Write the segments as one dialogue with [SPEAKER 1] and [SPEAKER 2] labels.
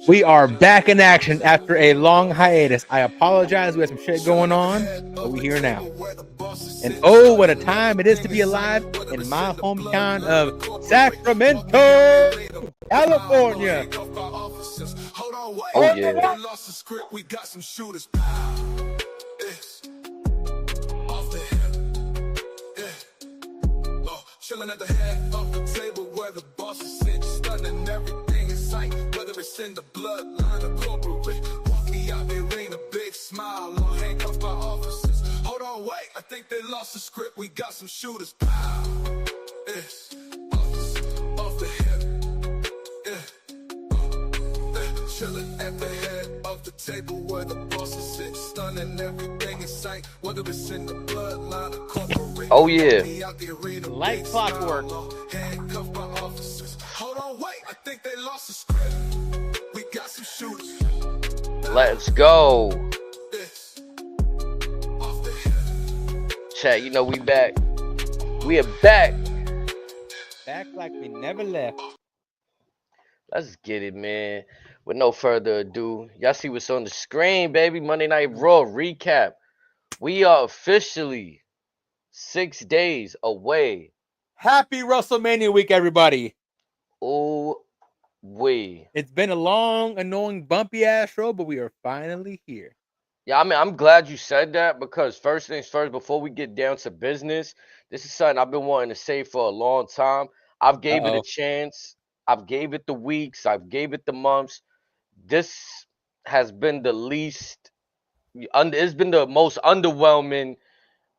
[SPEAKER 1] We are back in action after a long hiatus. I apologize. We had some shit going on, but we're here now. And oh, what a time it is to be alive in my hometown of Sacramento, California.
[SPEAKER 2] Oh yeah.
[SPEAKER 3] Chilling at the head of the table where the boss is sitting, stunning everything in sight, whether it's in the bloodline or corporate. Walk me out there, ain't a big smile, or handcuffed by officers. Hold on, wait, I think they lost the script. We got some shooters. Pow. It's off the hip. Chilling at the head of the table where the boss is sitting, stunning everything in sight, whether it's in the bloodline or corporate.
[SPEAKER 2] Oh yeah.
[SPEAKER 1] Like clockwork.
[SPEAKER 3] Handcuffed by officers. Hold on, wait, I think they lost the script. We got some shooters.
[SPEAKER 2] Let's go. Chat, you know we back. We are back.
[SPEAKER 1] Back like we never left.
[SPEAKER 2] Let's get it, man. With no further ado, y'all see what's on the screen, baby. Monday Night Raw recap. We are officially 6 days away.
[SPEAKER 1] Happy WrestleMania week, everybody.
[SPEAKER 2] Oh,
[SPEAKER 1] It's been a long, annoying, bumpy ass road, but we are finally here.
[SPEAKER 2] Yeah, I mean, I'm glad you said that because first things first, before we get down to business, this is something I've been wanting to say for a long time. I've gave it a chance. I've gave it the weeks. I've gave it the months. This has been the least. It's been the most underwhelming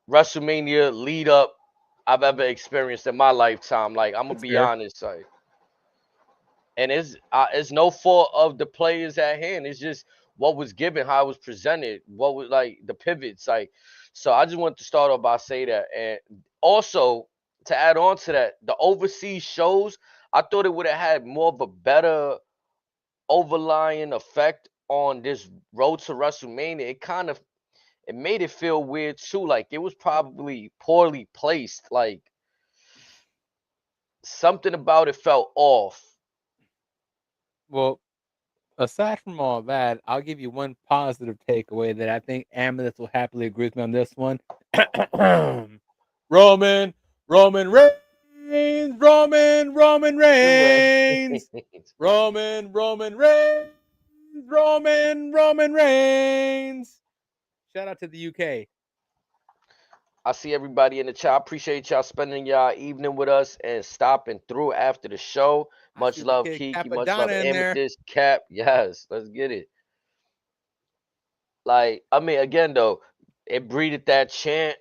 [SPEAKER 2] WrestleMania lead up I've ever experienced in my lifetime. Like I'm gonna be honest, like, and it's no fault of the players at hand. It's just what was given, how it was presented, what was like the pivots, like. So I just want to start off by say that, and also to add on to that, the overseas shows, I thought it would have had more of a better overlying effect on this road to WrestleMania. It made it feel weird too. Like it was probably poorly placed. Like something about it felt off.
[SPEAKER 1] Well, aside from all that, I'll give you one positive takeaway that I think Amethyst will happily agree with me on this one. Roman Reigns, Roman Reigns, Roman Reigns. Shout out to the UK.
[SPEAKER 2] I see everybody in the chat. I appreciate y'all spending y'all evening with us and stopping through after the show. Much love, Kiki. Much love, Amethyst. Cap. Yes, let's get it. Like, I mean, again, though, it breeded that chant.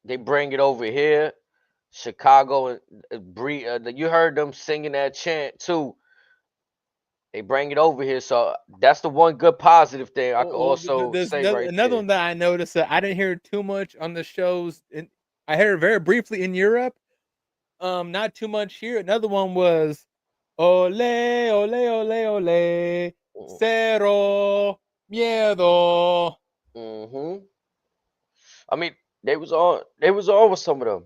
[SPEAKER 2] They bring it over here. Chicago, you heard them singing that chant, too. They bring it over here. So that's the one good positive thing I could also say right
[SPEAKER 1] another
[SPEAKER 2] there.
[SPEAKER 1] one that I noticed that I didn't hear too much on the shows. I heard it very briefly in Europe. Not too much here. Another one was Ole, ole, ole, ole, cero miedo.
[SPEAKER 2] I mean, they was on with some of them.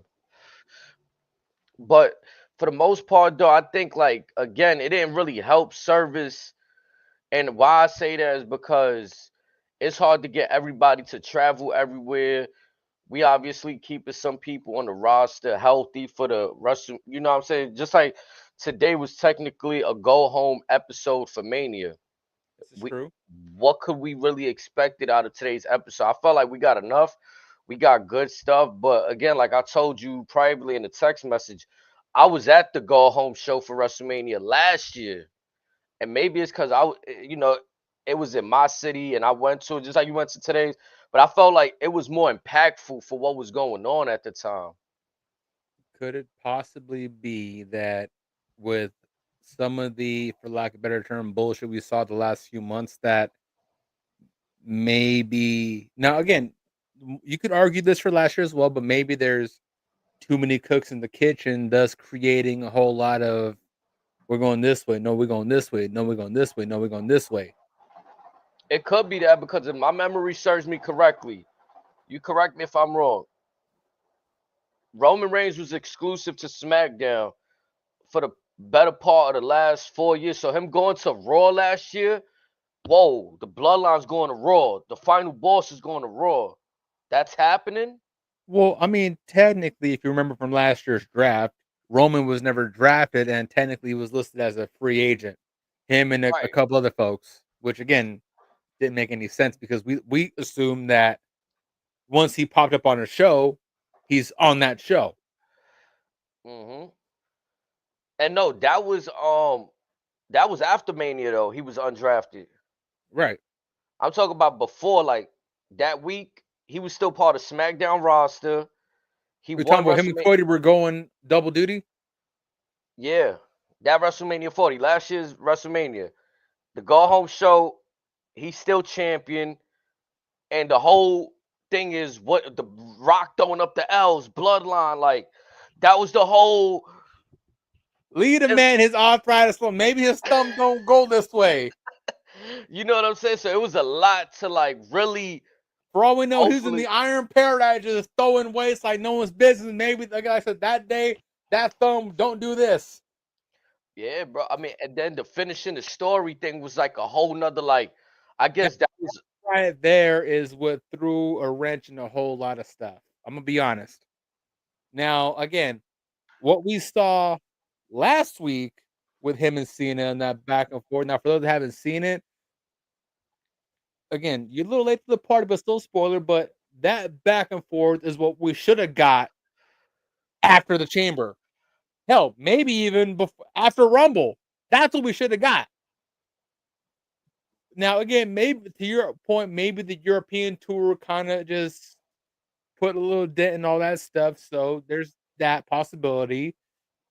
[SPEAKER 2] But for the most part, though, I think like again, it didn't really help service. And why I say that is because it's hard to get everybody to travel everywhere. We obviously keeping some people on the roster healthy for the rest. You know what I'm saying? Just like today was technically a go home episode for Mania.
[SPEAKER 1] This is true.
[SPEAKER 2] What could we really expect out of today's episode? I felt like we got enough. We got good stuff. But again, like I told you privately in the text message, I was at the go home show for WrestleMania last year. And maybe it's because it was in my city and I went to it just like you went to today's. But I felt like it was more impactful for what was going on at the time.
[SPEAKER 1] Could it possibly be that with some of the, for lack of a better term, bullshit we saw the last few months, that maybe now again, you could argue this for last year as well, but maybe there's too many cooks in the kitchen, thus creating a whole lot of we're going this way, no, we're going this way, no, we're going this way, no, we're going this way.
[SPEAKER 2] It could be that because if my memory serves me correctly, you correct me if I'm wrong, Roman Reigns was exclusive to SmackDown for the better part of the last 4 years. So him going to Raw last year, whoa, the Bloodline's going to Raw. The final boss is going to Raw. That's happening?
[SPEAKER 1] Well, I mean, technically, if you remember from last year's draft, Roman was never drafted and technically was listed as a free agent. Him and a
[SPEAKER 2] Right.
[SPEAKER 1] couple other folks, which again didn't make any sense because we assumed that once he popped up on a show, he's on that show.
[SPEAKER 2] Mm-hmm. And no, that was after Mania though. He was undrafted.
[SPEAKER 1] Right.
[SPEAKER 2] I'm talking about before, like that week. He was still part of SmackDown roster. He
[SPEAKER 1] We're talking
[SPEAKER 2] won
[SPEAKER 1] about him and
[SPEAKER 2] WrestleMania.
[SPEAKER 1] Cody were going double duty.
[SPEAKER 2] Yeah, that WrestleMania 40, last year's WrestleMania, the go home show. He's still champion, and the whole thing is what the Rock throwing up the L's, Bloodline, like that was the whole.
[SPEAKER 1] Lead a man his arthritis, so maybe his thumb don't go this way.
[SPEAKER 2] You know what I'm saying? So it was a lot to like really.
[SPEAKER 1] For all we know, he's in
[SPEAKER 2] Hopefully,
[SPEAKER 1] the Iron Paradise just throwing weights like no one's business. Maybe, like I said, that day, that thumb don't do this.
[SPEAKER 2] yeah, bro. I mean, and then the finishing the story thing was like a whole nother like. I guess that was
[SPEAKER 1] Right there is what threw a wrench in a whole lot of stuff. I'm gonna be honest. Now, again, what we saw last week with him and Cena and that back and forth. Now, for those that haven't seen it, again, you're a little late to the party, but still spoiler. But that back and forth is what we should have got after the Chamber. Hell, maybe even before after Rumble. That's what we should have got. Now, again, maybe to your point, maybe the European tour kind of just put a little dent in all that stuff. So there's that possibility.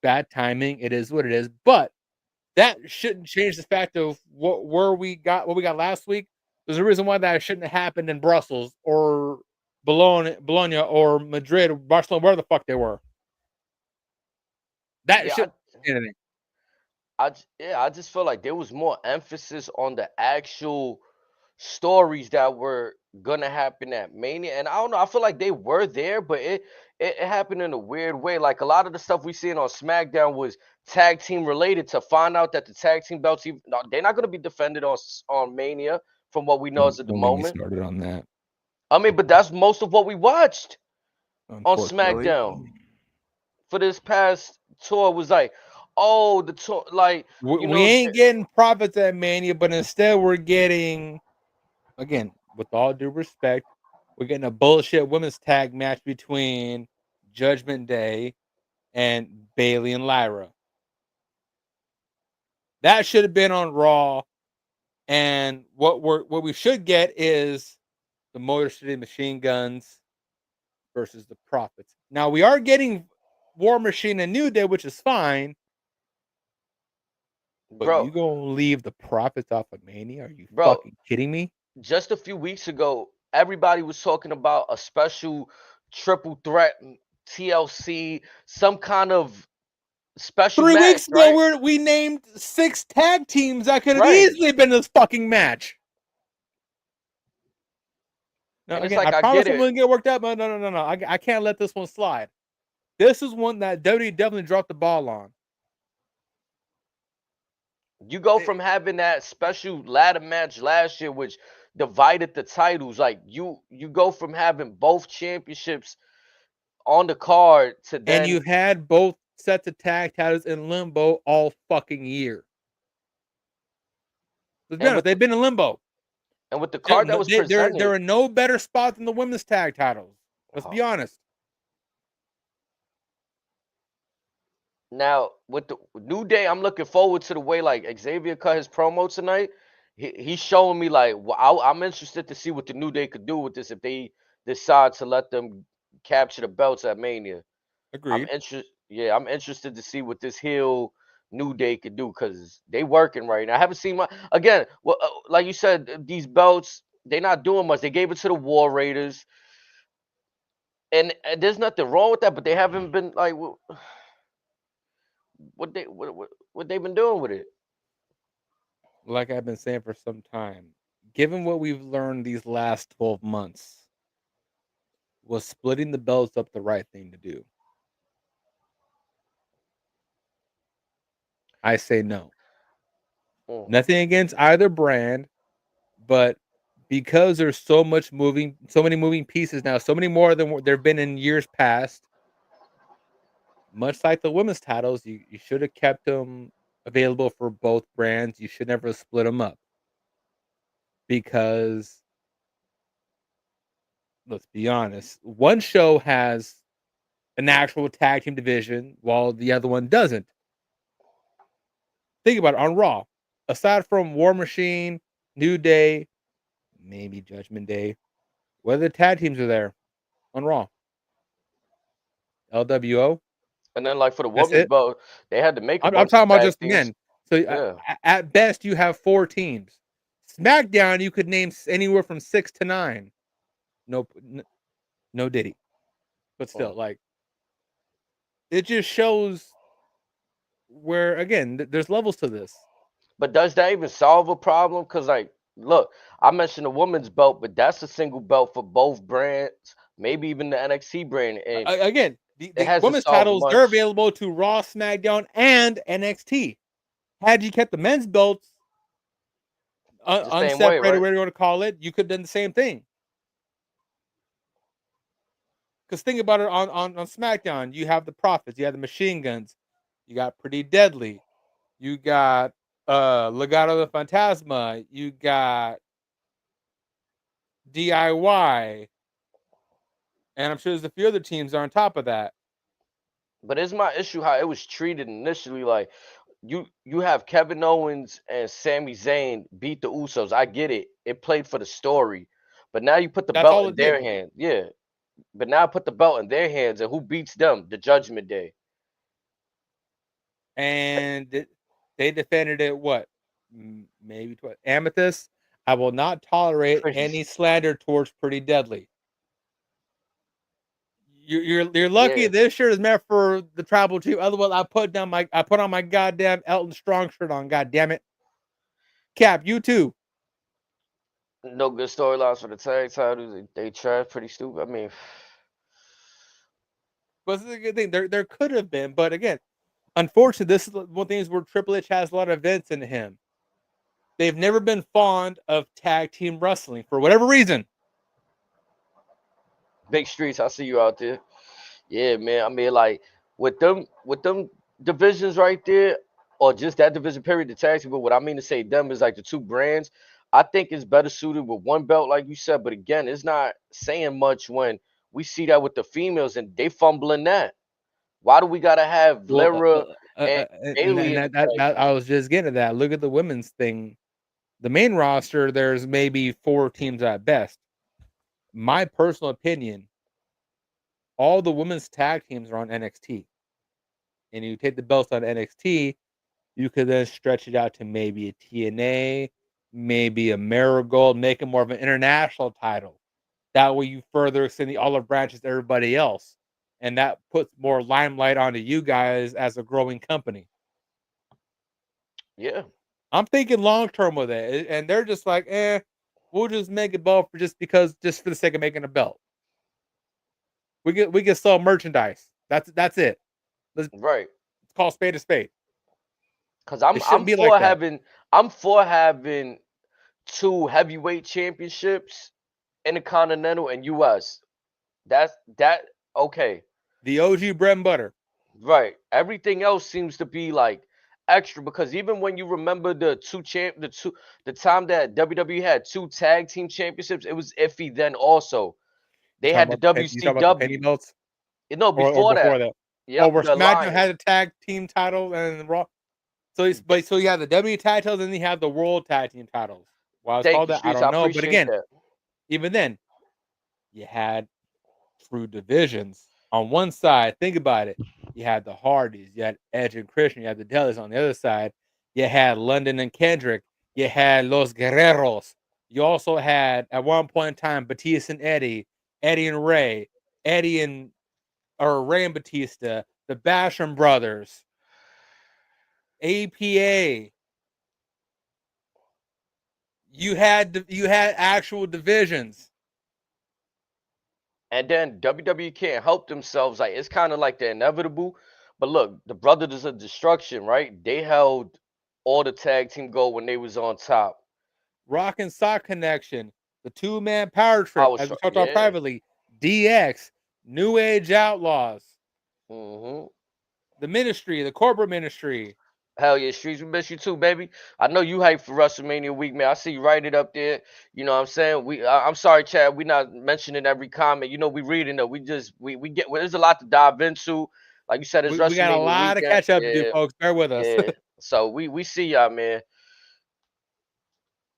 [SPEAKER 1] Bad timing. It is what it is. But that shouldn't change the fact of what we got last week. There's a reason why that shouldn't have happened in Brussels or Bologna or Madrid or Barcelona, where the fuck they were. That
[SPEAKER 2] yeah.
[SPEAKER 1] should anything.
[SPEAKER 2] I just feel like there was more emphasis on the actual stories that were gonna happen at Mania, and I don't know. I feel like they were there, but it happened in a weird way. Like a lot of the stuff we seen on SmackDown was tag team related. To find out that the tag team belts, they're not gonna be defended on Mania, from what we know as at the
[SPEAKER 1] Don't get me
[SPEAKER 2] moment.
[SPEAKER 1] started on that.
[SPEAKER 2] I mean, but that's most of what we watched on
[SPEAKER 1] Unfortunately,
[SPEAKER 2] SmackDown for this past tour. Was like, oh, the tour, like
[SPEAKER 1] we ain't getting profits at Mania, but instead we're getting, again, with all due respect, we're getting a bullshit women's tag match between Judgment Day and Bayley and Lyra. That should have been on Raw. And what we should get is the Motor City Machine Guns versus the Profits. Now we are getting War Machine and New Day, which is fine. But
[SPEAKER 2] bro,
[SPEAKER 1] you gonna leave the Profits off of Mania? Are you fucking kidding me?
[SPEAKER 2] Just a few weeks ago, everybody was talking about a special triple threat TLC, some kind of special
[SPEAKER 1] 3
[SPEAKER 2] match,
[SPEAKER 1] weeks
[SPEAKER 2] right?
[SPEAKER 1] ago, we named 6 tag teams that could have
[SPEAKER 2] Right.
[SPEAKER 1] easily been this fucking match. Now,
[SPEAKER 2] And it's
[SPEAKER 1] again,
[SPEAKER 2] like,
[SPEAKER 1] I
[SPEAKER 2] I
[SPEAKER 1] promise
[SPEAKER 2] get
[SPEAKER 1] I'm
[SPEAKER 2] it.
[SPEAKER 1] gonna get worked up, but no. I can't let this one slide. This is one that WWE definitely dropped the ball on.
[SPEAKER 2] You go from having that special ladder match last year, which divided the titles, like you go from having both championships on the card to then,
[SPEAKER 1] And you've had both sets of tag titles in limbo all fucking year. Let's be honest, they've been in limbo.
[SPEAKER 2] And with the card that was presented,
[SPEAKER 1] there are no better spots than the women's tag titles. Let's be honest.
[SPEAKER 2] Now with the New Day, I'm looking forward to the way like Xavier cut his promo tonight. He's showing me like, I'm interested to see what the New Day could do with this if they decide to let them capture the belts at Mania.
[SPEAKER 1] Agreed.
[SPEAKER 2] I'm interested to see what this heel New Day could do because they working right now. I haven't seen like you said, these belts, they're not doing much. They gave it to the War Raiders, and there's nothing wrong with that, but they haven't been like what they've been doing with it.
[SPEAKER 1] Like I've been saying for some time, given what we've learned these last 12 months, was splitting the belts up the right thing to do? I say no.
[SPEAKER 2] Mm.
[SPEAKER 1] Nothing against either brand, but because there's so many moving pieces now, so many more than what there've been in years past. Much like the women's titles, you should have kept them available for both brands. You should never have split them up because let's be honest, one show has an actual tag team division while the other one doesn't. Think about it on Raw. Aside from War Machine, New Day, maybe Judgment Day, what other tag teams are there on Raw? LWO.
[SPEAKER 2] And then like for the
[SPEAKER 1] That's
[SPEAKER 2] women's
[SPEAKER 1] it.
[SPEAKER 2] belt, they had to make a
[SPEAKER 1] I'm
[SPEAKER 2] bunch of
[SPEAKER 1] talking about
[SPEAKER 2] tag
[SPEAKER 1] just
[SPEAKER 2] teams.
[SPEAKER 1] men. So
[SPEAKER 2] Yeah.
[SPEAKER 1] at best, you have 4 teams. SmackDown, you could name anywhere from 6 to 9. No, no Diddy, but still,
[SPEAKER 2] Mm.
[SPEAKER 1] like it just shows where again there's levels to this.
[SPEAKER 2] But does that even solve a problem? Because like, look, I mentioned the women's belt, but that's a single belt for both brands, maybe even the NXT brand, and
[SPEAKER 1] Again,
[SPEAKER 2] it
[SPEAKER 1] the
[SPEAKER 2] hasn't
[SPEAKER 1] women's
[SPEAKER 2] solved
[SPEAKER 1] titles they're
[SPEAKER 2] much.
[SPEAKER 1] available to Raw, SmackDown, and NXT. Had you kept the men's belts
[SPEAKER 2] The same way,
[SPEAKER 1] unseparated,
[SPEAKER 2] right?
[SPEAKER 1] whatever you want to call it, you could have done the same thing. Because think about it on SmackDown, you have the Profits, you have the Machine Guns, you got Pretty Deadly, you got Legado de Fantasma, you got DIY, and I'm sure there's a few other teams on top of that.
[SPEAKER 2] But it's my issue how it was treated initially. Like you have Kevin Owens and Sami Zayn beat the Usos. I get it. It played for the story. But now you put the
[SPEAKER 1] That's
[SPEAKER 2] belt
[SPEAKER 1] all
[SPEAKER 2] in
[SPEAKER 1] it did.
[SPEAKER 2] their hands. Yeah. But now put the belt in their hands, and who beats them? The Judgment Day.
[SPEAKER 1] And they defended it what? Maybe what? Amethyst. I will not tolerate
[SPEAKER 2] Pretty
[SPEAKER 1] any slander towards Pretty Deadly. You're lucky
[SPEAKER 2] yeah.
[SPEAKER 1] this shirt is meant for the tribal chief. Otherwise, I put on my goddamn Elton Strong shirt on. God damn it, Cap, you too.
[SPEAKER 2] No good storylines for the tag titles. They tried pretty stupid. I mean,
[SPEAKER 1] But this is a good thing. There could have been, but again, unfortunately, this is one of the things where Triple H has a lot of events in him. They've never been fond of tag team wrestling for whatever reason.
[SPEAKER 2] big streets. I see you out there. Yeah, man. I mean, like with them divisions right there, or just that division period, the tag team. But what I mean to say them is like the two brands. I think it's better suited with one belt, like you said. But again, it's not saying much when we see that with the females and they fumbling that. Why do we gotta have
[SPEAKER 1] Well,
[SPEAKER 2] Lyra and
[SPEAKER 1] and
[SPEAKER 2] Bailey in the tag
[SPEAKER 1] that I
[SPEAKER 2] team?
[SPEAKER 1] was just getting to that. Look at the women's thing. The main roster, there's maybe 4 teams at best. My personal opinion, all the women's tag teams are on NXT. And you take the belts on NXT, you could then stretch it out to maybe a TNA, maybe a Marigold, make it more of an international title. That way you further extend the olive branches to everybody else. And that puts more limelight onto you guys as a growing company.
[SPEAKER 2] Yeah,
[SPEAKER 1] I'm thinking long term with it. And they're just like, we'll just make a belt for just for the sake of making a belt. We can sell merchandise. That's it. Let's
[SPEAKER 2] right.
[SPEAKER 1] call a spade a spade.
[SPEAKER 2] Cause
[SPEAKER 1] It
[SPEAKER 2] I'm
[SPEAKER 1] shouldn't be like
[SPEAKER 2] for
[SPEAKER 1] that.
[SPEAKER 2] having two heavyweight championships, Intercontinental and US. That okay.
[SPEAKER 1] The OG bread and butter.
[SPEAKER 2] Right. Everything else seems to be like extra because even when you remember the time that WWE had two tag team championships, it was iffy then also. They had the
[SPEAKER 1] You talk about the penny
[SPEAKER 2] WCW.
[SPEAKER 1] belts,
[SPEAKER 2] No,
[SPEAKER 1] or
[SPEAKER 2] before
[SPEAKER 1] before
[SPEAKER 2] that.
[SPEAKER 1] that. Oh,
[SPEAKER 2] Yep,
[SPEAKER 1] where
[SPEAKER 2] the
[SPEAKER 1] SmackDown
[SPEAKER 2] Alliance.
[SPEAKER 1] had a tag team title and Raw.
[SPEAKER 2] Th-
[SPEAKER 1] So you have the W tag titles and you have the World Tag Team titles. Why it's
[SPEAKER 2] Thank
[SPEAKER 1] called
[SPEAKER 2] you,
[SPEAKER 1] that, I
[SPEAKER 2] Streets. I
[SPEAKER 1] don't know. But
[SPEAKER 2] appreciate
[SPEAKER 1] again,
[SPEAKER 2] that.
[SPEAKER 1] even then, you had true divisions. On one side, think about it. You had the Hardys, you had Edge and Christian, you had the Dellys on the other side. You had London and Kendrick. You had Los Guerreros. You also had, at one point in time, Batista and Eddie, Eddie and Ray, Eddie and or Ray and Batista, the Basham brothers, APA. You had actual divisions.
[SPEAKER 2] And then WWE can't help themselves. Like it's kind of like the inevitable. But look, the Brothers of Destruction, right? They held all the tag team gold when they was on top.
[SPEAKER 1] Rock and Sock Connection, the 2-man power trip,
[SPEAKER 2] Power
[SPEAKER 1] as we
[SPEAKER 2] Struggle,
[SPEAKER 1] talked about
[SPEAKER 2] yeah.
[SPEAKER 1] privately, DX, New Age Outlaws,
[SPEAKER 2] Mm-hmm.
[SPEAKER 1] the Ministry, the Corporate Ministry.
[SPEAKER 2] Hell yeah, Streets, we miss you too, baby. I know you hyped for WrestleMania week, man. I see you write it up there. You know what I'm saying? I'm sorry, Chad. We not mentioning every comment. You know, we reading it. We get well, there's a lot to dive into. Like you said, it's
[SPEAKER 1] We got a
[SPEAKER 2] WrestleMania
[SPEAKER 1] lot of
[SPEAKER 2] weekend.
[SPEAKER 1] catch up to do,
[SPEAKER 2] Yeah,
[SPEAKER 1] folks. Bear with us.
[SPEAKER 2] yeah. So we see y'all, man.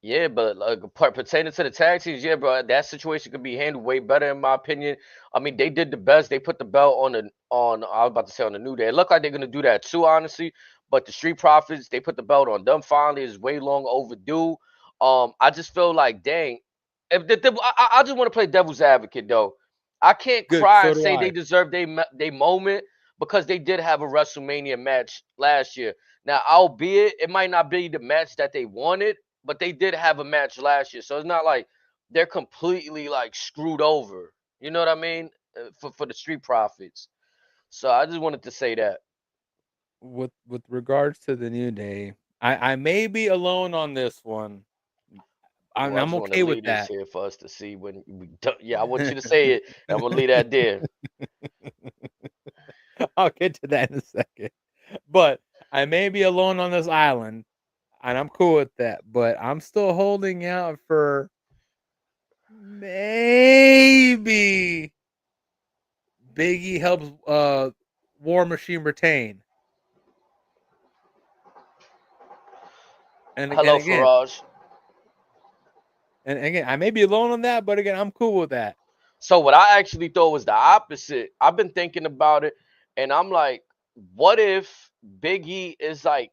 [SPEAKER 2] Yeah, but pertaining to the tag teams, yeah, bro, that situation could be handled way better in my opinion. I mean, they did the best. They put the belt on. I was about to say on the New Day. It looked like they're gonna do that too, honestly. But the Street Profits, they put the belt on them finally. Is way long overdue. I just feel like, dang, if I just want to play devil's advocate though. I can't
[SPEAKER 1] Good,
[SPEAKER 2] cry
[SPEAKER 1] so
[SPEAKER 2] and
[SPEAKER 1] do
[SPEAKER 2] say they
[SPEAKER 1] I.
[SPEAKER 2] deserve they moment because they did have a WrestleMania match last year. Now, albeit it might not be the match that they wanted, but they did have a match last year, so it's not like they're completely like screwed over. You know what I mean? For the Street Profits. So I just wanted to say that.
[SPEAKER 1] With regards to the New Day, I may be alone on this one.
[SPEAKER 2] Well, I
[SPEAKER 1] I'm
[SPEAKER 2] just want to
[SPEAKER 1] okay with
[SPEAKER 2] leave this
[SPEAKER 1] that.
[SPEAKER 2] here for us to see when we. Yeah, I want you to say it. I'm gonna leave that there.
[SPEAKER 1] I'll get to that in a second. But I may be alone on this island, and I'm cool with that. But I'm still holding out for maybe Biggie helps War Machine retain. And
[SPEAKER 2] Hello,
[SPEAKER 1] again,
[SPEAKER 2] Faraj.
[SPEAKER 1] I may be alone on that, but again, I'm cool with that.
[SPEAKER 2] So what I actually thought was the opposite. I've been thinking about it, and I'm like, what if Biggie is like,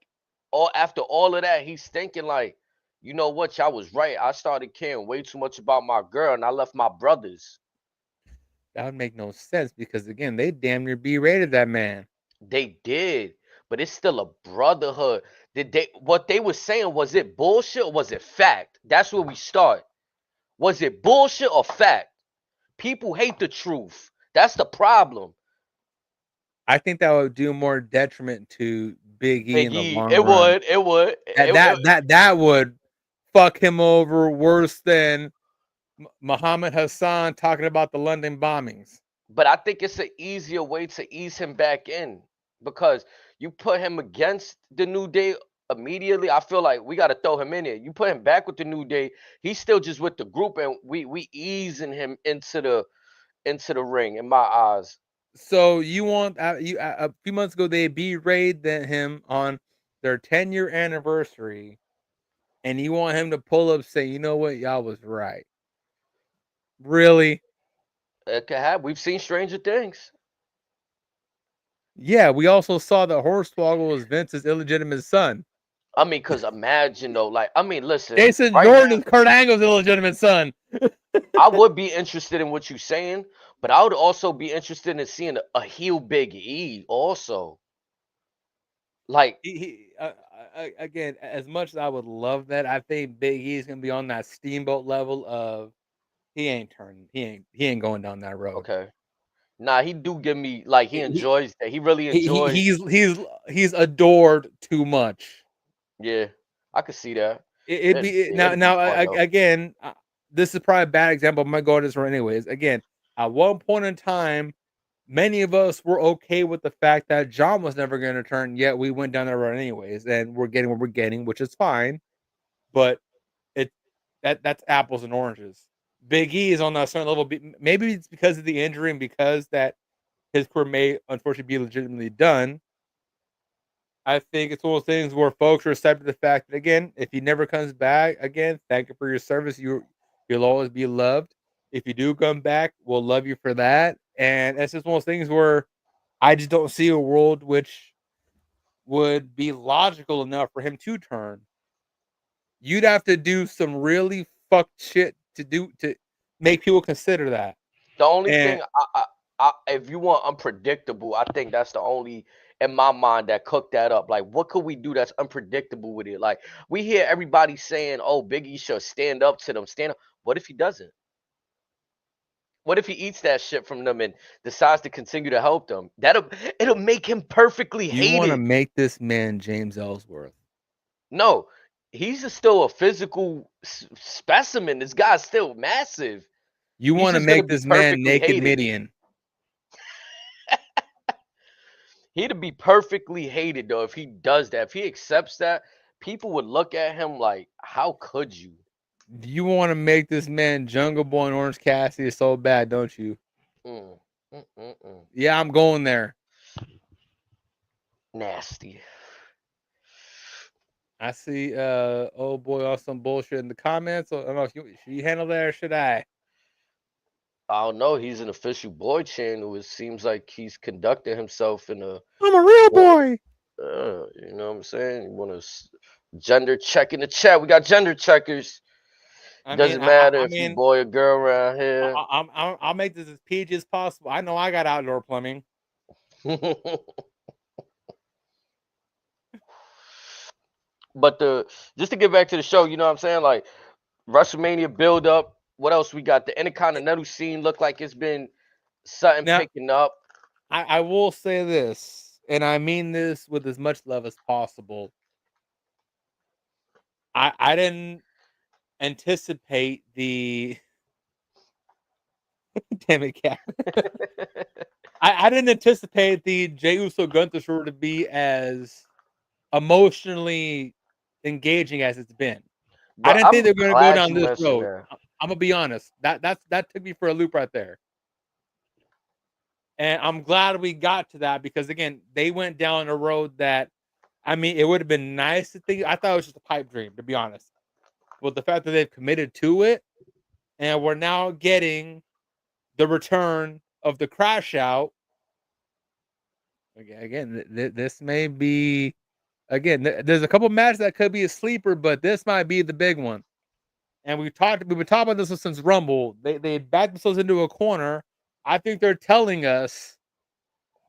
[SPEAKER 2] all after all of that, he's thinking like, you know what, y'all was right. I started caring way too much about my girl, and I left my brothers.
[SPEAKER 1] That would make no sense because again, they damn near berated that man.
[SPEAKER 2] They did, but it's still a brotherhood. Did they? What they were saying, was it bullshit or was it fact? That's where we start. Was it bullshit or fact? People hate the truth. That's the problem.
[SPEAKER 1] I think that would do more detriment to Big E in
[SPEAKER 2] Big
[SPEAKER 1] the
[SPEAKER 2] E,
[SPEAKER 1] long
[SPEAKER 2] it
[SPEAKER 1] run.
[SPEAKER 2] would, it would,
[SPEAKER 1] That would fuck him over worse than Muhammad Hassan talking about the London bombings.
[SPEAKER 2] but I think it's an easier way to ease him back in because you put him against the New Day immediately. I feel like we got to throw him in here. You put him back with the New Day, he's still just with the group, and we easing him into the ring in my eyes.
[SPEAKER 1] So you want a few months ago they berated him on their 10-year anniversary, and you want him to pull up say, you know what, y'all was right. Really?
[SPEAKER 2] It could have. We've seen stranger things.
[SPEAKER 1] Yeah, we also saw that Hornswoggle was Vince's illegitimate son.
[SPEAKER 2] I mean, cause imagine though, like I mean, listen,
[SPEAKER 1] Jason
[SPEAKER 2] right
[SPEAKER 1] Jordan
[SPEAKER 2] now
[SPEAKER 1] is Kurt Angle's illegitimate son.
[SPEAKER 2] I would be interested in what you're saying, but I would also be interested in seeing a heel Big E also. Like,
[SPEAKER 1] Again, as much as I would love that, I think Big E is gonna be on that steamboat level of he ain't turning, he ain't going down that road.
[SPEAKER 2] okay, nah, he do give me like he
[SPEAKER 1] He,
[SPEAKER 2] enjoys that. He really
[SPEAKER 1] he, he
[SPEAKER 2] enjoys.
[SPEAKER 1] he's adored too much.
[SPEAKER 2] Yeah, I could see that.
[SPEAKER 1] It'd be
[SPEAKER 2] It'd be fun though.
[SPEAKER 1] again. This is probably a bad example. I might go to this one anyways. Again, at one point in time, many of us were okay with the fact that John was never going to turn. Yet we went down that road anyways, and we're getting what we're getting, which is fine. But it that's apples and oranges. Big E is on a certain level. Maybe it's because of the injury and because that his career may unfortunately be legitimately done. I think it's one of those things where folks are accepting the fact that again, if he never comes back, again, thank you for your service. You'll always be loved. If you do come back, we'll love you for that. And it's just one of those things where I just don't see a world which would be logical enough for him to turn. You'd have to do some really fucked shit to make people consider that.
[SPEAKER 2] The only
[SPEAKER 1] And
[SPEAKER 2] thing if you want unpredictable, I think that's the only in my mind that cooked that up. Like, what could we do that's unpredictable with it? Like, we hear everybody saying, "Oh, Biggie should stand up to them." Stand up. What if he doesn't? What if he eats that shit from them and decides to continue to help them? It'll make him perfectly
[SPEAKER 1] You want to
[SPEAKER 2] hated.
[SPEAKER 1] make this man James Ellsworth?
[SPEAKER 2] No, he's still a physical specimen. This guy's still massive.
[SPEAKER 1] You
[SPEAKER 2] He's
[SPEAKER 1] want to
[SPEAKER 2] just gonna
[SPEAKER 1] make
[SPEAKER 2] be
[SPEAKER 1] this man
[SPEAKER 2] perfectly
[SPEAKER 1] naked
[SPEAKER 2] hated.
[SPEAKER 1] Midian?
[SPEAKER 2] He'd be perfectly hated though if he does that. If he accepts that, people would look at him like, "How could you?"
[SPEAKER 1] You want to make this man Jungle Boy and Orange Cassidy so bad, don't you? Yeah, I'm going there.
[SPEAKER 2] Nasty.
[SPEAKER 1] I see. Oh boy, all some bullshit in the comments. I don't know if should you handle that or should I?
[SPEAKER 2] I don't know. He's an official boy channel. It seems like he's conducting himself in a.
[SPEAKER 1] I'm a real boy.
[SPEAKER 2] You know what I'm saying? You want to gender check in the chat? We got gender checkers. Doesn't matter if you boy or girl around here.
[SPEAKER 1] I'll make this as PG as possible. I know I got outdoor plumbing.
[SPEAKER 2] But just to get back to the show, you know what I'm saying? Like WrestleMania build up. What else we got? The Intercontinental scene look like it's been something picking up.
[SPEAKER 1] I will say this, and I mean this with as much love as possible. I didn't anticipate the damn it, Cat. I didn't anticipate the Jey Uso Gunther show to be as emotionally engaging as it's been. But I didn't think they were going to go down this road. I'm gonna be honest. That took me for a loop right there. And I'm glad we got to that because again, they went down a road that, I mean, it would have been nice to think. I thought it was just a pipe dream, to be honest. But the fact that they've committed to it, and we're now getting the return of the Crash Out. Again, this may be. Again, there's a couple matches that could be a sleeper, but this might be the big one. And we've been talking about this since Rumble. They backed themselves into a corner. I think they're telling us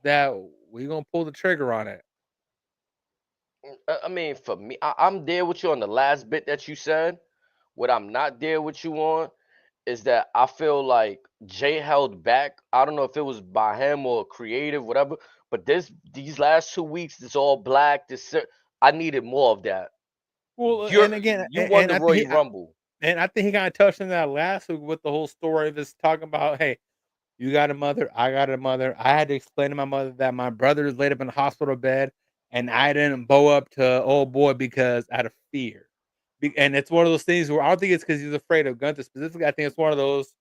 [SPEAKER 1] that we're gonna pull the trigger on it.
[SPEAKER 2] I mean, for me, I'm there with you on the last bit that you said. What I'm not there with you on is that I feel like Jay held back. I don't know if it was by him or creative, whatever. But these last 2 weeks, it's all black. I needed more of that.
[SPEAKER 1] Well, and again,
[SPEAKER 2] you won the Royal Rumble.
[SPEAKER 1] And I think he kind of touched on that last week with the whole story of this talking about, hey, you got a mother, I got a mother. I had to explain to my mother that my brother is laid up in a hospital bed, and I didn't bow up to old boy because out of fear. And it's one of those things where I don't think it's because he's afraid of Gunther specifically. I think it's one of those,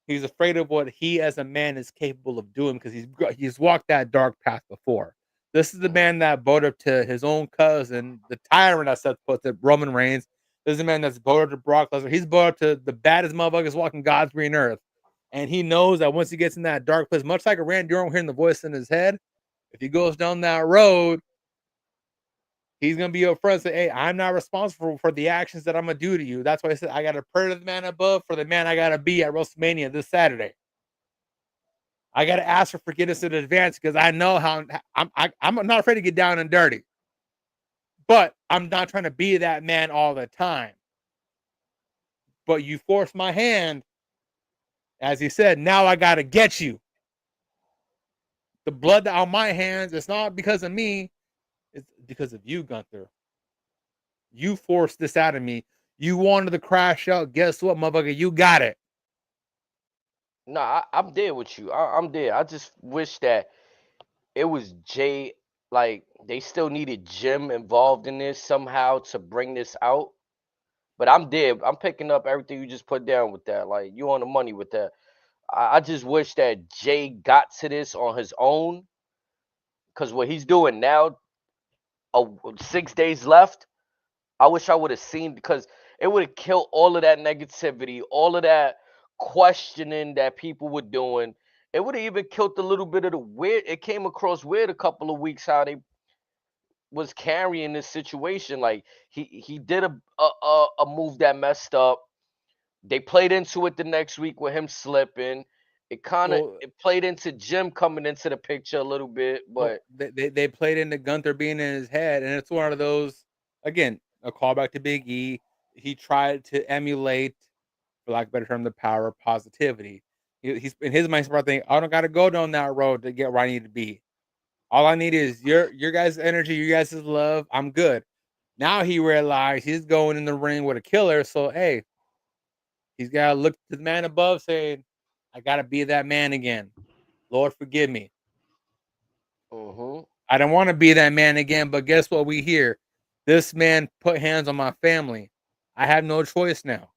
[SPEAKER 1] he's afraid of what he as a man is capable of doing because he's walked that dark path before. This is the man that bowed up to his own cousin, the tyrant that Seth puts it, Roman Reigns. This is the man that's bowed up to Brock Lesnar. He's bowed up to the baddest motherfuckers walking God's green earth. And he knows that once he gets in that dark place, much like a Randy Orton hearing the voice in his head, if he goes down that road, he's going to be up front and say, hey, I'm not responsible for the actions that I'm going to do to you. That's why I said I got to pray to the man above for the man I got to be at WrestleMania this Saturday. I got to ask for forgiveness in advance because I know how I'm not afraid to get down and dirty. But I'm not trying to be that man all the time. But you forced my hand. As he said, now I got to get you. The blood on my hands, it's not because of me. It's because of you, Gunther. You forced this out of me. You wanted to crash out. Guess what, motherfucker? You got it.
[SPEAKER 2] No, I'm there with you. I'm there. I just wish that it was Jay. Like, they still needed Jim involved in this somehow to bring this out. But I'm there. I'm picking up everything you just put down with that. Like, you on the money with that. I just wish that Jay got to this on his own. Because what he's doing now, 6 days left, I wish I would have seen, because it would have killed all of that negativity, all of that questioning that people were doing. It would have even killed a little bit of the weird. It came across weird a couple of weeks how they was carrying this situation. Like he did a move that messed up. They played into it the next week with him slipping. It kind of played into Jim coming into the picture a little bit, but
[SPEAKER 1] they played into Gunther being in his head, and it's one of those, again, a callback to Big E. He tried to emulate, for lack of a better term, the power of positivity. He's in his mind, thinking, I don't got to go down that road to get where I need to be. All I need is your guys' energy, your guys' love. I'm good. Now he realized he's going in the ring with a killer. So hey, he's got to look to the man above, saying, I got to be that man again. Lord, forgive me.
[SPEAKER 2] Mm-hmm.
[SPEAKER 1] I don't want to be that man again, but guess what we hear? This man put hands on my family. I have no choice now.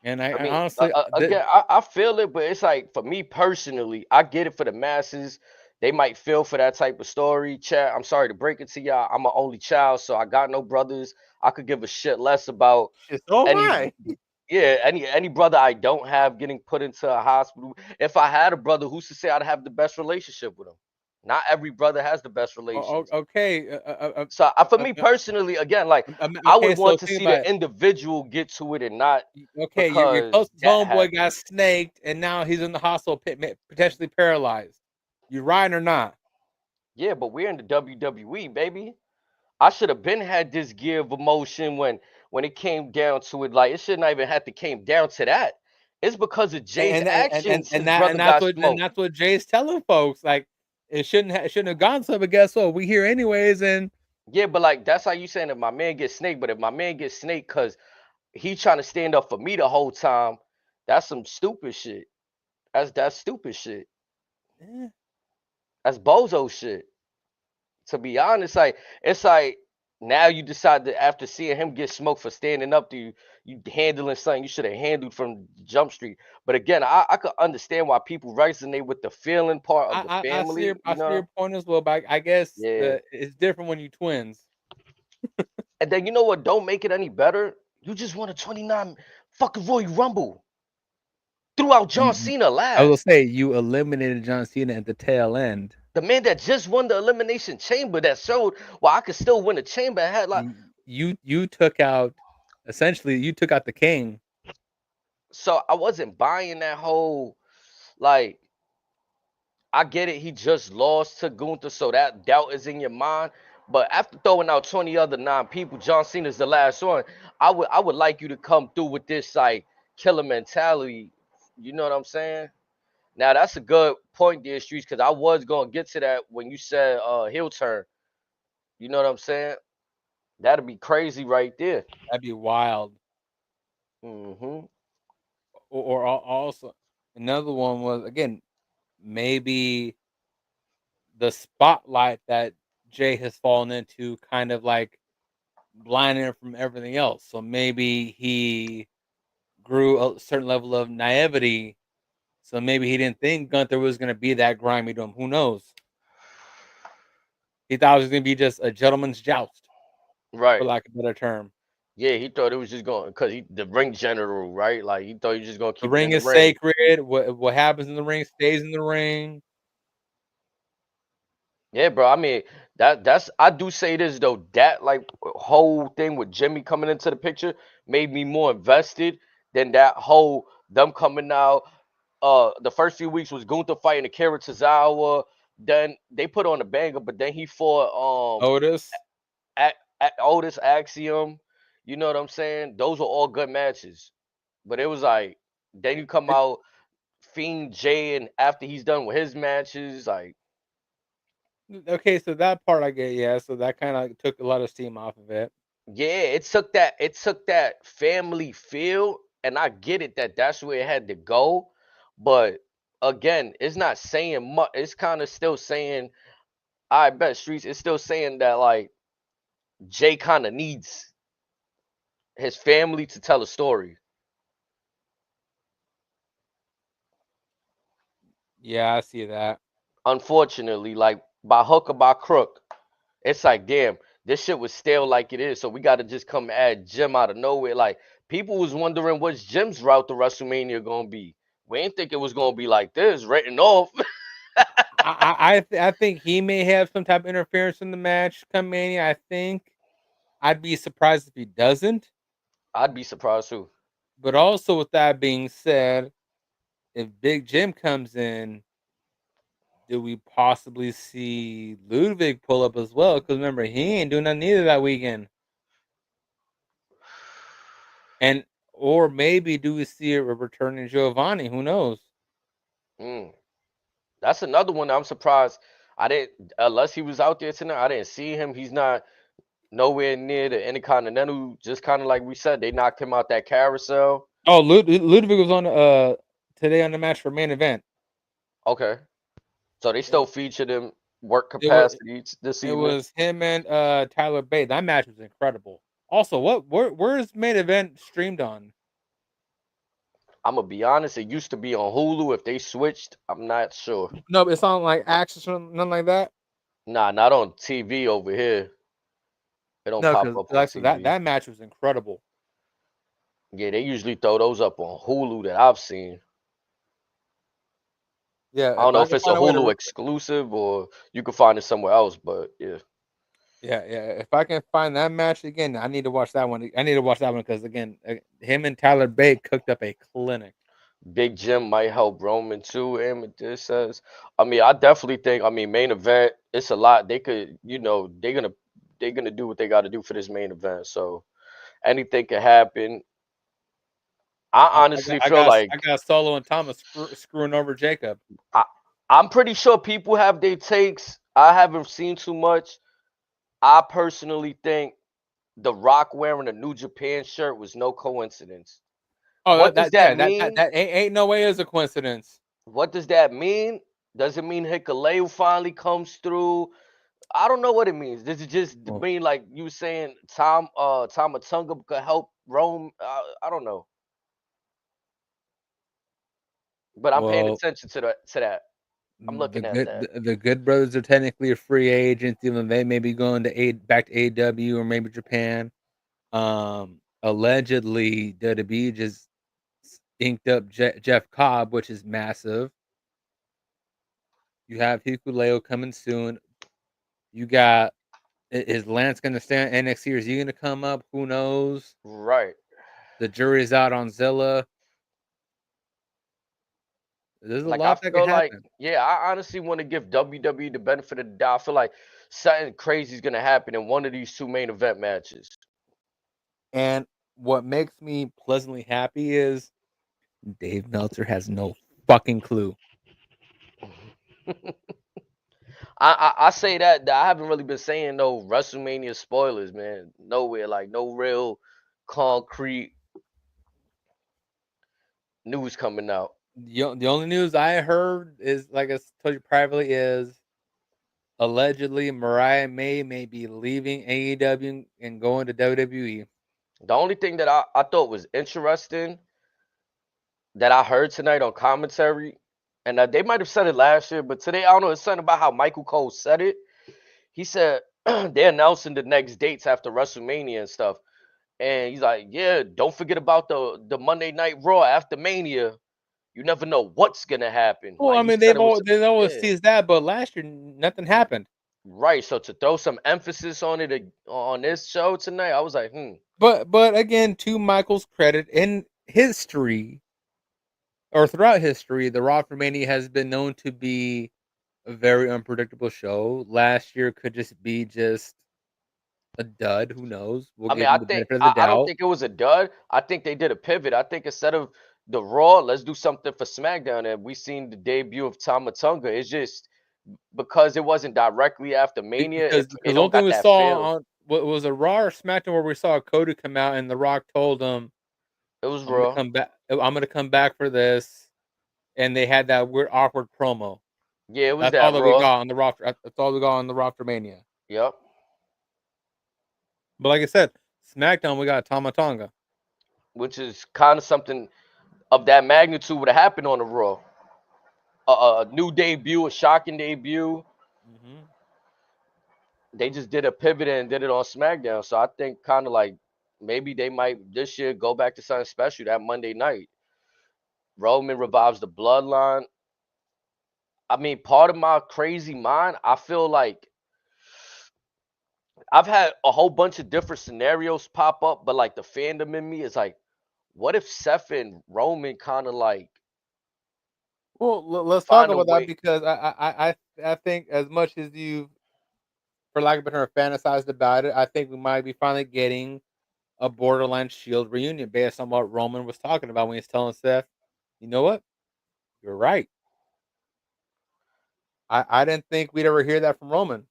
[SPEAKER 1] And I
[SPEAKER 2] I mean,
[SPEAKER 1] honestly,
[SPEAKER 2] again, I feel it, but it's like for me personally, I get it for the masses. They might feel for that type of story. Chat, I'm sorry to break it to y'all. I'm an only child, so I got no brothers. I could give a shit less about
[SPEAKER 1] so am
[SPEAKER 2] any
[SPEAKER 1] I.
[SPEAKER 2] yeah, any brother I don't have getting put into a hospital. If I had a brother, who's to say I'd have the best relationship with him? Not every brother has the best relations.
[SPEAKER 1] Okay.
[SPEAKER 2] So for me personally, again, like I
[SPEAKER 1] Okay.
[SPEAKER 2] would want
[SPEAKER 1] So
[SPEAKER 2] to
[SPEAKER 1] think
[SPEAKER 2] see
[SPEAKER 1] about
[SPEAKER 2] the
[SPEAKER 1] it.
[SPEAKER 2] individual get to it and not
[SPEAKER 1] Okay, your
[SPEAKER 2] because
[SPEAKER 1] closest
[SPEAKER 2] that
[SPEAKER 1] homeboy
[SPEAKER 2] happened.
[SPEAKER 1] got snaked, and now he's in the hospital, potentially paralyzed. You riding or not?
[SPEAKER 2] Yeah, but we're in the WWE, baby. I should have been had this gear of emotion when it came down to it. Like it shouldn't even have to came down to that. It's because of Jay's actions. His brother got smoked.
[SPEAKER 1] That's what Jay's telling folks. Like it shouldn't have gone so. But guess what? We here anyways, and
[SPEAKER 2] Yeah, but like that's how you saying if my man gets snaked. But if my man gets snaked because he trying to stand up for me the whole time, that's some stupid shit. That's stupid shit.
[SPEAKER 1] eh,
[SPEAKER 2] That's bozo shit. To be honest, like it's like now you decide that after seeing him get smoked for standing up to you, you handling something you should have handled from Jump Street. But again, I could understand why people resonate with the feeling part of the family.
[SPEAKER 1] I
[SPEAKER 2] You
[SPEAKER 1] see
[SPEAKER 2] know?
[SPEAKER 1] your point as well. But I guess
[SPEAKER 2] Yeah.
[SPEAKER 1] it's different when you twins.
[SPEAKER 2] And then you know what? Don't make it any better. You just won a 29 fucking Royal Rumble. Threw out John Cena
[SPEAKER 1] I will
[SPEAKER 2] last.
[SPEAKER 1] say you eliminated John Cena at the tail end.
[SPEAKER 2] The man that just won the Elimination Chamber that showed well I could still win a chamber and had like
[SPEAKER 1] You took out essentially you took out the king.
[SPEAKER 2] so I wasn't buying that whole like I get it, he just lost to Gunther, so that doubt is in your mind. But after throwing out 20 other non-people, John Cena's the last one. I would like you to come through with this like killer mentality. You know what I'm saying? Now that's a good point, dear streets, because I was gonna get to that when you said heel turn. You know what I'm saying? That'd be crazy right there.
[SPEAKER 1] That'd be wild.
[SPEAKER 2] Hmm.
[SPEAKER 1] Also another one was again maybe the spotlight that Jay has fallen into kind of like blinding him from everything else. So maybe he grew a certain level of naivety. So maybe he didn't think Gunther was going to be that grimy to him. Who knows? He thought it was going to be just a gentleman's joust, for
[SPEAKER 2] Right.
[SPEAKER 1] lack of a better term.
[SPEAKER 2] Yeah, he thought it was just going because he the ring general, right? Like he thought he was just gonna
[SPEAKER 1] The
[SPEAKER 2] keep it in
[SPEAKER 1] ring
[SPEAKER 2] the
[SPEAKER 1] is
[SPEAKER 2] ring.
[SPEAKER 1] sacred. What happens in the ring stays in the ring.
[SPEAKER 2] Yeah, bro. I mean, that's I do say this though. That like whole thing with Jimmy coming into the picture made me more invested than that whole them coming out. The first few weeks was Gunther fighting Akira Tozawa. Then they put on a banger, but then he fought
[SPEAKER 1] Otis.
[SPEAKER 2] Otis Axiom. You know what I'm saying? Those were all good matches. But it was like then you come
[SPEAKER 1] It,
[SPEAKER 2] out Fiend Jay and after he's done with his matches, like
[SPEAKER 1] okay, so that part I get, yeah. So that kind of took a lot of steam off of it.
[SPEAKER 2] yeah, it took that family feel, and I get it that that's where it had to go, but again, it's not saying much. It's kind of still saying, I bet streets. It's still saying that like Jay kind of needs his family to tell a story.
[SPEAKER 1] Yeah, I see that.
[SPEAKER 2] Unfortunately, like by hook or by crook, it's like damn, this shit was stale like it is. So we got to just come add Jim out of nowhere. Like people was wondering what's Jim's route to WrestleMania gonna be. We ain't think it was gonna be like this, written off.
[SPEAKER 1] I think he may have some type of interference in the match come Mania. I think I'd be surprised if he doesn't.
[SPEAKER 2] I'd be surprised too.
[SPEAKER 1] But also, with that being said, if Big Jim comes in, do we possibly see Ludwig pull up as well? Because remember, he ain't doing nothing either that weekend. Or maybe do we see a returning Giovanni? Who knows?
[SPEAKER 2] That's another one that I'm surprised I didn't, unless he was out there tonight, I didn't see him. He's not nowhere near the Intercontinental. Just kind of like we said, they knocked him out that carousel.
[SPEAKER 1] Oh, Ludwig was on today on the match for main event.
[SPEAKER 2] Okay, so they still featured him work
[SPEAKER 1] It was
[SPEAKER 2] capacity this
[SPEAKER 1] it
[SPEAKER 2] evening.
[SPEAKER 1] was him and Tyler Bate. That match was incredible. Also, where's main event streamed on?
[SPEAKER 2] I'm gonna be honest, it used to be on Hulu. If they switched, I'm not sure.
[SPEAKER 1] No, it's on like Access or nothing like that.
[SPEAKER 2] Nah, not on TV over here. It don't
[SPEAKER 1] No,
[SPEAKER 2] pop
[SPEAKER 1] because
[SPEAKER 2] up on
[SPEAKER 1] like
[SPEAKER 2] TV.
[SPEAKER 1] that match was incredible.
[SPEAKER 2] Yeah, they usually throw those up on Hulu that I've seen.
[SPEAKER 1] Yeah,
[SPEAKER 2] I don't know
[SPEAKER 1] I
[SPEAKER 2] if
[SPEAKER 1] can
[SPEAKER 2] it's a
[SPEAKER 1] find a way
[SPEAKER 2] Hulu
[SPEAKER 1] to,
[SPEAKER 2] exclusive or you can find it somewhere else, but yeah.
[SPEAKER 1] yeah. If I can find that match again, I need to watch that one. I need to watch that one because again, him and Tyler Bate cooked up a clinic.
[SPEAKER 2] Big Jim might help Roman too. Amadeus says. I mean, I definitely think. I mean, main event. It's a lot. They could, they're gonna do what they got to do for this main event. So anything could happen. I honestly feel
[SPEAKER 1] I
[SPEAKER 2] like
[SPEAKER 1] got Solo and Thomas screwing over Jacob.
[SPEAKER 2] I'm pretty sure people have their takes. I haven't seen too much. I personally think The Rock wearing a New Japan shirt was no coincidence.
[SPEAKER 1] Oh,
[SPEAKER 2] What does that mean?
[SPEAKER 1] that ain't no way is a coincidence.
[SPEAKER 2] What does that mean? Does it mean Hikuleo finally comes through? I don't know what it means. Does it just mean like you saying Tamatunga could help Rome? I don't know. But I'm paying attention to that. I'm looking at that.
[SPEAKER 1] The Good Brothers are technically a free agent, even though they may be going to back to AEW or maybe Japan. Allegedly, WWE just inked up Jeff Cobb, which is massive. You have Hikuleo coming soon. You got, is Lance going to stay on NXT or is he going to come up? Who knows?
[SPEAKER 2] Right.
[SPEAKER 1] The jury's out on Zilla. There's a
[SPEAKER 2] Like
[SPEAKER 1] lot
[SPEAKER 2] I
[SPEAKER 1] that could
[SPEAKER 2] feel like,
[SPEAKER 1] happen.
[SPEAKER 2] yeah, I honestly want to give WWE the benefit of the doubt. I feel like something crazy is gonna happen in one of these two main event matches.
[SPEAKER 1] And what makes me pleasantly happy is Dave Meltzer has no fucking clue.
[SPEAKER 2] I say that I haven't really been saying no WrestleMania spoilers, man. Nowhere, like no real concrete news coming out.
[SPEAKER 1] The only news I heard is, like I told you privately, is allegedly Mariah May be leaving AEW and going to WWE.
[SPEAKER 2] The only thing that I thought was interesting that I heard tonight on commentary, and they might have said it last year, but today I don't know. It's something about how Michael Cole said it. He said they're announcing the next dates after WrestleMania and stuff, and he's like, "Yeah, don't forget about the Monday Night Raw after Mania. You never know what's gonna happen."
[SPEAKER 1] Well,
[SPEAKER 2] Like
[SPEAKER 1] I
[SPEAKER 2] he
[SPEAKER 1] mean,
[SPEAKER 2] said, it was
[SPEAKER 1] they always
[SPEAKER 2] yeah,
[SPEAKER 1] tease that, but last year nothing happened.
[SPEAKER 2] right. So to throw some emphasis on it on this show tonight, I was like,
[SPEAKER 1] But again, to Michael's credit, in history or throughout history, the Raw for Mania has been known to be a very unpredictable show. Last year could just be a dud. Who knows? We'll
[SPEAKER 2] I mean,
[SPEAKER 1] give him
[SPEAKER 2] I
[SPEAKER 1] the
[SPEAKER 2] think
[SPEAKER 1] benefit of the
[SPEAKER 2] I don't
[SPEAKER 1] doubt.
[SPEAKER 2] think it was a dud. I think they did a pivot. I think instead of the Raw, let's do something for SmackDown. And we seen the debut of Tamatunga. It's just because it wasn't directly after Mania,
[SPEAKER 1] Because
[SPEAKER 2] it
[SPEAKER 1] the only
[SPEAKER 2] don't
[SPEAKER 1] thing
[SPEAKER 2] got
[SPEAKER 1] we
[SPEAKER 2] that
[SPEAKER 1] saw
[SPEAKER 2] feel.
[SPEAKER 1] on was a Raw or SmackDown where we saw Cody come out and The Rock told him,
[SPEAKER 2] It was
[SPEAKER 1] "I'm gonna
[SPEAKER 2] Raw.
[SPEAKER 1] come back. I'm gonna come back for this," and they had that weird awkward promo.
[SPEAKER 2] Yeah, it was
[SPEAKER 1] That's all
[SPEAKER 2] that
[SPEAKER 1] that we
[SPEAKER 2] Raw.
[SPEAKER 1] got on the Raw. That's all we got on the Raw for Mania.
[SPEAKER 2] Yep.
[SPEAKER 1] But like I said, SmackDown we got Tama Tonga.
[SPEAKER 2] Which is kind of something of that magnitude would have happened on the Raw. A new debut, a shocking debut.
[SPEAKER 1] Mm-hmm.
[SPEAKER 2] They just did a pivot and did it on SmackDown. So I think kind of like maybe they might this year go back to something special that Monday night. Roman revives the bloodline. I mean, part of my crazy mind, I feel like I've had a whole bunch of different scenarios pop up, but like the fandom in me is like, what if Seth and Roman kind of like
[SPEAKER 1] Well, let's talk
[SPEAKER 2] find a
[SPEAKER 1] about that
[SPEAKER 2] way?
[SPEAKER 1] because I think as much as you, for lack of a better term, fantasized about it, I think we might be finally getting a borderline Shield reunion based on what Roman was talking about when he's telling Seth, you know what? You're right. I didn't think we'd ever hear that from Roman.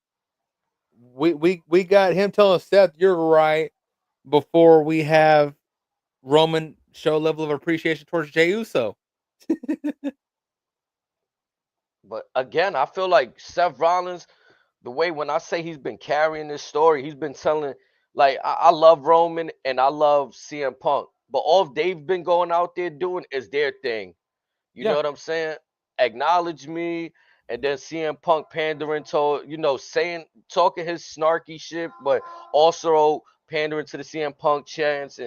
[SPEAKER 1] We got him telling Seth, you're right, before we have Roman show a level of appreciation towards Jey Uso.
[SPEAKER 2] But again, I feel like Seth Rollins, the way when I say he's been carrying this story, he's been telling, like, I love Roman and I love CM Punk, but all they've been going out there doing is their thing. You know
[SPEAKER 1] Yeah.
[SPEAKER 2] what I'm saying? Acknowledge me, and then CM Punk pandering to, saying, talking his snarky shit, but also pandering to the CM Punk chants.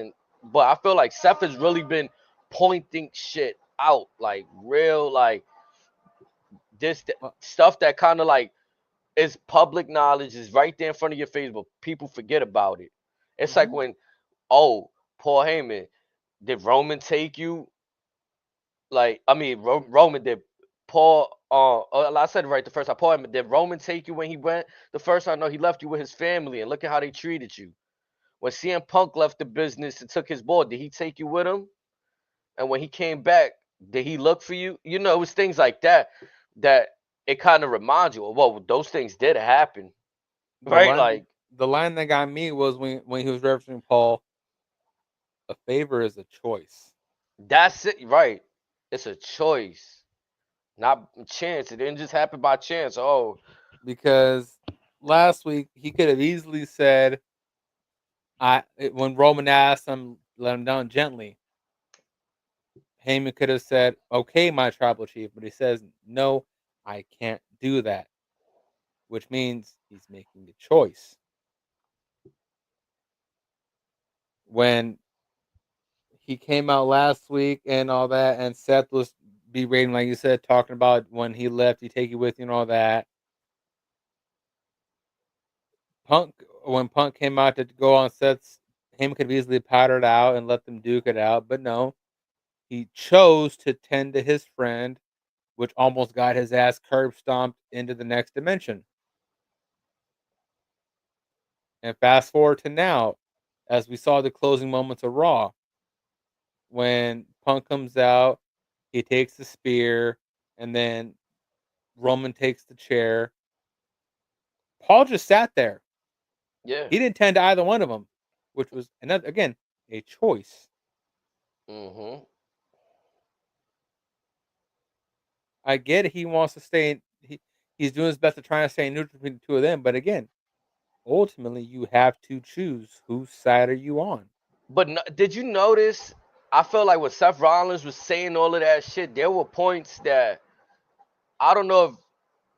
[SPEAKER 2] But I feel like Seth has really been pointing shit out, like real, like this stuff that kind of like is public knowledge, is right there in front of your face, but people forget about it. It's like when, oh, Paul Heyman, did Roman take you? Like, I mean, Roman did Paul. I said it right the first time. Paul Heyman, did Roman take you when he went the first time? No, he left you with his family, and look at how they treated you. When CM Punk left the business and took his board, did he take you with him? And when he came back, did he look for you? You know, it was things like that that it kind of reminds you, well, those things did happen,
[SPEAKER 1] The
[SPEAKER 2] right?
[SPEAKER 1] line
[SPEAKER 2] Like,
[SPEAKER 1] the line that got me was when he was referencing Paul, a favor is a choice.
[SPEAKER 2] that's it, right? It's a choice, not chance. It didn't just happen by chance. Oh,
[SPEAKER 1] Because last week he could have easily said, when Roman asked him, let him down gently. Heyman could have said, "Okay, my tribal chief," but he says, "No, I can't do that," which means he's making a choice. When he came out last week and all that, and Seth was berating, like you said, talking about when he left, you take you with you and all that. When Punk came out to go on Seth's, him could have easily powdered out and let them duke it out, but no, he chose to tend to his friend, which almost got his ass curb stomped into the next dimension. And fast forward to now, as we saw the closing moments of Raw, when Punk comes out, he takes the spear, and then Roman takes the chair. Paul just sat there.
[SPEAKER 2] yeah.
[SPEAKER 1] He didn't tend to either one of them, which was another, again, a choice.
[SPEAKER 2] Mm-hmm.
[SPEAKER 1] I get it. He wants to stay in, he's doing his best to try to stay neutral between the two of them, but again, ultimately you have to choose whose side are you on.
[SPEAKER 2] But no, did you notice? I felt like when Seth Rollins was saying all of that shit, there were points that I don't know if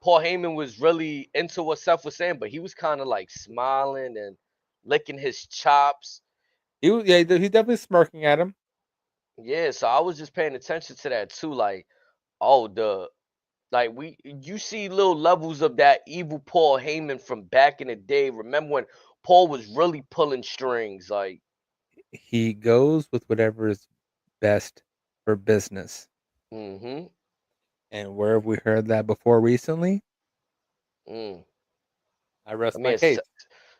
[SPEAKER 2] Paul Heyman was really into what Seth was saying, but he was kind of like smiling and licking his chops.
[SPEAKER 1] He was, yeah, he's definitely smirking at him.
[SPEAKER 2] Yeah, so I was just paying attention to that too. Like, oh, you see little levels of that evil Paul Heyman from back in the day. Remember when Paul was really pulling strings? Like,
[SPEAKER 1] He goes with whatever is best for business.
[SPEAKER 2] mm-hmm.
[SPEAKER 1] And where have we heard that before recently?
[SPEAKER 2] Mm.
[SPEAKER 1] I
[SPEAKER 2] I
[SPEAKER 1] rest my
[SPEAKER 2] mean,
[SPEAKER 1] case.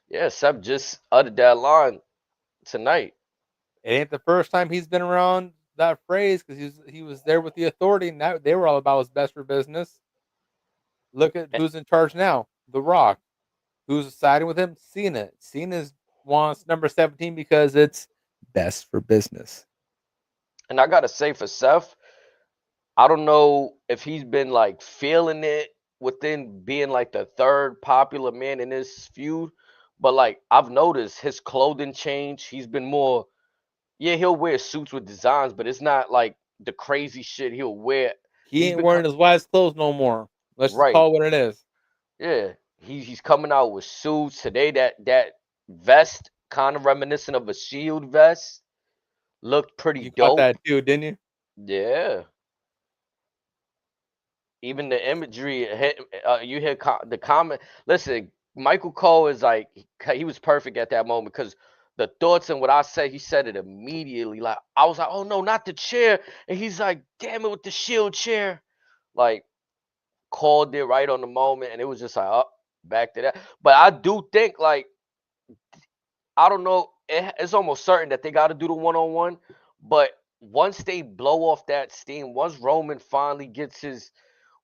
[SPEAKER 2] yeah, Seth just uttered that line tonight.
[SPEAKER 1] It ain't the first time he's been around that phrase because he was there with the authority, and that they were all about what's best for business. Look at who's in charge now, The Rock. Who's siding with him? Cena. Cena wants number 17 because it's best for business.
[SPEAKER 2] And I gotta say for Seth, I don't know if he's been like feeling it within being like the third popular man in this feud, but like I've noticed his clothing change. He's been more, yeah, he'll wear suits with designs, but it's not like the crazy shit he'll wear.
[SPEAKER 1] He
[SPEAKER 2] He's
[SPEAKER 1] ain't
[SPEAKER 2] been
[SPEAKER 1] wearing his wife's clothes no more. Let's just
[SPEAKER 2] right,
[SPEAKER 1] call it what it is.
[SPEAKER 2] yeah. He's coming out with suits today. That vest, kind of reminiscent of a shield vest, looked pretty
[SPEAKER 1] You caught
[SPEAKER 2] dope.
[SPEAKER 1] that too, didn't you?
[SPEAKER 2] Yeah. Even the imagery, you hear the comment. Listen, Michael Cole is like he was perfect at that moment because the thoughts and what I said, he said it immediately. Like I was like, oh no, not the chair, and he's like, damn it with the shield chair, like called it right on the moment, and it was just like, oh, back to that. But I do think like I don't know. It's almost certain that they got to do the one-on-one. But once they blow off that steam, once Roman finally gets his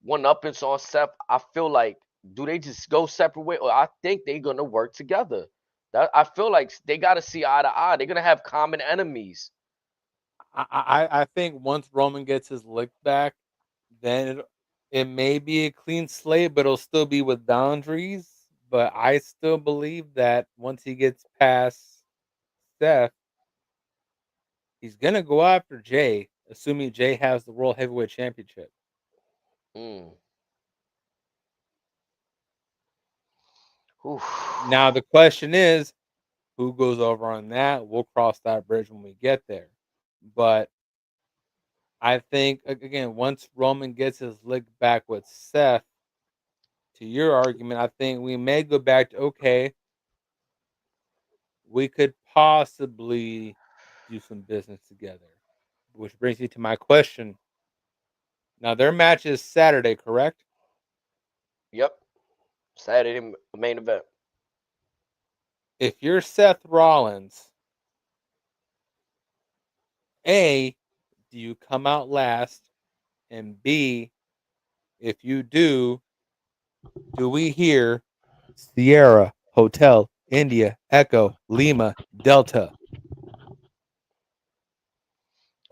[SPEAKER 2] one-uppance on Seth, I feel like do they just go separate way, or I think they're gonna work together. That I feel like they got to see eye to eye. They're gonna have common enemies.
[SPEAKER 1] I think once Roman gets his lick back, then it may be a clean slate, but it'll still be with boundaries. But I still believe that once he gets past Seth, he's gonna go after Jay, assuming Jay has the World Heavyweight Championship.
[SPEAKER 2] Mm.
[SPEAKER 1] Now the question is, who goes over on that? We'll cross that bridge when we get there. But I think again, once Roman gets his lick back with Seth, to your argument, I think we may go back to okay, we could possibly do some business together. Which brings me to my question. Now their match is Saturday, correct?
[SPEAKER 2] Yep. Saturday main event.
[SPEAKER 1] If you're Seth Rollins, A, do you come out last? And B, if you do we hear Sierra Hotel India Echo Lima Delta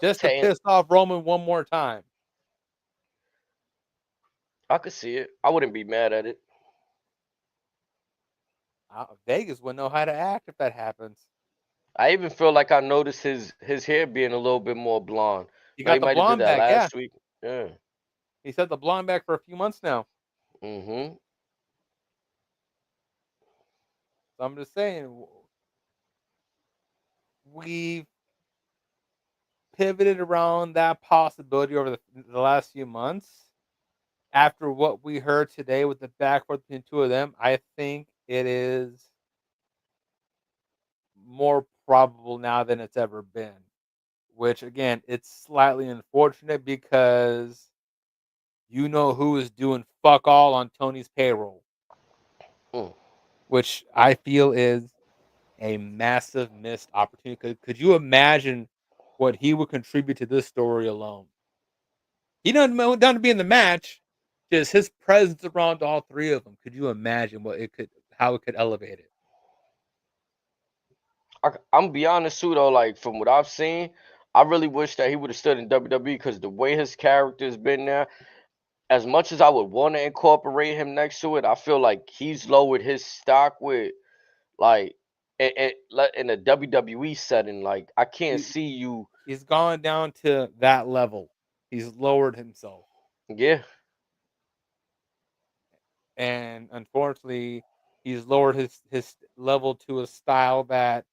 [SPEAKER 1] just to
[SPEAKER 2] Tay,
[SPEAKER 1] piss off Roman one more time?
[SPEAKER 2] I could see it. I wouldn't be mad at it.
[SPEAKER 1] Vegas would know how to act if that happens.
[SPEAKER 2] I even feel like I noticed his hair being a little bit more blonde.
[SPEAKER 1] He
[SPEAKER 2] Like
[SPEAKER 1] got
[SPEAKER 2] he
[SPEAKER 1] the
[SPEAKER 2] might have did
[SPEAKER 1] blonde
[SPEAKER 2] that
[SPEAKER 1] back, yeah.
[SPEAKER 2] last week. Yeah.
[SPEAKER 1] He's had the blonde back for a few months now.
[SPEAKER 2] Mm-hmm.
[SPEAKER 1] So I'm just saying, we've pivoted around that possibility over the last few months. After what we heard today with the back and forth between two of them, I think it is more probable now than it's ever been. Which again, it's slightly unfortunate because you know who is doing fuck all on Tony's payroll,
[SPEAKER 2] Mm.
[SPEAKER 1] which I feel is a massive missed opportunity. Could you imagine what he would contribute to this story alone? He doesn't to be in the match, just his presence around all three of them. Could you imagine how it could elevate it?
[SPEAKER 2] I'm be honest too though. Like from what I've seen, I really wish that he would have stood in WWE because the way his character's been there, as much as I would want to incorporate him next to it, I feel like he's lowered his stock with like in a WWE setting. Like I can't
[SPEAKER 1] He,
[SPEAKER 2] see you.
[SPEAKER 1] he's gone down to that level. He's lowered himself,
[SPEAKER 2] Yeah.
[SPEAKER 1] and unfortunately, he's lowered his level to a style that,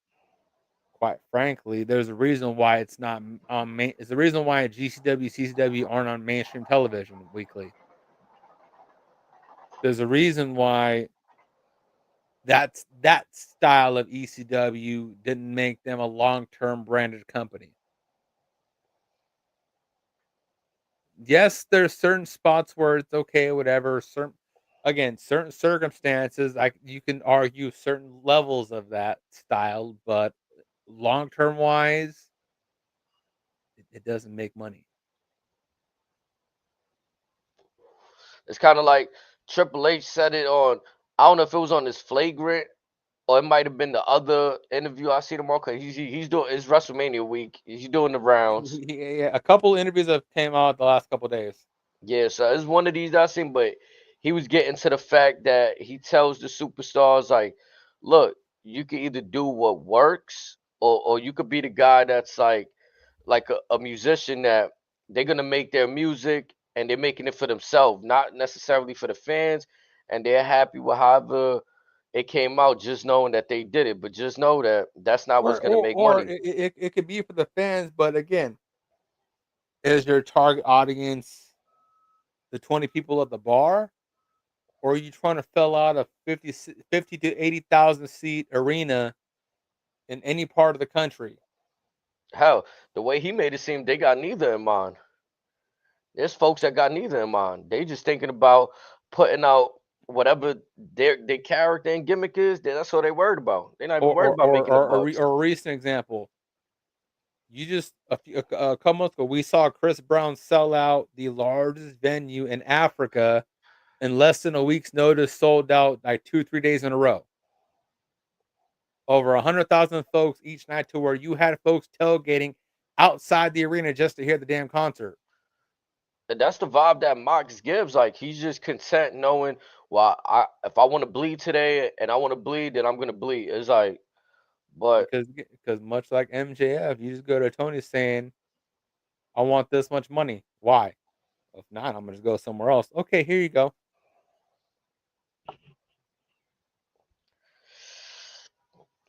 [SPEAKER 1] quite frankly, there's a reason why it's not on main. It's the reason why GCW, CCW aren't on mainstream television weekly. There's a reason why that style of ECW didn't make them a long-term branded company. Yes, there's certain spots where it's okay, whatever. Certain circumstances, you can argue certain levels of that style, but long-term wise, it doesn't make money.
[SPEAKER 2] It's kind of like Triple H said it on. I don't know if it was on this flagrant or it might have been the other interview I see tomorrow because he's doing it's WrestleMania week. He's doing the rounds.
[SPEAKER 1] Yeah, a couple interviews have came out the last couple days.
[SPEAKER 2] Yeah, so it's one of these that I seen, but he was getting to the fact that he tells the superstars like, look, you can either do what works or you could be the guy that's like a musician that they're gonna make their music and they're making it for themselves, not necessarily for the fans, and they're happy with however it came out, just knowing that they did it. But just know that that's not what's gonna make
[SPEAKER 1] Or
[SPEAKER 2] money.
[SPEAKER 1] it could be for the fans, but again, is your target audience the 20 people at the bar, or are you trying to fill out a 50 to 80,000 seat arena in any part of the country?
[SPEAKER 2] Hell, the way he made it seem, they got neither in mind. There's folks that got neither in mind. They just thinking about putting out. whatever their character and gimmick is, that's all they worried about. They're not even worried about making the bucks.
[SPEAKER 1] Or a recent example. You just a couple months ago, we saw Chris Brown sell out the largest venue in Africa in less than a week's notice, sold out like 2-3 days in a row. Over 100,000 folks each night, to where you had folks tailgating outside the arena just to hear the damn concert.
[SPEAKER 2] And that's the vibe that Mox gives. Like, he's just content knowing, well, if I want to bleed today and I want to bleed, then I'm gonna bleed. It's like, but
[SPEAKER 1] Because much like MJF, you just go to Tony saying, "I want this much money." Why? If not, I'm gonna just go somewhere else. Okay, here you go.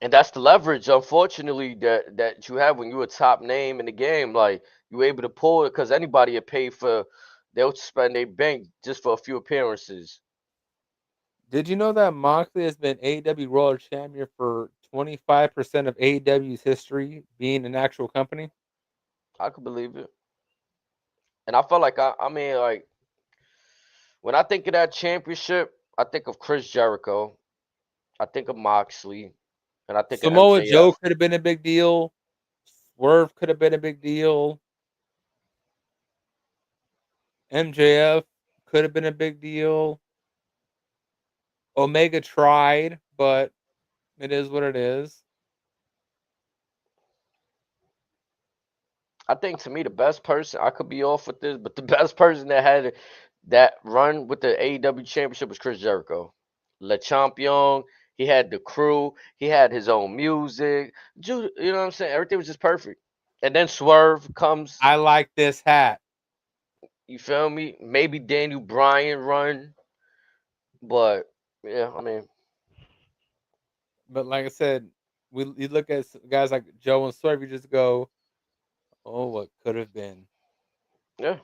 [SPEAKER 2] and that's the leverage, unfortunately, that you have when you're a top name in the game. Like, you're able to pull it because anybody will pay for, they'll spend their bank just for a few appearances.
[SPEAKER 1] Did you know that Moxley has been AEW World Champion for 25% of AEW's history, being an actual company?
[SPEAKER 2] I could believe it. And I felt like I mean, like, when I think of that championship, I think of Chris Jericho, I think of Moxley, and I think of
[SPEAKER 1] Samoa
[SPEAKER 2] MJF.
[SPEAKER 1] Joe could have been a big deal. Swerve could have been a big deal. MJF could have been a big deal. Omega tried, but it is what it is.
[SPEAKER 2] I think, to me, the best person, I could be off with this, but the best person that had that run with the AEW championship was Chris Jericho. Le Champion, he had the crew, he had his own music. You know what I'm saying? Everything was just perfect. And then Swerve comes,
[SPEAKER 1] I like this hat.
[SPEAKER 2] you feel me? Maybe Daniel Bryan run, but yeah, I mean,
[SPEAKER 1] But like I said, you look at guys like Joe and Swerve, you just go, "Oh, what could have been."
[SPEAKER 2] yeah.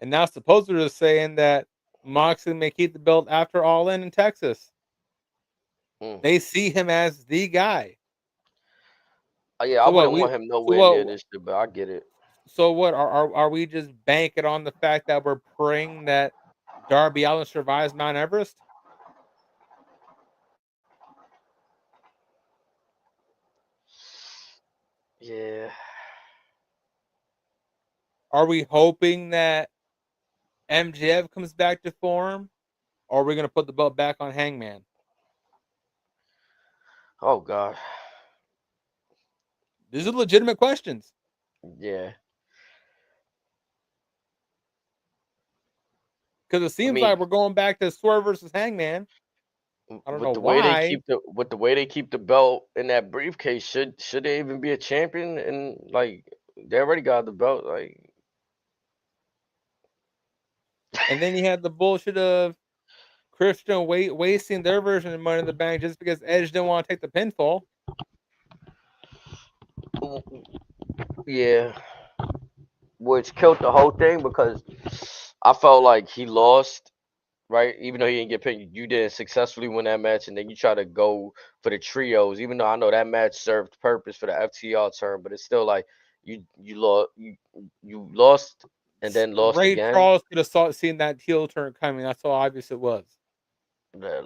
[SPEAKER 1] And now supposedly they're saying that Moxley may keep the belt after All In Texas.
[SPEAKER 2] Mm.
[SPEAKER 1] They see him as the guy.
[SPEAKER 2] Yeah, I
[SPEAKER 1] So what
[SPEAKER 2] wouldn't
[SPEAKER 1] we
[SPEAKER 2] want him
[SPEAKER 1] so
[SPEAKER 2] nowhere near
[SPEAKER 1] what
[SPEAKER 2] this shit, but I get it.
[SPEAKER 1] so what are we just banking on the fact that we're praying that Darby Allin survives Mount Everest?
[SPEAKER 2] Yeah.
[SPEAKER 1] Are we hoping that MJF comes back to form? Or are we gonna put the belt back on Hangman?
[SPEAKER 2] Oh God.
[SPEAKER 1] These are legitimate questions.
[SPEAKER 2] Yeah.
[SPEAKER 1] Because it
[SPEAKER 2] I
[SPEAKER 1] seems
[SPEAKER 2] mean,
[SPEAKER 1] like we're going back to Swerve versus Hangman. I don't know
[SPEAKER 2] with the way they
[SPEAKER 1] why.
[SPEAKER 2] keep the belt in that briefcase, should they even be a champion? And like, they already got the belt. Like,
[SPEAKER 1] And then you had the bullshit of Christian wasting their version of Money in the Bank just because Edge didn't want to take the pinfall.
[SPEAKER 2] yeah, which killed the whole thing because I felt like he lost. Right, even though he didn't get pinned, you didn't successfully win that match, and then you try to go for the trios. Even though I know that match served purpose for the FTR term, but it's still like you lost and then lost
[SPEAKER 1] Ray
[SPEAKER 2] again.
[SPEAKER 1] Charles could have seen that heel turn coming. That's how obvious it was.
[SPEAKER 2] Like,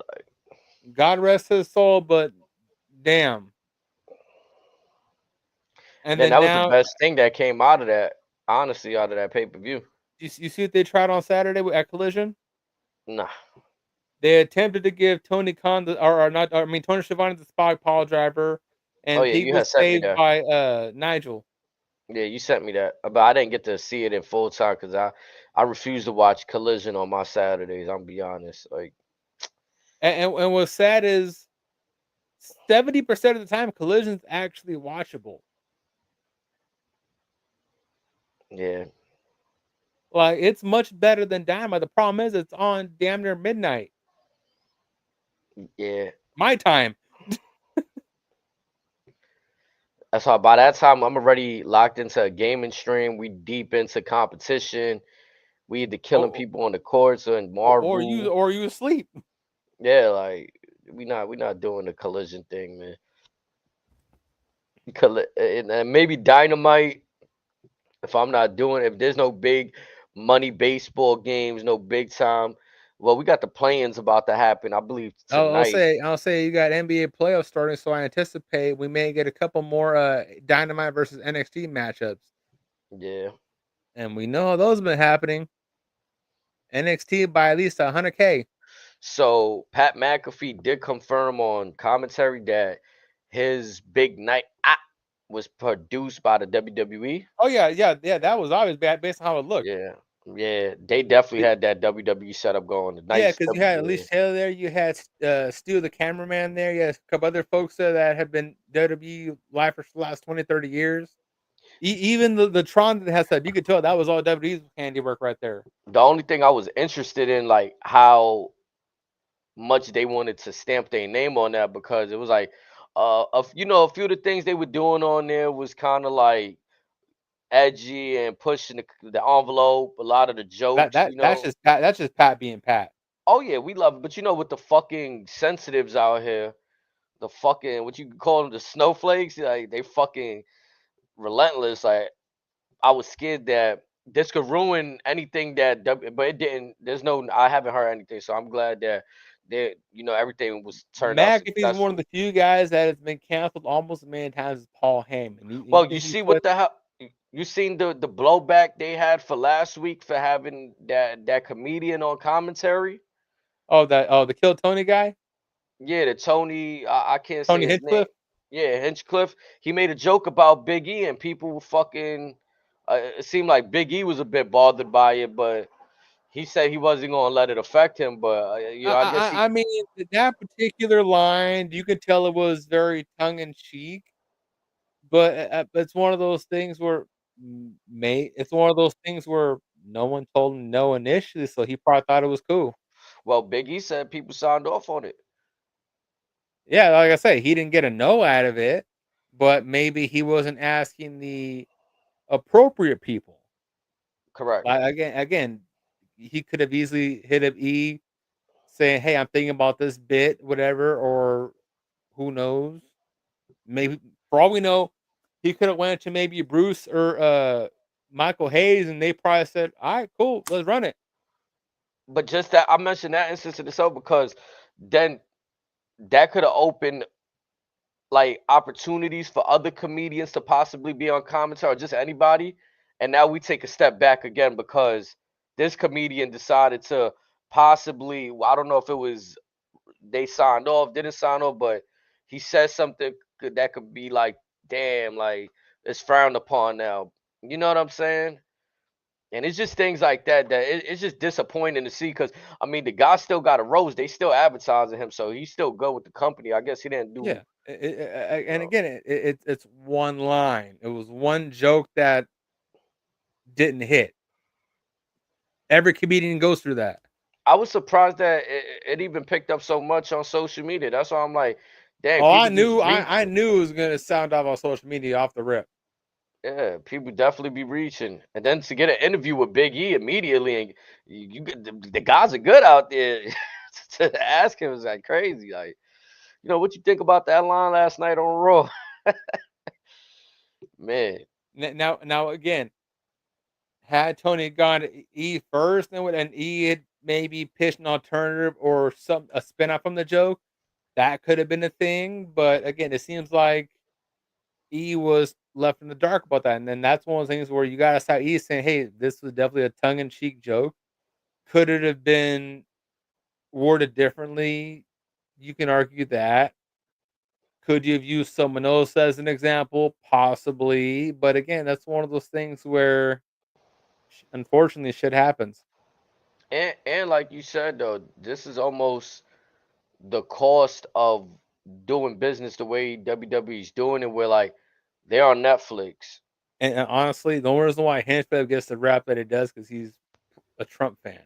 [SPEAKER 1] God rest his soul, but damn. And
[SPEAKER 2] then
[SPEAKER 1] then
[SPEAKER 2] that was the
[SPEAKER 1] now,
[SPEAKER 2] best thing that came out of that. Honestly, out of that pay-per-view.
[SPEAKER 1] you see what they tried on Saturday at Collision?
[SPEAKER 2] Nah.
[SPEAKER 1] They attempted to give Tony Khan Tony Schiavone the spot pile driver,
[SPEAKER 2] Oh
[SPEAKER 1] and
[SPEAKER 2] yeah,
[SPEAKER 1] he
[SPEAKER 2] you
[SPEAKER 1] was
[SPEAKER 2] had sent me
[SPEAKER 1] saved
[SPEAKER 2] that.
[SPEAKER 1] by Nigel.
[SPEAKER 2] Yeah, you sent me that, but I didn't get to see it in full time because I refuse to watch Collision on my Saturdays. I'm be honest, like,
[SPEAKER 1] And what's sad is 70% of the time, Collision's actually watchable.
[SPEAKER 2] yeah,
[SPEAKER 1] Like, it's much better than Dynamite. The problem is it's on damn near midnight.
[SPEAKER 2] yeah.
[SPEAKER 1] My time.
[SPEAKER 2] That's why by that time I'm already locked into a gaming stream. We deep into competition. We either killing
[SPEAKER 1] Or,
[SPEAKER 2] people on the courts or in Marvel.
[SPEAKER 1] or you asleep.
[SPEAKER 2] Yeah, like we not doing the collision thing, man. And maybe Dynamite. If I'm not doing, if there's no big money baseball games, no big time. Well, we got the play-ins about to happen, I believe tonight.
[SPEAKER 1] I'll say you got NBA playoffs starting, so I anticipate we may get a couple more Dynamite versus NXT matchups,
[SPEAKER 2] Yeah.
[SPEAKER 1] and we know those have been happening. NXT by at least 100K.
[SPEAKER 2] So Pat McAfee did confirm on commentary that his big night was produced by the WWE.
[SPEAKER 1] Oh yeah. That was always bad based on how it looked.
[SPEAKER 2] Yeah, yeah, they definitely had that WWE setup going. The
[SPEAKER 1] Yeah,
[SPEAKER 2] nice
[SPEAKER 1] because you had Alicia Taylor there, you had Stu the cameraman there, you had a couple other folks there that have been WWE live for the last 20, 30 years. Even the Tron that has that, you could tell that was all WWE's handiwork right there.
[SPEAKER 2] The only thing I was interested in, like how much they wanted to stamp their name on that, because it was like, a few of the things they were doing on there was kind of like edgy and pushing the envelope. A lot of the jokes.
[SPEAKER 1] That's just Pat being Pat.
[SPEAKER 2] Oh yeah, we love it, but with the fucking sensitives out here, the fucking what you call them, the snowflakes, like they fucking relentless. Like I was scared that this could ruin anything but it didn't. I haven't heard anything, so I'm glad that everything was turned out
[SPEAKER 1] McAfee's one of
[SPEAKER 2] successful.
[SPEAKER 1] the few guys that has been canceled almost as many times as Paul Heyman. You
[SPEAKER 2] Well, you
[SPEAKER 1] think he
[SPEAKER 2] see
[SPEAKER 1] put
[SPEAKER 2] what the hell. You seen the blowback they had for last week for having that comedian on commentary?
[SPEAKER 1] the Kill Tony guy,
[SPEAKER 2] Yeah, the Tony, I can't say
[SPEAKER 1] Tony
[SPEAKER 2] his name.
[SPEAKER 1] Hinchcliffe.
[SPEAKER 2] Yeah, Hinchcliffe. He made a joke about Big E, and people were fucking. It seemed like Big E was a bit bothered by it, but he said he wasn't gonna let it affect him. But I guess he.
[SPEAKER 1] I mean, that particular line, you could tell it was very tongue in cheek, but it's one of those things where it's one of those things where no one told him no initially, so he probably thought it was cool.
[SPEAKER 2] Well, Big E said people signed off on it.
[SPEAKER 1] Yeah, like I say, he didn't get a no out of it, but maybe he wasn't asking the appropriate people.
[SPEAKER 2] Correct.
[SPEAKER 1] Like again, he could have easily hit up E saying, "Hey, I'm thinking about this bit, whatever," or who knows? Maybe for all we know, he could have went to maybe Bruce or Michael Hayes, and they probably said, "All right, cool, let's run it."
[SPEAKER 2] But just that I mentioned that instance in itself because then that could have opened like opportunities for other comedians to possibly be on commentary or just anybody. And now we take a step back again because this comedian decided to possibly, I don't know if it was they signed off, didn't sign off, but he said something that could be like, damn, like it's frowned upon now. You know what I'm saying? And it's just things like it's just disappointing to see because I mean the guy still got a rose. They still advertising him, so he's still good with the company. I guess he didn't do.
[SPEAKER 1] Yeah, and again, it's one line. It was one joke that didn't hit. Every comedian goes through that.
[SPEAKER 2] I was surprised that it even picked up so much on social media. That's why I'm like, damn,
[SPEAKER 1] Oh,
[SPEAKER 2] people just
[SPEAKER 1] I
[SPEAKER 2] reaching.
[SPEAKER 1] knew it was gonna sound off on social media off the rip.
[SPEAKER 2] Yeah, people definitely be reaching, and then to get an interview with Big E immediately, and you get the guys are good out there. To ask him is like crazy. Like, what you think about that line last night on Raw? Man,
[SPEAKER 1] Now again, had Tony gone to E first, and E had maybe pitched an alternative or a spin-off from the joke, that could have been a thing. But again, it seems like E was left in the dark about that, and then that's one of the things where you gotta start E saying, "Hey, this was definitely a tongue-in-cheek joke." Could it have been worded differently? You can argue that. Could you have used someone else as an example? Possibly, but again, that's one of those things where, unfortunately, shit happens.
[SPEAKER 2] and like you said though, this is almost the cost of doing business the way WWE's doing it. Where like they're on Netflix.
[SPEAKER 1] And honestly, the only reason why Hinchcliffe gets the rap that it does because he's a Trump fan.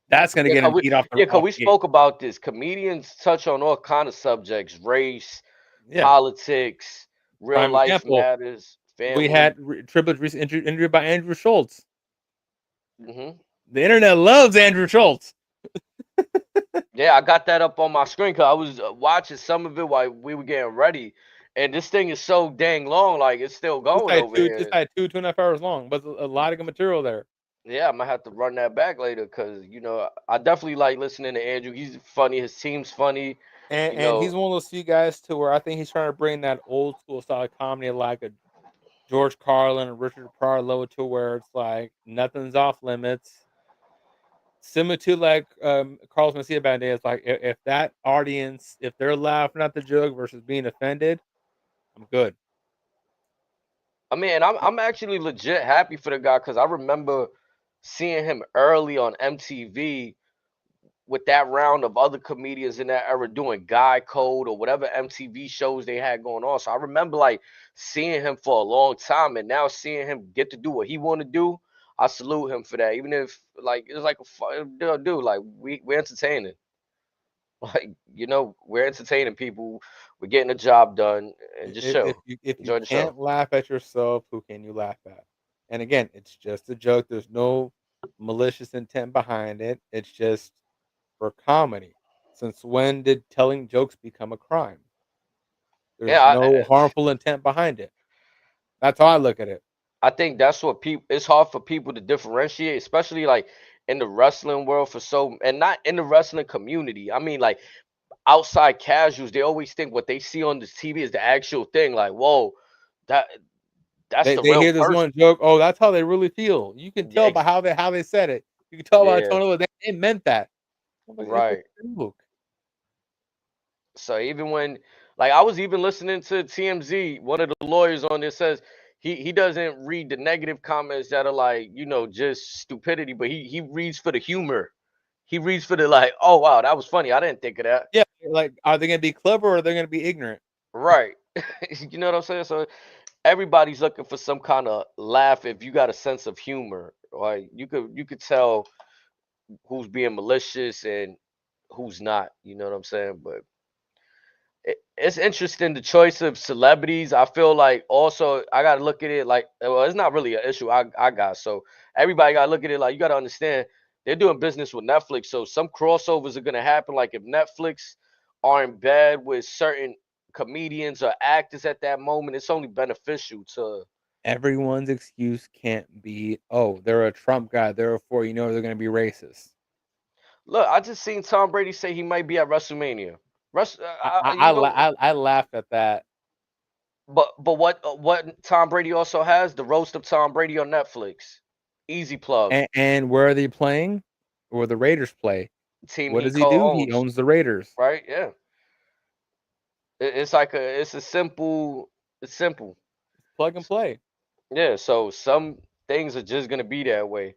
[SPEAKER 1] That's gonna
[SPEAKER 2] Yeah,
[SPEAKER 1] get
[SPEAKER 2] cause
[SPEAKER 1] him
[SPEAKER 2] we
[SPEAKER 1] eat off
[SPEAKER 2] yeah, cause
[SPEAKER 1] off
[SPEAKER 2] we
[SPEAKER 1] the gate.
[SPEAKER 2] spoke about this. Comedians touch on all kind of subjects: race,
[SPEAKER 1] Yeah,
[SPEAKER 2] politics, real
[SPEAKER 1] prime
[SPEAKER 2] life
[SPEAKER 1] example.
[SPEAKER 2] matters,
[SPEAKER 1] We
[SPEAKER 2] family.
[SPEAKER 1] had Triple's recent interview by Andrew Schultz.
[SPEAKER 2] Hmm.
[SPEAKER 1] The internet loves Andrew Schultz.
[SPEAKER 2] Yeah, I got that up on my screen because I was watching some of it while we were getting ready, And this thing is so dang long, like it's still
[SPEAKER 1] It's
[SPEAKER 2] going
[SPEAKER 1] like
[SPEAKER 2] over
[SPEAKER 1] it's
[SPEAKER 2] here.
[SPEAKER 1] like 2.5 hours long, but a lot of good material there.
[SPEAKER 2] Yeah, I might have to run that back later because I definitely like listening to Andrew. He's funny. His team's funny. You
[SPEAKER 1] And he's
[SPEAKER 2] know,
[SPEAKER 1] one of those few guys to where I think he's trying to bring that old school style of comedy like a George Carlin and Richard Pryor level to where it's like nothing's off limits. Similar to like Carlos Mencia back then, it's like if that audience, if they're laughing at the joke versus being offended, I'm good.
[SPEAKER 2] I mean, I'm actually legit happy for the guy because I remember seeing him early on MTV with that round of other comedians in that era doing Guy Code or whatever MTV shows they had going on. So I remember like seeing him for a long time, and now seeing him get to do what he want to do. I salute him for that. Even if like it's like dude, like we're entertaining. Like we're entertaining people. We're getting the job done, and just
[SPEAKER 1] If
[SPEAKER 2] chill,
[SPEAKER 1] you
[SPEAKER 2] enjoy the show.
[SPEAKER 1] can't laugh at yourself, who can you laugh at? And again, it's just a joke. There's no malicious intent behind it. It's just for comedy. Since when did telling jokes become a crime?
[SPEAKER 2] Yeah,
[SPEAKER 1] There's no harmful intent behind it. That's how I look at it.
[SPEAKER 2] I think that's what people. It's hard for people to differentiate, especially like in the wrestling world and not in the wrestling community. I mean, like outside casuals, they always think what they see on the TV is the actual thing. Like, whoa, that that's the
[SPEAKER 1] They
[SPEAKER 2] real
[SPEAKER 1] hear this
[SPEAKER 2] person.
[SPEAKER 1] one joke. Oh, that's how they really feel. You can
[SPEAKER 2] Yeah,
[SPEAKER 1] tell by how they said it. You can tell by the
[SPEAKER 2] yeah,
[SPEAKER 1] tone of it. They meant that. I'm like, it's a
[SPEAKER 2] right.
[SPEAKER 1] joke.
[SPEAKER 2] So even when, like, I was even listening to TMZ, one of the lawyers on there says he doesn't read the negative comments that are like just stupidity, but he reads for the humor. He reads for the like, oh wow, that was funny. I didn't think of that.
[SPEAKER 1] Yeah, like, are they gonna be clever or are they gonna be ignorant?
[SPEAKER 2] Right. You know what I'm saying? So everybody's looking for some kind of laugh if you got a sense of humor. Like you could tell who's being malicious and who's not. You know what I'm saying? But it's interesting the choice of celebrities. I feel like also I gotta look at it like it's not really an issue I got. So everybody gotta look at it like you gotta understand they're doing business with Netflix. So some crossovers are gonna happen. Like if Netflix are in bed with certain comedians or actors at that moment, it's only beneficial to
[SPEAKER 1] Everyone's excuse can't be, oh, they're a Trump guy, therefore they're gonna be racist.
[SPEAKER 2] look. I just seen Tom Brady say he might be at WrestleMania.
[SPEAKER 1] I I, I, la- I laughed at that.
[SPEAKER 2] But what Tom Brady also has the roast of Tom Brady on Netflix. Easy plug.
[SPEAKER 1] And where are they playing? Where the Raiders play?
[SPEAKER 2] Team
[SPEAKER 1] What
[SPEAKER 2] he
[SPEAKER 1] does he do? He
[SPEAKER 2] co-owns,
[SPEAKER 1] owns the Raiders.
[SPEAKER 2] right? Yeah, it's like it's a simple. It's simple.
[SPEAKER 1] Plug and play.
[SPEAKER 2] Yeah. So some things are just gonna be that way.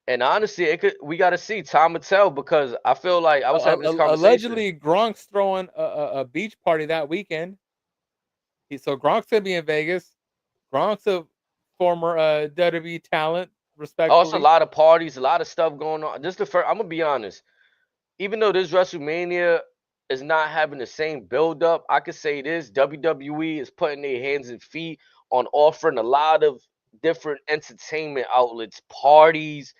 [SPEAKER 2] And honestly, we gotta see. Time will tell because I feel like I was having this conversation.
[SPEAKER 1] Allegedly, Gronk's throwing a beach party that weekend. So Gronk's gonna be in Vegas. Gronk's a former WWE talent,
[SPEAKER 2] Oh, it's a
[SPEAKER 1] respectfully.
[SPEAKER 2] lot of parties, a lot of stuff going on. Just the first, I'm gonna be honest. Even though this WrestleMania is not having the same build up, I could say this: WWE is putting their hands and feet on offering a lot of different entertainment outlets, parties,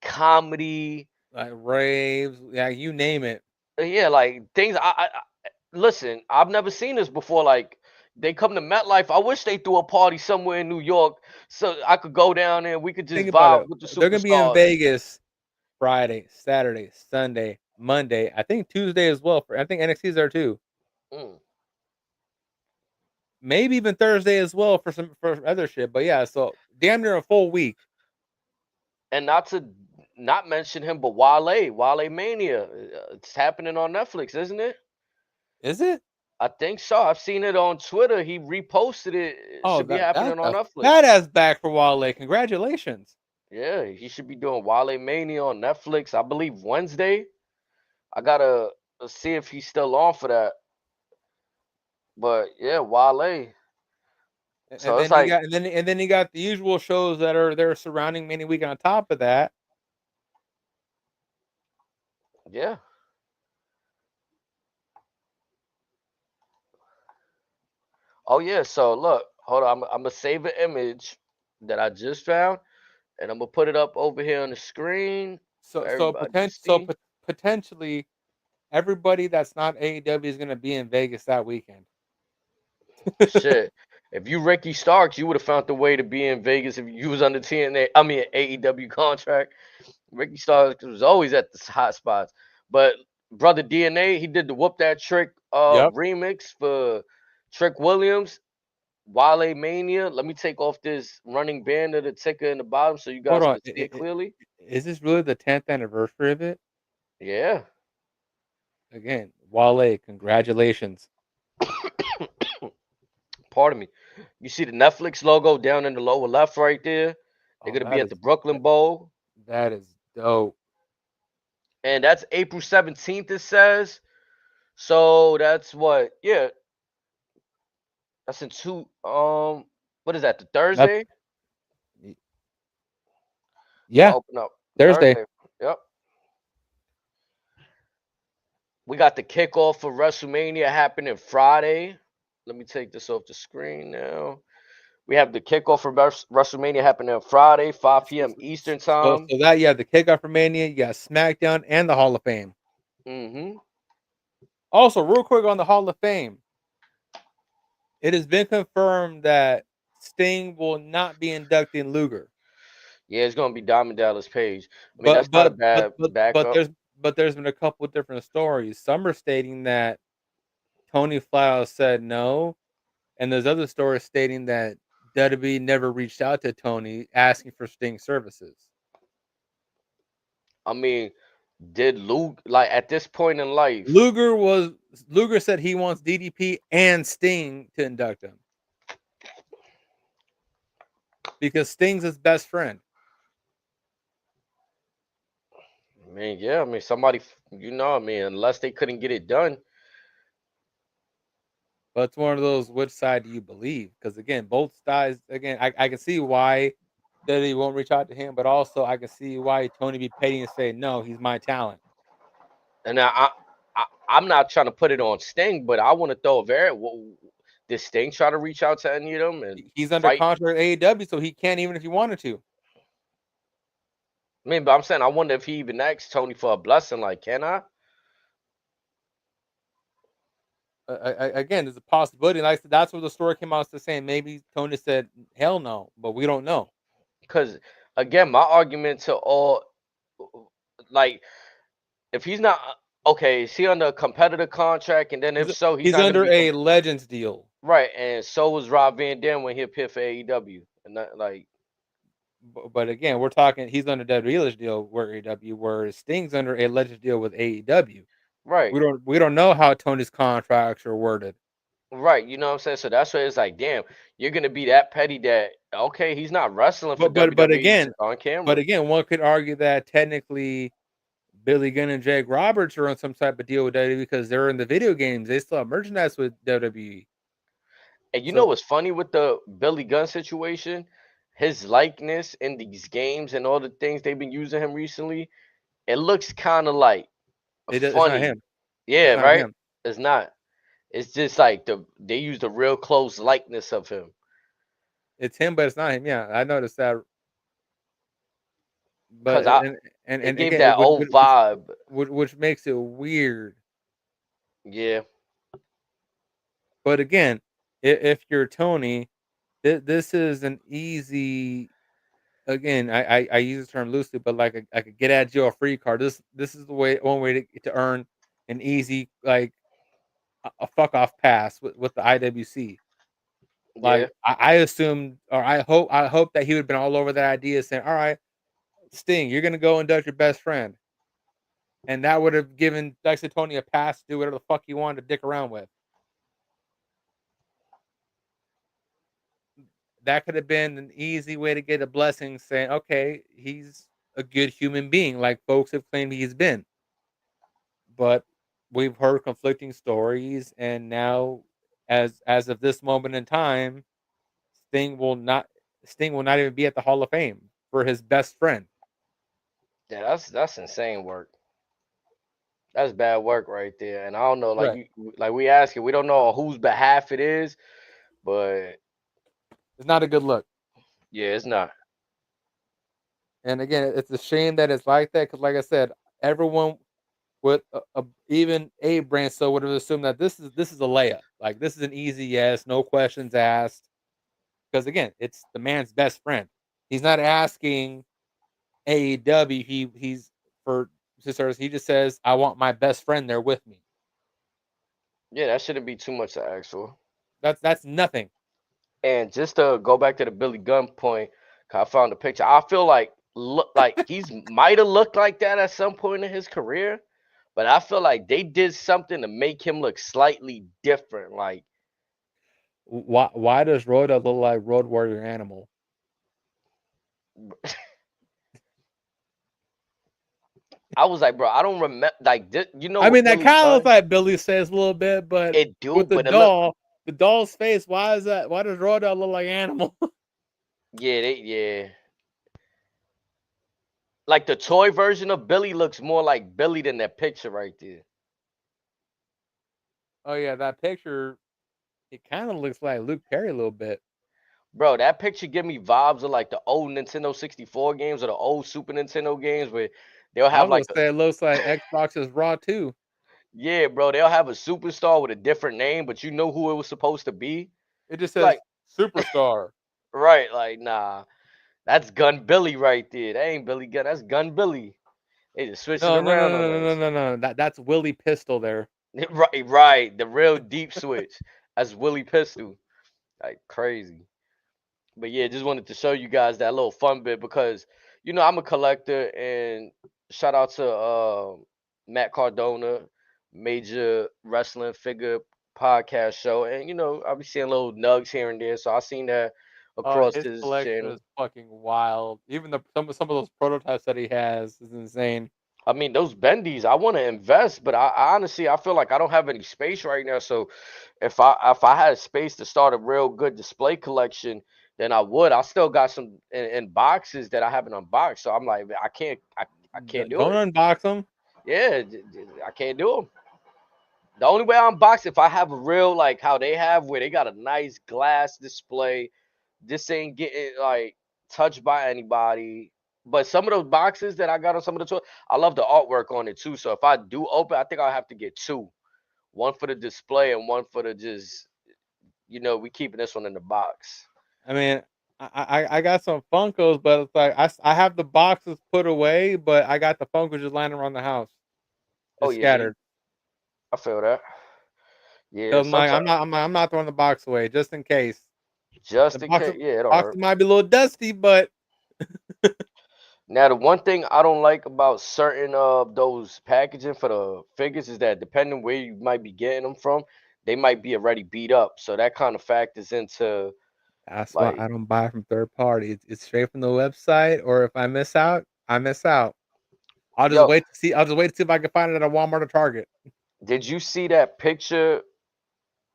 [SPEAKER 2] comedy.
[SPEAKER 1] Like raves, yeah, you name it.
[SPEAKER 2] Yeah, like things. Listen. I've never seen this before. Like they come to MetLife. I wish they threw a party somewhere in New York so I could go down there and we could just
[SPEAKER 1] Think about
[SPEAKER 2] vibe
[SPEAKER 1] it.
[SPEAKER 2] with the
[SPEAKER 1] They're gonna be in
[SPEAKER 2] superstars.
[SPEAKER 1] Vegas Friday, Saturday, Sunday, Monday. I think Tuesday as well. I think NXT's there too.
[SPEAKER 2] Mm.
[SPEAKER 1] Maybe even Thursday as well for other shit. But yeah, so damn near a full week.
[SPEAKER 2] And not to not mention him, but Wale Mania. It's happening on Netflix, isn't it?
[SPEAKER 1] Is it?
[SPEAKER 2] I think so. I've seen it on Twitter. He reposted it. It
[SPEAKER 1] Oh,
[SPEAKER 2] should be happening
[SPEAKER 1] that's
[SPEAKER 2] on
[SPEAKER 1] a
[SPEAKER 2] Netflix.
[SPEAKER 1] badass back for Wale. Congratulations.
[SPEAKER 2] Yeah, he should be doing Wale Mania on Netflix. I believe Wednesday. I gotta see if he's still on for that. But yeah, Wale.
[SPEAKER 1] And
[SPEAKER 2] So it's
[SPEAKER 1] then you
[SPEAKER 2] like,
[SPEAKER 1] got and then you got the usual shows that are there surrounding Mania Week on top of that.
[SPEAKER 2] yeah. Oh yeah. So look, hold on. I'm gonna save an image that I just found, and I'm gonna put it up over here on the screen for everybody to see.
[SPEAKER 1] Potentially everybody that's not AEW is going to be in Vegas that weekend.
[SPEAKER 2] Shit. If you Ricky Starks, you would have found the way to be in Vegas if you was under TNA. I mean AEW contract. Ricky Starks was always at the hot spots. But brother DNA, he did the whoop that trick
[SPEAKER 1] Yep.
[SPEAKER 2] remix for Trick Williams. Wale Mania. Let me take off this running band of the ticker in the bottom so you
[SPEAKER 1] Hold
[SPEAKER 2] guys
[SPEAKER 1] on.
[SPEAKER 2] can see it clearly.
[SPEAKER 1] Is this really the 10th anniversary of it?
[SPEAKER 2] Yeah.
[SPEAKER 1] Again, Wale, congratulations.
[SPEAKER 2] Pardon me. You see the Netflix logo down in the lower left right there? They're
[SPEAKER 1] Oh,
[SPEAKER 2] gonna be at the Brooklyn Bowl.
[SPEAKER 1] that is dope.
[SPEAKER 2] And that's April 17th, it says. So that's what, yeah. That's in two what is that, the
[SPEAKER 1] That's,
[SPEAKER 2] Thursday?
[SPEAKER 1] yeah,
[SPEAKER 2] Open up.
[SPEAKER 1] Thursday.
[SPEAKER 2] Thursday. Yep. We got the kickoff for WrestleMania happening Friday. Let me take this off the screen now. We have the kickoff for WrestleMania happening Friday, 5 p.m. Eastern
[SPEAKER 1] So
[SPEAKER 2] time.
[SPEAKER 1] that, yeah, the kickoff for Mania, you got SmackDown and the Hall of Fame.
[SPEAKER 2] Mm-hmm.
[SPEAKER 1] Also, real quick on the Hall of Fame, it has been confirmed that Sting will not be inducting Luger.
[SPEAKER 2] Yeah, it's gonna be Diamond Dallas Page. I mean, that's not a bad
[SPEAKER 1] But
[SPEAKER 2] backup.
[SPEAKER 1] there's been a couple of different stories. Some are stating that Tony Flyles said no, and there's other stories stating that WWE never reached out to Tony asking for Sting services.
[SPEAKER 2] I mean, did Luke like at this point in life?
[SPEAKER 1] Luger said he wants DDP and Sting to induct him because Sting's his best friend.
[SPEAKER 2] I mean, yeah, I mean somebody, I mean, unless they couldn't get it done.
[SPEAKER 1] But it's one of those, which side do you believe? Because again, both sides. Again, I can see why that he won't reach out to him, but also I can see why Tony be petty and say no, he's my talent.
[SPEAKER 2] And I'm not trying to put it on Sting, but I want to throw a variable. Did Sting try to reach out to any of them and
[SPEAKER 1] He's under
[SPEAKER 2] fight?
[SPEAKER 1] contract at AEW, so he can't even if he wanted to.
[SPEAKER 2] I mean, but I'm saying I wonder if he even asked Tony for a blessing. Like, can I?
[SPEAKER 1] Again, there's a possibility. Like that's what the story came out to saying. Maybe Tony said hell no, but we don't know.
[SPEAKER 2] Because again, my argument to all, like, if he's not okay, is he under a competitor contract? And then if so, he's
[SPEAKER 1] He's
[SPEAKER 2] not gonna
[SPEAKER 1] under
[SPEAKER 2] be
[SPEAKER 1] a Legends deal,
[SPEAKER 2] right. And so was Rob Van Dam when he appeared for AEW, and that, like,
[SPEAKER 1] but again, we're talking he's under WWE deal where AEW, where Sting's under a Legends deal with AEW.
[SPEAKER 2] right,
[SPEAKER 1] We don't know how Tony's contracts are worded.
[SPEAKER 2] right. You know what I'm saying? So that's why it's like, damn, you're gonna be that petty that okay, he's not wrestling for
[SPEAKER 1] But
[SPEAKER 2] WWE
[SPEAKER 1] again,
[SPEAKER 2] on camera.
[SPEAKER 1] one could argue that technically Billy Gunn and Jake Roberts are on some type of deal with WWE because they're in the video games. They still have merchandise with WWE.
[SPEAKER 2] And you know
[SPEAKER 1] So
[SPEAKER 2] what's funny with the Billy Gunn situation? His likeness in these games and all the things they've been using him recently, it looks kind of like
[SPEAKER 1] it's not
[SPEAKER 2] funny.
[SPEAKER 1] him. It's
[SPEAKER 2] Yeah,
[SPEAKER 1] not
[SPEAKER 2] right?
[SPEAKER 1] him.
[SPEAKER 2] It's not. It's just like they used a real close likeness of him.
[SPEAKER 1] It's him, but it's not him. Yeah, I noticed that. But
[SPEAKER 2] Cause I it
[SPEAKER 1] and
[SPEAKER 2] gave
[SPEAKER 1] again,
[SPEAKER 2] that old vibe.
[SPEAKER 1] which makes it weird.
[SPEAKER 2] Yeah.
[SPEAKER 1] But again, if you're Tony, this is an easy. Again, I use the term loosely, but like a get out of jail free card. This is the one way to earn an easy like a fuck off pass with the IWC.
[SPEAKER 2] Yeah.
[SPEAKER 1] Like I assumed, or I hope that he would have been all over that idea, saying, "All right, Sting, you're gonna go induct your best friend," and that would have given Dexter Tony a pass to do whatever the fuck he wanted to dick around with. That could have been an easy way to get a blessing, saying, "Okay, he's a good human being," like folks have claimed he's been. But we've heard conflicting stories, and now, as of this moment in time, Sting will not Sting will not even be at the Hall of Fame for his best friend.
[SPEAKER 2] Yeah, that's insane work. That's bad work right there. And I don't know, like
[SPEAKER 1] Right.
[SPEAKER 2] you like we asking, we don't know on whose behalf it is, but
[SPEAKER 1] It's not a good look.
[SPEAKER 2] yeah, it's not.
[SPEAKER 1] And again, it's a shame that it's like that because, like I said, everyone with even a brand so would have assumed that this is a layup. Like this is an easy yes, no questions asked. Because again, it's the man's best friend. He's not asking AEW. He's for sisters. He just says, "I want my best friend there with me."
[SPEAKER 2] Yeah, that shouldn't be too much to ask for.
[SPEAKER 1] That's nothing.
[SPEAKER 2] And just to go back to the Billy Gunn point, 'cause I found the picture. I feel like look like he's might have looked like that at some point in his career, but I feel like they did something to make him look slightly different. Like
[SPEAKER 1] Why does Rhoda look like Road Warrior Animal?
[SPEAKER 2] I was like, bro, I don't remember like you know
[SPEAKER 1] I
[SPEAKER 2] what
[SPEAKER 1] mean, that
[SPEAKER 2] Billy
[SPEAKER 1] kind of looks
[SPEAKER 2] Gunn
[SPEAKER 1] like Billy says a little bit, but
[SPEAKER 2] it do,
[SPEAKER 1] with
[SPEAKER 2] but it look
[SPEAKER 1] the doll's face, why is that? Why does Rhoda look like Animal?
[SPEAKER 2] yeah. Like the toy version of Billy looks more like Billy than that picture right there.
[SPEAKER 1] Oh yeah, that picture. It kind of looks like Luke Perry a little bit.
[SPEAKER 2] Bro, that picture give me vibes of like the old Nintendo 64 games or the old Super Nintendo games where they'll
[SPEAKER 1] I
[SPEAKER 2] have
[SPEAKER 1] was
[SPEAKER 2] like
[SPEAKER 1] gonna say it looks like Xbox's Raw too.
[SPEAKER 2] yeah, bro, they'll have a superstar with a different name, but you know who it was supposed to be.
[SPEAKER 1] It just
[SPEAKER 2] Like,
[SPEAKER 1] says Superstar.
[SPEAKER 2] right, like nah, that's Gun Billy right there. That ain't Billy Gunn, that's Gun Billy. They just switching
[SPEAKER 1] No, no, no,
[SPEAKER 2] around
[SPEAKER 1] no,
[SPEAKER 2] on
[SPEAKER 1] no, no,
[SPEAKER 2] us.
[SPEAKER 1] no, no. That's Willie Pistol there.
[SPEAKER 2] Right, the real deep switch. That's Willie Pistol. Like crazy. But yeah, just wanted to show you guys that little fun bit because I'm a collector and shout out to Matt Cardona, major wrestling figure podcast show, and I'll be seeing little nugs here and there, so I seen that across
[SPEAKER 1] His
[SPEAKER 2] his
[SPEAKER 1] collection
[SPEAKER 2] channel.
[SPEAKER 1] is fucking wild. Even some of those prototypes that he has is insane.
[SPEAKER 2] I mean, those bendies, I want to invest, but I honestly I feel like I don't have any space right now. So if I had space to start a real good display collection, then I would. I still got some in boxes that I haven't unboxed. So I'm like, I can't do
[SPEAKER 1] Don't
[SPEAKER 2] it.
[SPEAKER 1] unbox them.
[SPEAKER 2] Yeah, I can't do them. The only way I unbox if I have a real like how they have where they got a nice glass display. This ain't getting like touched by anybody. But some of those boxes that I got on some of the toys, I love the artwork on it too. So if I do open, I think I'll have to get two. One for the display and one for the just we keeping this one in the box.
[SPEAKER 1] I mean, I got some Funkos, but it's like I have the boxes put away, but I got the Funkos just lying around the house,
[SPEAKER 2] Oh
[SPEAKER 1] just
[SPEAKER 2] yeah,
[SPEAKER 1] scattered.
[SPEAKER 2] I feel that. Yeah,
[SPEAKER 1] Cause I'm like,
[SPEAKER 2] sometimes
[SPEAKER 1] I'm not throwing the box away just in case. The
[SPEAKER 2] just in case, yeah, it don't
[SPEAKER 1] box
[SPEAKER 2] hurt.
[SPEAKER 1] might be a little dusty, but
[SPEAKER 2] Now, the one thing I don't like about certain of those packaging for the figures is that depending where you might be getting them from, they might be already beat up. So that kind of factors into
[SPEAKER 1] that's why
[SPEAKER 2] like,
[SPEAKER 1] I don't buy from third party. It's straight from the website, or if I miss out, I miss out.
[SPEAKER 2] yo,
[SPEAKER 1] I'll just wait to see if I can find it at a Walmart or Target.
[SPEAKER 2] did you see that picture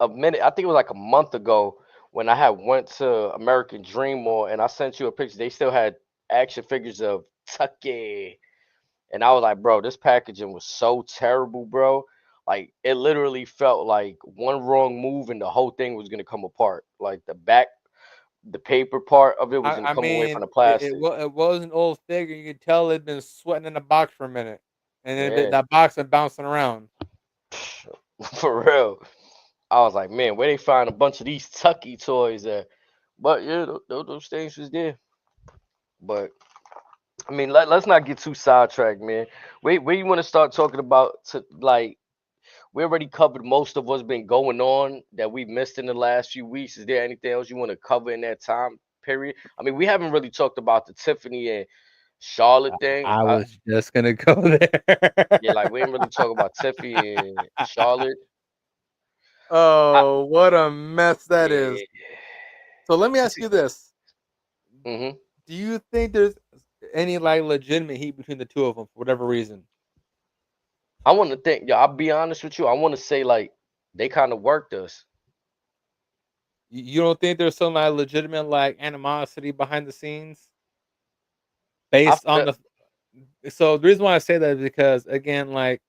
[SPEAKER 2] a minute? I think it was like a month ago when I had went to American Dream Mall and I sent you a picture. They still had action figures of Tucky. And I was like, bro, this packaging was so terrible, bro. Like it literally felt like one wrong move and the whole thing was gonna come apart. Like the paper part of it was gonna
[SPEAKER 1] I
[SPEAKER 2] come away from
[SPEAKER 1] mean,
[SPEAKER 2] the plastic.
[SPEAKER 1] it was an old figure. You could tell it'd been sweating in the box for a minute, and then
[SPEAKER 2] Yeah,
[SPEAKER 1] that box been bouncing around.
[SPEAKER 2] for real. I was like, man, where they find a bunch of these Tucky toys at? But yeah, those things was there. But I mean, let's not get too sidetracked, man. Where you want to start talking about like we already covered most of what's been going on that we missed in the last few weeks. Is there anything else you want to cover in that time period? I mean, we haven't really talked about the Tiffany and Charlotte thing.
[SPEAKER 1] I was just gonna go
[SPEAKER 2] Yeah, like
[SPEAKER 1] there.
[SPEAKER 2] we didn't really talk about Tiffany and Charlotte. I,
[SPEAKER 1] Oh, what a mess that is.
[SPEAKER 2] yeah.
[SPEAKER 1] So let me ask you this:
[SPEAKER 2] Hmm.
[SPEAKER 1] do you think there's any like legitimate heat between the two of them for whatever reason?
[SPEAKER 2] I want to think. Yeah, I'll be honest with you. I want to say like they kind of worked us.
[SPEAKER 1] You don't think there's some like legitimate like animosity behind the scenes
[SPEAKER 2] I
[SPEAKER 1] based on
[SPEAKER 2] felt
[SPEAKER 1] the? So the reason why I say that is because again, like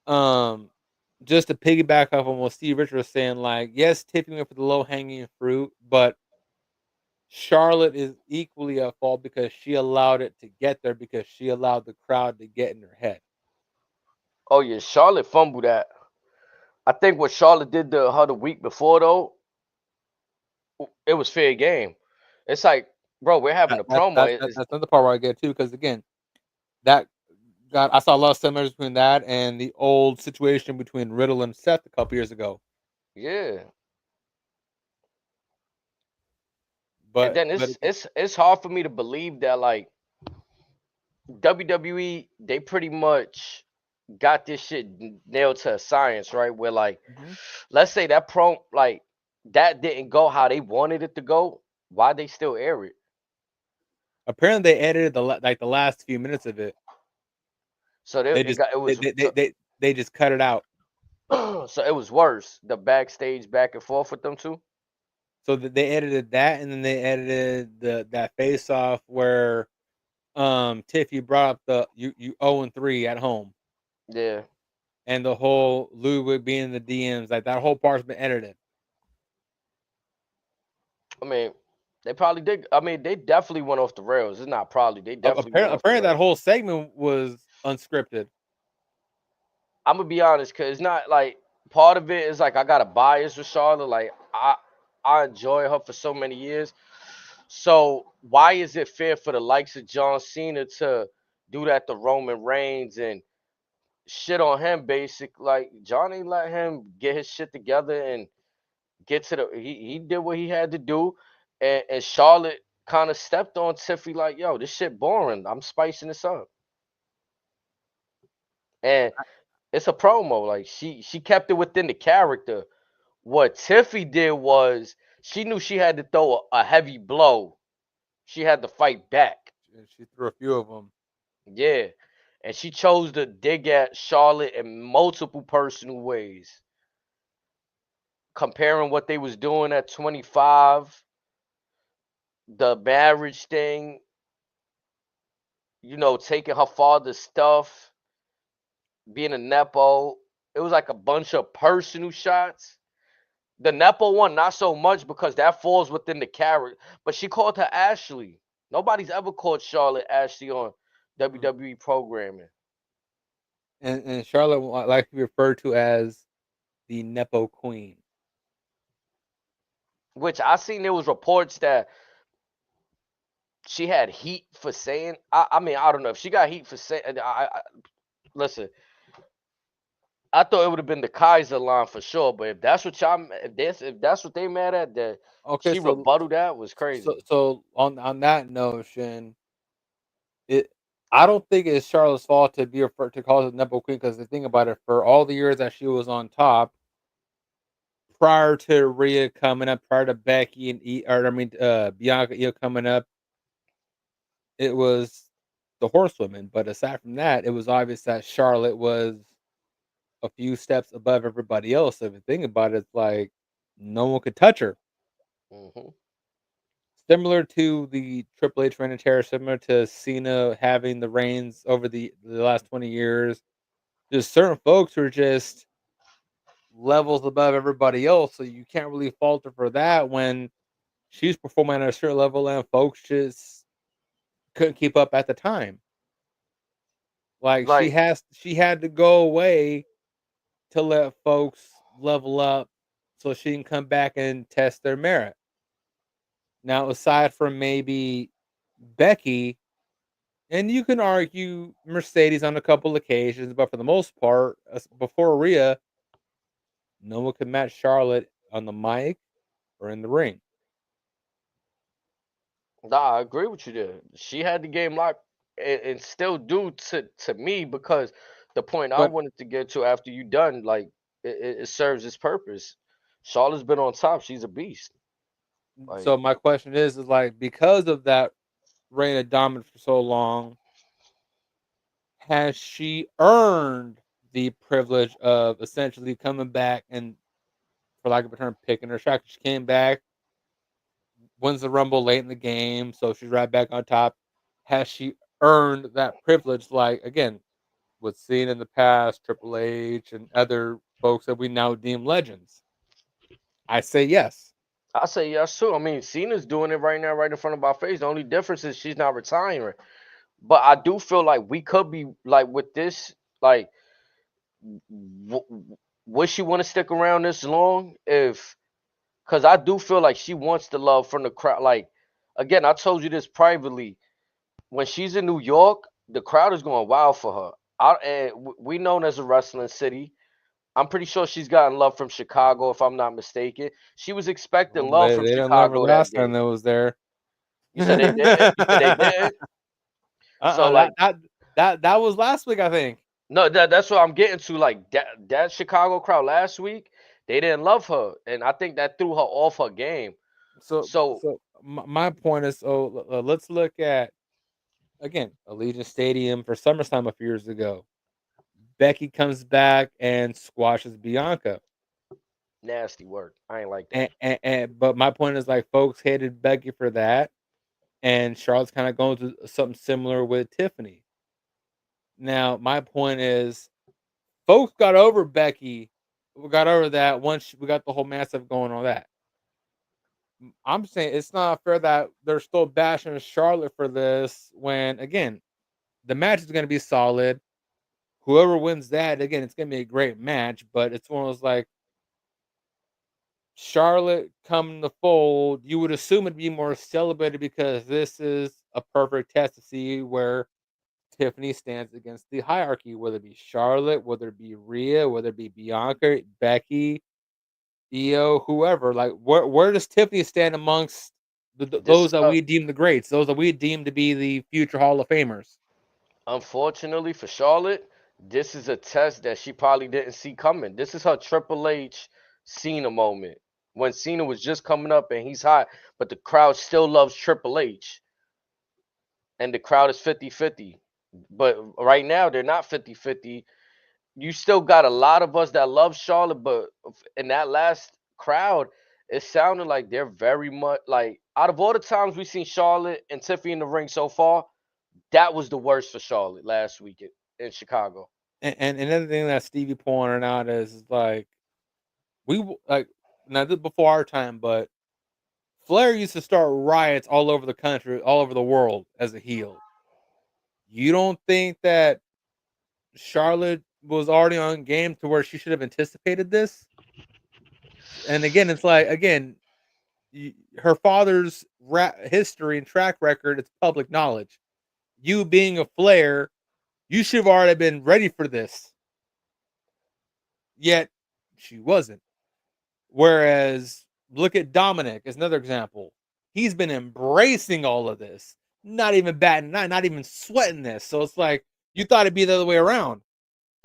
[SPEAKER 1] um, just to piggyback off on what Steve Richards was saying, like yes, Tiffany went for the low hanging fruit, but Charlotte is equally at fault because she allowed it to get there because she allowed the crowd to get in her head.
[SPEAKER 2] Oh yeah, Charlotte fumbled that. I think what Charlotte did to her the week before though, it was fair game. It's like, bro, we're having a promo.
[SPEAKER 1] That's another part where I get too, because again, that got I saw a lot of similarities between that and the old situation between Riddle and Seth a couple years ago.
[SPEAKER 2] Yeah. And
[SPEAKER 1] But
[SPEAKER 2] then it's hard for me to believe that like WWE they pretty much got this shit nailed to a science, right? Where like,
[SPEAKER 1] Mhm.
[SPEAKER 2] let's say that like that didn't go how they wanted it to go. Why they still air it?
[SPEAKER 1] Apparently they edited like the last few minutes of it.
[SPEAKER 2] So
[SPEAKER 1] They
[SPEAKER 2] it
[SPEAKER 1] just
[SPEAKER 2] got it
[SPEAKER 1] they
[SPEAKER 2] was
[SPEAKER 1] they they, they, they just cut it out.
[SPEAKER 2] so it was worse. The backstage back and forth with them two.
[SPEAKER 1] So they edited that, and then they edited that face off where Tiffy brought up the you 0-3 at home,
[SPEAKER 2] Yeah.
[SPEAKER 1] and the whole Ludwig being in the DMs, like that whole part's been edited.
[SPEAKER 2] I mean, they probably did. I mean, they definitely went off the rails. It's not probably. They definitely went off the
[SPEAKER 1] Apparently that
[SPEAKER 2] rails.
[SPEAKER 1] whole segment was unscripted.
[SPEAKER 2] I'm gonna be honest, cause it's not like part of it is like I got a bias with Charlotte. Like I enjoy her for so many years. So why is it fair for the likes of John Cena to do that to Roman Reigns and shit on him? Basic like John ain't let him get his shit together and get to the. He did what he had to do, and Charlotte kind of stepped on Tiffy like, yo, this shit boring. I'm spicing this up, and it's a promo. Like she kept it within the character. What Tiffy did was she knew she had to throw a heavy blow. She had to fight back.
[SPEAKER 1] She threw a few of them.
[SPEAKER 2] Yeah. And she chose to dig at Charlotte in multiple personal ways. Comparing what they was doing at 25, the marriage thing, taking her father's stuff, being a Nepo. It was like a bunch of personal shots. The Nepo one, not so much because that falls within the character. But she called her Ashley. Nobody's ever called Charlotte Ashley on
[SPEAKER 1] Mhm.
[SPEAKER 2] WWE programming.
[SPEAKER 1] And Charlotte like to be referred to as the Nepo Queen.
[SPEAKER 2] Which I seen there was reports that she had heat for saying. I mean, I don't know if she got heat for saying. Listen, I thought it would have been the Kaiser line for sure. But if that's what y'all, if that's what they mad at, that
[SPEAKER 1] Okay,
[SPEAKER 2] she rebutted that was crazy.
[SPEAKER 1] so on that notion, it I don't think it's Charlotte's fault to be referred to call her the Nepo Queen, because the thing about it, for all the years that she was on top, prior to Rhea coming up, prior to Becky and Bianca Io coming up, it was the Horsewomen. But aside from that, it was obvious that Charlotte was a few steps above everybody else. So if you think about it, it's like no one could touch her.
[SPEAKER 2] Hmm.
[SPEAKER 1] Similar to the Triple H reign of terror, similar to Cena having the reigns over the last 20 years. There's certain folks who are just levels above everybody else, so you can't really falter for that when she's performing at a certain level and folks just couldn't keep up at the time. Like
[SPEAKER 2] Like
[SPEAKER 1] she had to go away to let folks level up so she can come back and test their merit. Now, aside from maybe Becky, and you can argue Mercedes on a couple occasions, but for the most part, before Rhea, no one could match Charlotte on the mic or in the ring.
[SPEAKER 2] Nah, I agree with you there. She had the game locked and still do to me because the point I
[SPEAKER 1] But
[SPEAKER 2] wanted to get to after you done, like it serves its purpose. Charlotte's been on top. She's a beast. Like
[SPEAKER 1] so my question is like, because of that reign of dominance for so long, has she earned the privilege of essentially coming back and, for lack of a term, picking her shot? She came back, wins the Rumble late in the game, so she's right back on top. Has she earned that privilege? Like, again, with seen in the past, Triple H and other folks that we now deem legends. I say yes.
[SPEAKER 2] I say yes too. I mean, Cena's doing it right now, right in front of our face. The only difference is she's not retiring. But I do feel like we could be like with this, like would she want to stick around this long? Because I do feel like she wants the love from the crowd. Like, again, I told you this privately. When she's in New York, the crowd is going wild for her. We known as a wrestling city. I'm pretty sure she's gotten love from Chicago, if I'm not mistaken. She was expecting
[SPEAKER 1] Well,
[SPEAKER 2] love
[SPEAKER 1] they
[SPEAKER 2] from
[SPEAKER 1] didn't love her
[SPEAKER 2] Chicago that
[SPEAKER 1] last time
[SPEAKER 2] day.
[SPEAKER 1] that was there.
[SPEAKER 2] You said they did. You said they did. So like,
[SPEAKER 1] That was last week, I think.
[SPEAKER 2] no, that's what I'm getting to. Like that Chicago crowd last week, they didn't love her, and I think that threw her off her game.
[SPEAKER 1] So,
[SPEAKER 2] So
[SPEAKER 1] my point is, let's look at again Allegiant Stadium for SummerSlam a few years ago. Becky comes back and squashes Bianca,
[SPEAKER 2] nasty work. I ain't like that.
[SPEAKER 1] but my point is like folks hated Becky for that, and Charlotte's kind of going through something similar with Tiffany. Now, my point is, folks got over Becky. We got over that once we got the whole massive going on that. I'm saying it's not fair that they're still bashing Charlotte for this when, again, the match is going to be solid. Whoever wins that, again, it's going to be a great match, but it's one of those like Charlotte come in the fold. You would assume it'd be more celebrated because this is a perfect test to see where Tiffany stands against the hierarchy, whether it be Charlotte, whether it be Rhea, whether it be Bianca, Becky, Io, whoever. Like, where does Tiffany stand amongst
[SPEAKER 2] This
[SPEAKER 1] those that we deem the greats, those that we deem to be the future Hall of Famers?
[SPEAKER 2] unfortunately for Charlotte, this is a test that she probably didn't see coming. This is her Triple H Cena moment when Cena was just coming up and he's hot, but the crowd still loves Triple H, and the crowd is 50-50. But right now, they're not 50-50. You still got a lot of us that love Charlotte, but in that last crowd, it sounded like they're very much like out of all the times we've seen Charlotte and Tiffany in the ring so far, that was the worst for Charlotte last week in Chicago.
[SPEAKER 1] And another thing that Stevie pointed out is like like now this before our time, but Flair used to start riots all over the country, all over the world as a heel. You don't think that Charlotte was already on game to where she should have anticipated this? And again, it's like again, her father's history and track record, it's public knowledge. You being a Flair, you should have already been ready for this. Yet she wasn't. Whereas look at Dominic as another example. He's been embracing all of this, not even batting, not even sweating this. So it's like you thought it'd be the other way around.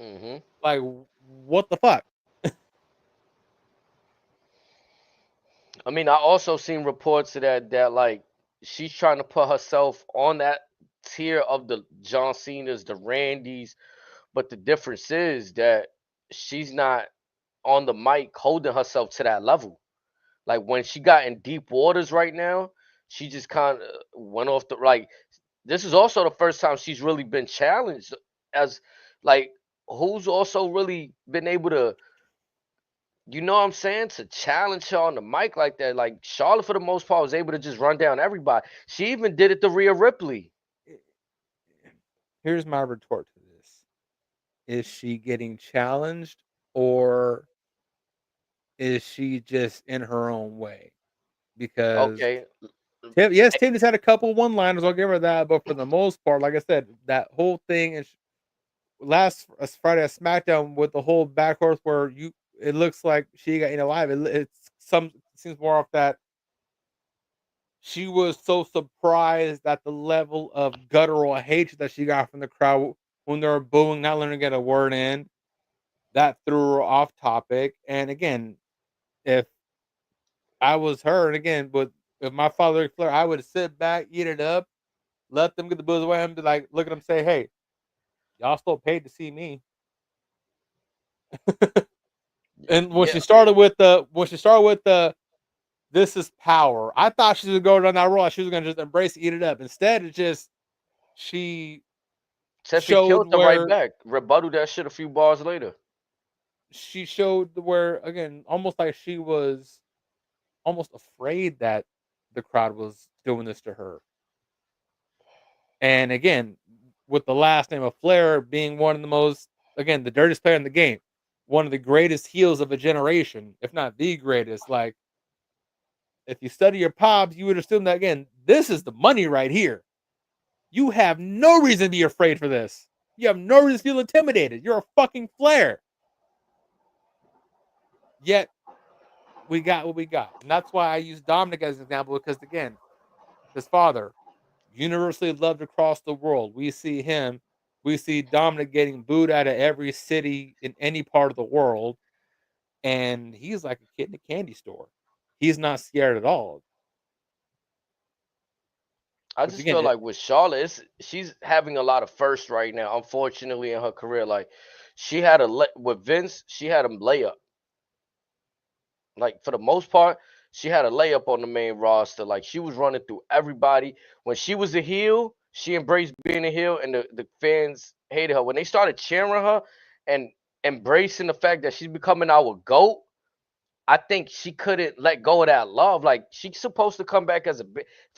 [SPEAKER 2] Mm-hmm.
[SPEAKER 1] Like, what the fuck?
[SPEAKER 2] I mean, I also seen reports of that like she's trying to put herself on that tier of the John Cena's, the Randys, but the difference is that she's not on the mic holding herself to that level. Like when she got in deep waters right now, she just kind of went off the like. This is also the first time she's really been challenged as like who's also really been able to, you know what I'm saying, to challenge her on the mic like that. Like Charlotte, for the most part, was able to just run down everybody. She even did it to Rhea Ripley.
[SPEAKER 1] Here's my retort to this: is she getting challenged, or is she just in her own way? Because
[SPEAKER 2] Okay,
[SPEAKER 1] yes, Tiffany's had a couple one-liners. I'll give her that, but for the most part, like I said, that whole thing is last Friday at SmackDown with the whole back horse where it looks like she got alive. It seems more off that she was so surprised at the level of guttural hatred that she got from the crowd when they were booing, not letting her get a word in. That threw her off topic. And again, if I was her, and again, if my father Flair, I would sit back, eat it up, let them get the booze away, and be like, look at them, say, "Hey, y'all still paid to see me." And when
[SPEAKER 2] yeah,
[SPEAKER 1] she started with the this is power, I thought she was gonna go down that road. She was gonna just embrace it, eat it up. Instead, it just she
[SPEAKER 2] Tiffy
[SPEAKER 1] showed
[SPEAKER 2] killed her right
[SPEAKER 1] where
[SPEAKER 2] back. Rebutted that shit a few bars later.
[SPEAKER 1] again, almost like she was almost afraid that the crowd was doing this to her. And again, with the last name of Flair being one of the most again, the dirtiest player in the game, one of the greatest heels of a generation, if not the greatest. Like, if you study your pops, you would assume that again, this is the money right here. You have no reason to be afraid for this. You have no reason to feel intimidated. You're a fucking Flair. Yet we got what we got, and that's why I use Dominic as an example because again, his father, universally loved across the world. We see Dominic getting booed out of every city in any part of the world, and he's like a kid in a candy store. He's not scared at all.
[SPEAKER 2] I
[SPEAKER 1] Which
[SPEAKER 2] just
[SPEAKER 1] again,
[SPEAKER 2] feel like with Charlotte, she's having a lot of firsts right now. Unfortunately, in her career, like she had with Vince, she had him layup. Like for the most part, she had a layup on the main roster. Like she was running through everybody. When she was a heel, she embraced being a heel, and the fans hated her. When they started cheering her and embracing the fact that she's becoming our GOAT, I think she couldn't let go of that love. Like she's supposed to come back as if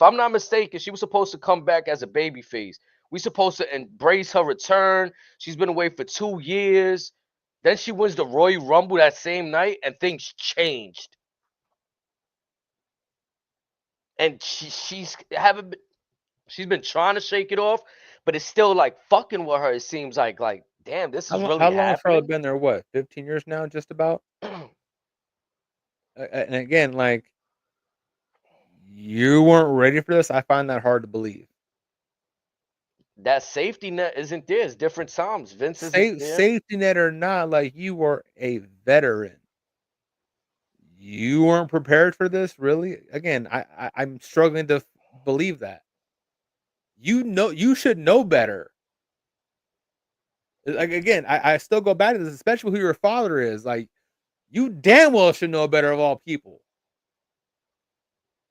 [SPEAKER 2] I'm not mistaken, she was supposed to come back as a baby face. We supposed to embrace her return. She's been away for 2 years. Then she wins the Royal Rumble that same night, and things changed. And she's been trying to shake it off, but it's still like fucking with her. It seems like damn, this is really
[SPEAKER 1] how long has Charlotte
[SPEAKER 2] happening.
[SPEAKER 1] been there? What, 15 years now, just about. And again, like you weren't ready for this. I find that hard to believe.
[SPEAKER 2] That safety net isn't there. It's different times. Vince isn't there.
[SPEAKER 1] Safety net or not, like you were a veteran. You weren't prepared for this, really. Again, I'm struggling to believe that. You should know better. Like again, I still go back to this, especially who your father is. Like you damn well should know better of all people.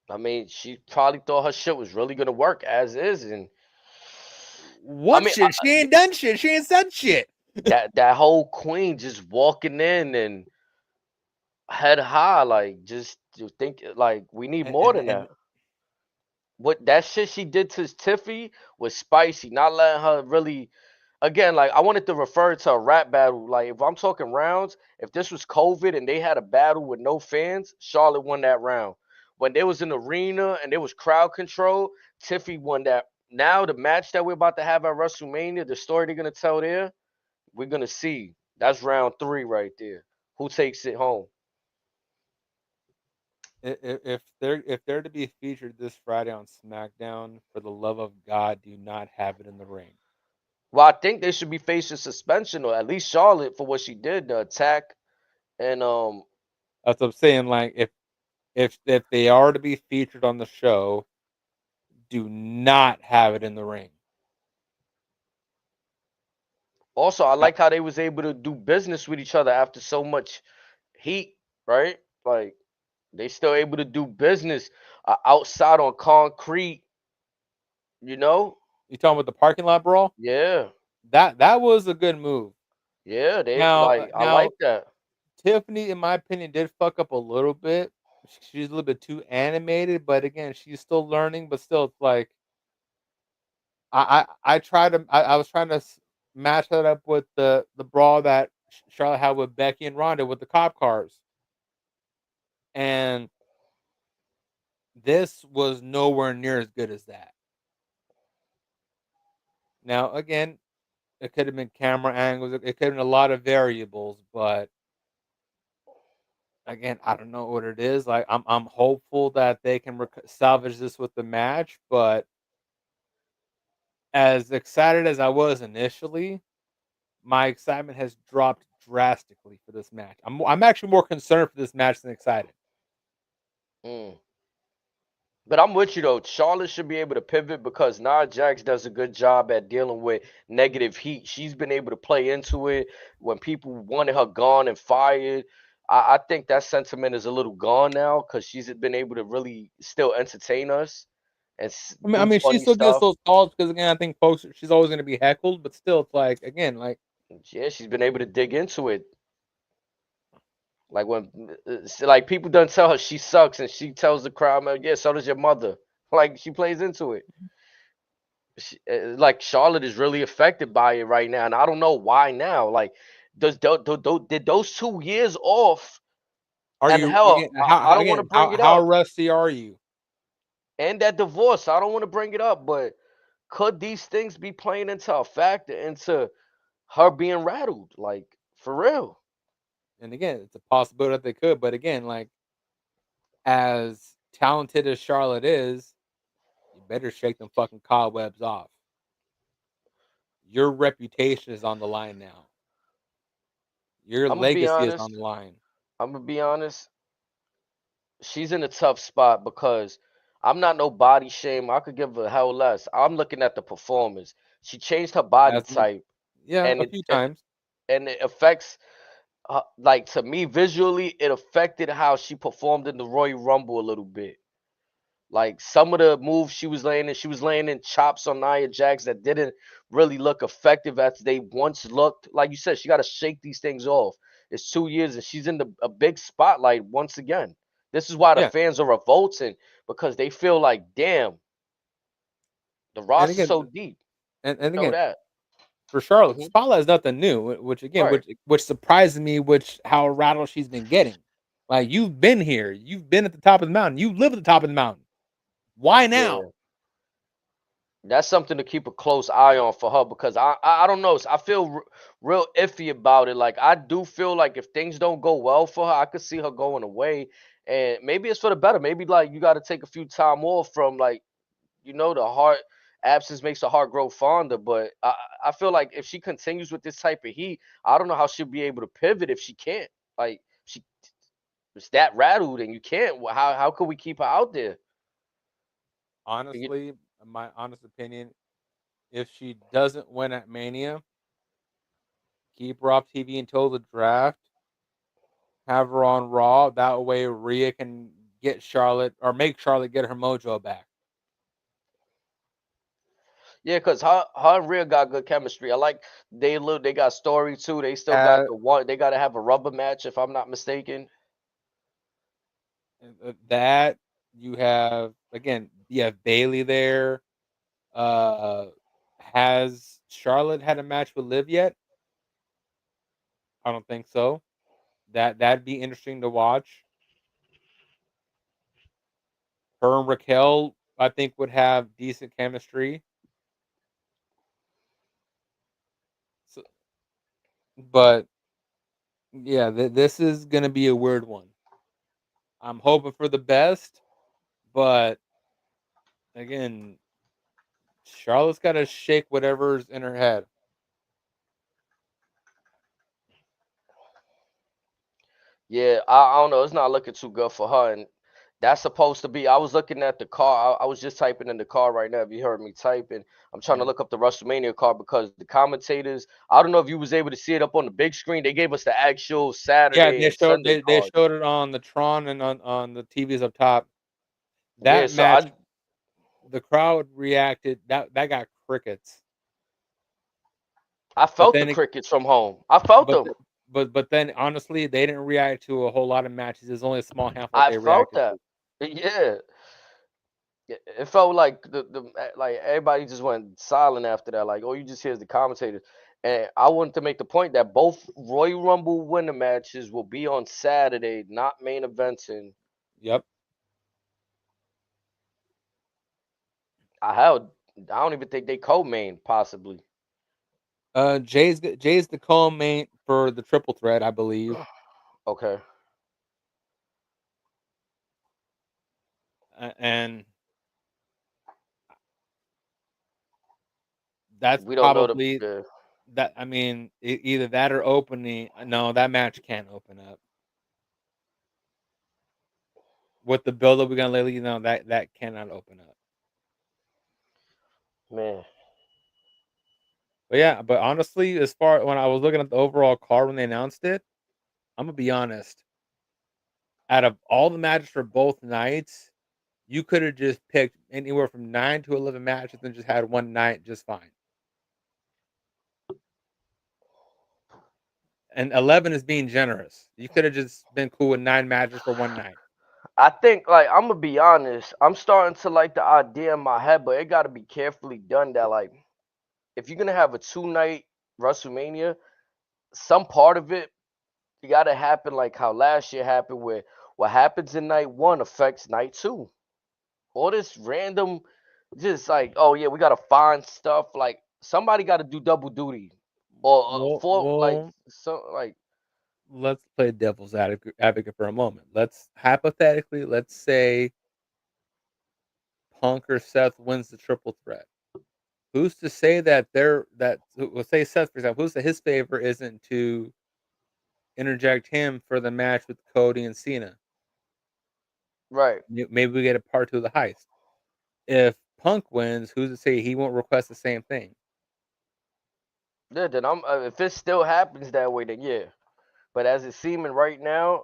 [SPEAKER 2] I mean, she probably thought her shit was really gonna work as is, and I
[SPEAKER 1] What
[SPEAKER 2] mean
[SPEAKER 1] shit? She ain't done shit. She ain't said shit.
[SPEAKER 2] that whole queen just walking in and head high, like just to think like we need
[SPEAKER 1] And
[SPEAKER 2] more
[SPEAKER 1] and,
[SPEAKER 2] than
[SPEAKER 1] and
[SPEAKER 2] that. What that shit she did to Tiffy was spicy. Not letting her really. Again, like I wanted to refer to a rap battle. Like if I'm talking rounds, if this was COVID and they had a battle with no fans, Charlotte won that round. When there was an arena and there was crowd control, Tiffy won that. Now the match that we're about to have at WrestleMania, the story they're gonna tell there, we're gonna see. That's round 3 right there. Who takes it home?
[SPEAKER 1] if they're to be featured this Friday on SmackDown, for the love of God, do not have it in the ring.
[SPEAKER 2] Well, I think they should be facing suspension, or at least Charlotte for what she did, the attack, and
[SPEAKER 1] That's what I'm saying. Like if they are to be featured on the show, do not have it in the ring.
[SPEAKER 2] also I
[SPEAKER 1] Uh,
[SPEAKER 2] like how they was able to do business with each other after so much heat, right? Like they still able to do business outside on concrete, you know?
[SPEAKER 1] you talking about the parking lot brawl?
[SPEAKER 2] Yeah,
[SPEAKER 1] That was a good move.
[SPEAKER 2] yeah. They
[SPEAKER 1] Now
[SPEAKER 2] like I
[SPEAKER 1] now
[SPEAKER 2] like that.
[SPEAKER 1] Tiffany, in my opinion, did fuck up a little bit. She's a little bit too animated, but again, she's still learning. But still, it's like I was trying to match that up with the brawl that Charlotte had with Becky and Ronda with the cop cars, and this was nowhere near as good as that. Now, again, it could have been camera angles. It could have been a lot of variables, but again, I don't know what it is. Like, I'm hopeful that they can salvage this with the match, but as excited as I was initially, my excitement has dropped drastically for this match. I'm actually more concerned for this match than excited.
[SPEAKER 2] Mm. But I'm with you though. Charlotte should be able to pivot because Nia Jax does a good job at dealing with negative heat. She's been able to play into it when people wanted her gone and fired. I think that sentiment is a little gone now because she's been able to really still entertain us and
[SPEAKER 1] I
[SPEAKER 2] do
[SPEAKER 1] mean, she
[SPEAKER 2] funny
[SPEAKER 1] still gets
[SPEAKER 2] stuff.
[SPEAKER 1] those calls because again, I think folks she's always going to be heckled, but still, it's like again, like
[SPEAKER 2] Yeah, she's been able to dig into it. Like when like people done tell her she sucks and she tells the crowd, "Man, yeah, so does your mother." Like she plays into it. like Charlotte is really affected by it right now, and I don't know why now. Like, did those 2 years off?
[SPEAKER 1] Are
[SPEAKER 2] And
[SPEAKER 1] you
[SPEAKER 2] hell,
[SPEAKER 1] again?
[SPEAKER 2] I don't want to bring it
[SPEAKER 1] How
[SPEAKER 2] up.
[SPEAKER 1] rusty are you?
[SPEAKER 2] And that divorce, I don't want to bring it up, but could these things be playing into a factor into her being rattled? Like, for real?
[SPEAKER 1] And again, it's a possibility that they could, but again, like as talented as Charlotte is, you better shake them fucking cobwebs off. Your reputation is on the line now. Your
[SPEAKER 2] I'm gonna be
[SPEAKER 1] legacy is on
[SPEAKER 2] honest.
[SPEAKER 1] the line.
[SPEAKER 2] I'm gonna be honest. She's in a tough spot because I'm not no body shame. I could give a hell less. I'm looking at the performance. She changed her body
[SPEAKER 1] As much,
[SPEAKER 2] type,
[SPEAKER 1] yeah,
[SPEAKER 2] and
[SPEAKER 1] a
[SPEAKER 2] it
[SPEAKER 1] few times.
[SPEAKER 2] and it affects. Like, to me, visually, it affected how she performed in the Royal Rumble a little bit. Like, some of the moves she was laying in chops on Nia Jax that didn't really look effective as they once looked. Like you said, she got to shake these things off. It's 2 years and she's in a big spotlight once again. This is why the
[SPEAKER 1] Yeah,
[SPEAKER 2] fans are revolting, because they feel like, damn, the
[SPEAKER 1] and
[SPEAKER 2] roster's
[SPEAKER 1] again,
[SPEAKER 2] so deep.
[SPEAKER 1] and
[SPEAKER 2] Know
[SPEAKER 1] again,
[SPEAKER 2] that.
[SPEAKER 1] for Charlotte,
[SPEAKER 2] Hmm.
[SPEAKER 1] Spotlight is nothing new. Which again,
[SPEAKER 2] Right.
[SPEAKER 1] which surprises me, which how rattled she's been getting. Like you've been here, you've been at the top of the mountain, you live at the top of the mountain. Why now?
[SPEAKER 2] Yeah. That's something to keep a close eye on for her, because I don't know. I feel real iffy about it. Like, I do feel like if things don't go well for her, I could see her going away, and maybe it's for the better. Maybe like you got to take a few time off from, like, the heart absence makes the heart grow fonder. But I feel like if she continues with this type of heat, I don't know how she'll be able to pivot if she can't. Like, she is that rattled and you can't. How could we keep her out there? You-
[SPEAKER 1] Honestly, in my honest opinion, if she doesn't win at Mania, keep her off TV until the draft. Have her on Raw. That way, Rhea can get Charlotte or make Charlotte get her mojo back.
[SPEAKER 2] Yeah, cause her and Rhea got good chemistry. I like they got story too. They still got
[SPEAKER 1] Have
[SPEAKER 2] the one. They got to have a rubber match if I'm not mistaken.
[SPEAKER 1] that you have again. You have Bailey there. Uh, has Charlotte had a match with Liv yet? I don't think so. That'd be interesting to watch. Her and Raquel, I think, would have decent chemistry. So, but yeah, this is gonna be a weird one. I'm hoping for the best, but again, Charlotte's got to shake whatever's in her head.
[SPEAKER 2] Yeah, I don't know. It's not looking too good for her, and that's supposed to be. I was looking at the car. I was just typing in the car right now. If you heard me typing, I'm trying to
[SPEAKER 1] Mhm.
[SPEAKER 2] look up the WrestleMania card because the commentators. I don't know if you was able to see it up on the big screen. They gave us the actual
[SPEAKER 1] Yeah,
[SPEAKER 2] Saturday and Sunday
[SPEAKER 1] they
[SPEAKER 2] card.
[SPEAKER 1] showed it on the Tron and on the TVs up top.
[SPEAKER 2] Yeah,
[SPEAKER 1] That
[SPEAKER 2] so
[SPEAKER 1] match, the crowd reacted. That got crickets.
[SPEAKER 2] I
[SPEAKER 1] But
[SPEAKER 2] felt the
[SPEAKER 1] then,
[SPEAKER 2] crickets from home. I felt
[SPEAKER 1] but
[SPEAKER 2] them.
[SPEAKER 1] but then, honestly, they didn't react to a whole lot of matches. There's only a small handful that
[SPEAKER 2] I
[SPEAKER 1] they
[SPEAKER 2] felt
[SPEAKER 1] reacted
[SPEAKER 2] that.
[SPEAKER 1] to.
[SPEAKER 2] Yeah. It felt like like everybody just went silent after that. Like, oh, you just hear the commentators. And I wanted to make the point that both Royal Rumble winner matches will be on Saturday, not main events. And
[SPEAKER 1] Yep.
[SPEAKER 2] I don't even think they co-main possibly.
[SPEAKER 1] Jay's the co-main for the triple threat, I believe,
[SPEAKER 2] Okay,
[SPEAKER 1] and that's
[SPEAKER 2] we don't know
[SPEAKER 1] probably
[SPEAKER 2] the.
[SPEAKER 1] that. I mean, either that or opening. No, that match can't open up with the build that we're gonna lately. That cannot open up.
[SPEAKER 2] Man.
[SPEAKER 1] But yeah, but honestly, as far when I was looking at the overall card when they announced it, I'm gonna be honest. Out of all the matches for both nights, you could have just picked anywhere from 9 to 11 matches and just had one night just fine. And 11 is being generous. You could have just been cool with 9 matches for one night.
[SPEAKER 2] I think like I'm gonna be honest. I'm starting to like the idea in my head, but it got to be carefully done. That like if you're gonna have a 2 night WrestleMania, some part of it you got to happen like how last year happened, where what happens in night one affects night two. All this random, just like oh yeah, we gotta find stuff. Like somebody got to do double duty, or for like
[SPEAKER 1] Well,
[SPEAKER 2] so like
[SPEAKER 1] let's play devil's advocate for a moment. Let's hypothetically, let's say Punk or Seth wins the triple threat. Who's to say that let's say Seth, for example, who's to his favor isn't to interject him for the match with Cody and Cena?
[SPEAKER 2] right.
[SPEAKER 1] Maybe we get a part two of the heist. If Punk wins, who's to say he won't request the same thing?
[SPEAKER 2] Yeah, then I'm if it still happens that way, then yeah. But as it's seeming right now,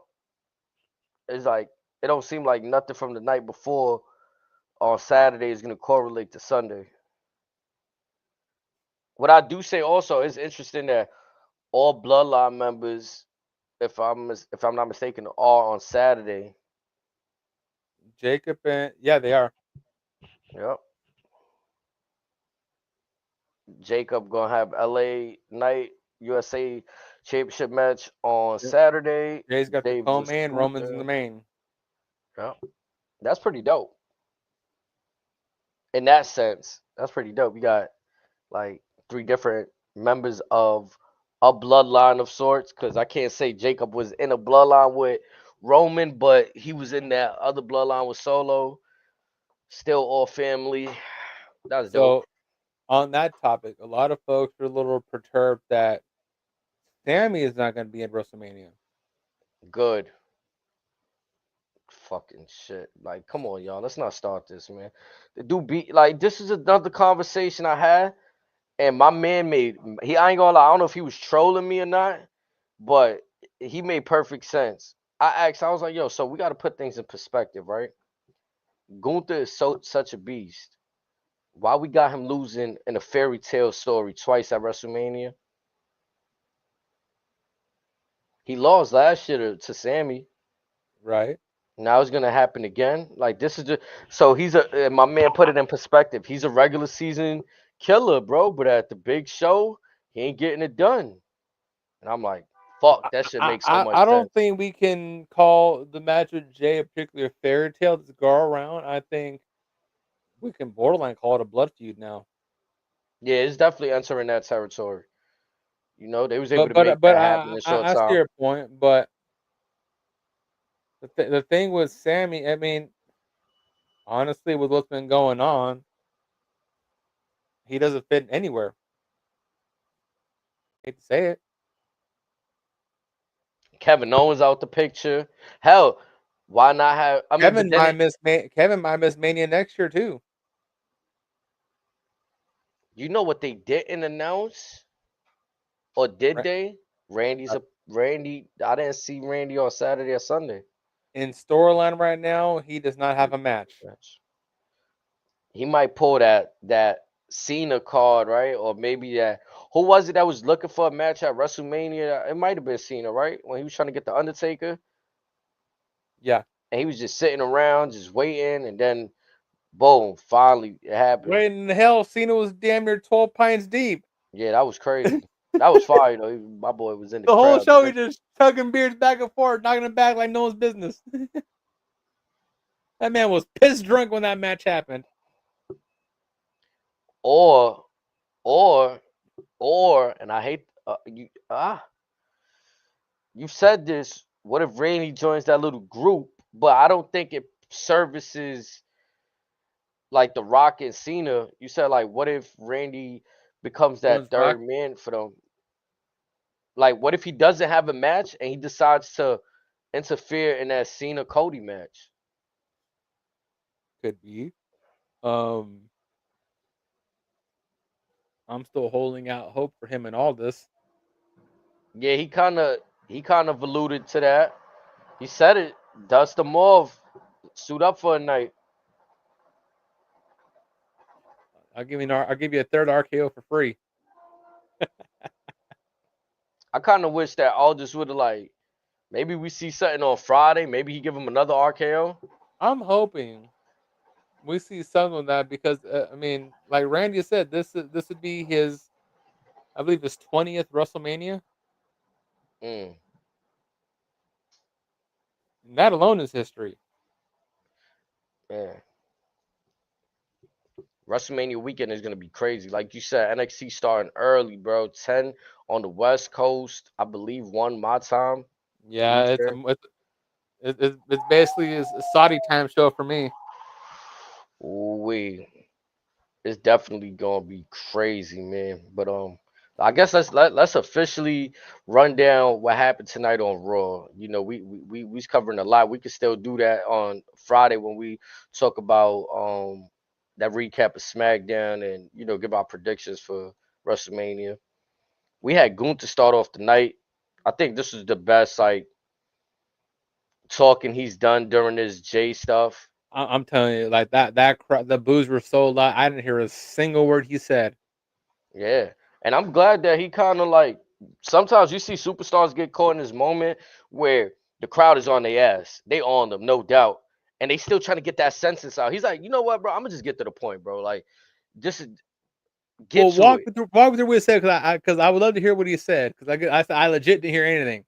[SPEAKER 2] it's like it don't seem like nothing from the night before on Saturday is gonna correlate to Sunday. What I do say also is interesting that all Bloodline members, if I'm not mistaken, are on Saturday.
[SPEAKER 1] Jacob and yeah, they are.
[SPEAKER 2] Yep. Jacob gonna have LA Night USA Championship match on
[SPEAKER 1] Yep.
[SPEAKER 2] Saturday.
[SPEAKER 1] Jay's got the
[SPEAKER 2] Dave the
[SPEAKER 1] co-main, Roman's in the
[SPEAKER 2] Scooter.
[SPEAKER 1] main.
[SPEAKER 2] Yep. That's pretty dope. In that sense, that's pretty dope. You got like 3 different members of a bloodline of sorts. Because I can't say Jacob was in a bloodline with Roman, but he was in that other bloodline with Solo. Still all family. That's dope.
[SPEAKER 1] So on that topic, a lot of folks are a little perturbed that Sammy is not going to be in WrestleMania.
[SPEAKER 2] Good. Fucking shit. Like, come on, y'all. Let's not start this, man. The dude be like, this is another conversation I had, and my man I ain't gonna lie, I don't know if he was trolling me or not, but he made perfect sense. I was like, yo, so we got to put things in perspective, right? Gunther is such a beast. Why we got him losing in a fairy tale story twice at WrestleMania? He lost last year to Sammy.
[SPEAKER 1] Right.
[SPEAKER 2] Now it's gonna happen again. Like this is just so my man put it in perspective. He's a regular season killer, bro, but at the big show, he ain't getting it done. And I'm like, fuck, that should make so much
[SPEAKER 1] I don't
[SPEAKER 2] sense.
[SPEAKER 1] think we can call the match with Jay a particular fairy tale to go around. I think we can borderline call it a blood feud now.
[SPEAKER 2] Yeah, it's definitely entering that territory. You know, they was able
[SPEAKER 1] But
[SPEAKER 2] to make that happen in a short
[SPEAKER 1] I see
[SPEAKER 2] time.
[SPEAKER 1] your point. But the thing with Sammy, I mean, honestly, with what's been going on, he doesn't fit anywhere. Hate to say it.
[SPEAKER 2] Kevin Owens out the picture. Hell, why not have? I mean, but then
[SPEAKER 1] Kevin might miss Mania next year too.
[SPEAKER 2] you know what they didn't announce, or did
[SPEAKER 1] Right?
[SPEAKER 2] they? Randy. I didn't see Randy on Saturday or Sunday.
[SPEAKER 1] In storyline right now, he does not have a match.
[SPEAKER 2] Yes. He might pull that Cena card, right? Or maybe that who was it that was looking for a match at WrestleMania? It might have been Cena, right? When he was trying to get the Undertaker,
[SPEAKER 1] Yeah.
[SPEAKER 2] and he was just sitting around, just waiting, and then boom, finally it happened.
[SPEAKER 1] Wait in the hell, Cena was damn near 12 pints deep.
[SPEAKER 2] Yeah, that was crazy. That was fire though. My boy was in the
[SPEAKER 1] The whole
[SPEAKER 2] crowd.
[SPEAKER 1] show, he just chugging beers back and forth, knocking it back like no one's business. That man was pissed drunk when that match happened.
[SPEAKER 2] Or, or, and I hate you said this. What if Randy joins that little group? But I don't think it services like The Rock and Cena. You said like, what if Randy becomes that
[SPEAKER 1] Jones Rock
[SPEAKER 2] third man for them? Like, what if he doesn't have a match and he decides to interfere in that Cena Cody match?
[SPEAKER 1] could be. Um, I'm still holding out hope for him in all this.
[SPEAKER 2] Yeah, he kind of alluded to that. He said it. Dust him off. Suit up for a night.
[SPEAKER 1] I'll give you a third RKO for free.
[SPEAKER 2] I kind of wish that Aldous would have like Maybe we see something on Friday. Maybe he give him another RKO.
[SPEAKER 1] I'm hoping we see some of that because I mean, like Randy said, this would be his, I believe, his 20th WrestleMania.
[SPEAKER 2] Mm,
[SPEAKER 1] And that alone is history.
[SPEAKER 2] man. WrestleMania weekend is gonna be crazy. Like you said, NXT starting early, bro. 10 on the West Coast. I believe 1 my time.
[SPEAKER 1] Yeah,
[SPEAKER 2] Eastern.
[SPEAKER 1] it's basically a Saudi time show for me.
[SPEAKER 2] Ooh, it's definitely gonna be crazy, man. But I guess let's officially run down what happened tonight on Raw. You know, we's covering a lot. We can still do that on Friday when we talk about that recap of SmackDown and give our predictions for WrestleMania. We had Gunther start off the night. I think this was the best like talking he's done during this J stuff.
[SPEAKER 1] I'm telling you, like the boos were so loud. I didn't hear a single word he said.
[SPEAKER 2] Yeah. And I'm glad that he kind of like sometimes you see superstars get caught in this moment where the crowd is on their ass. They on them, no doubt. And they still trying to get that sentence out. He's like, you know what, bro? I'm gonna just get to the point, bro. Like, just get
[SPEAKER 1] Well,
[SPEAKER 2] to it.
[SPEAKER 1] walk me through what he said because I would love to hear what he said because I legit didn't hear anything.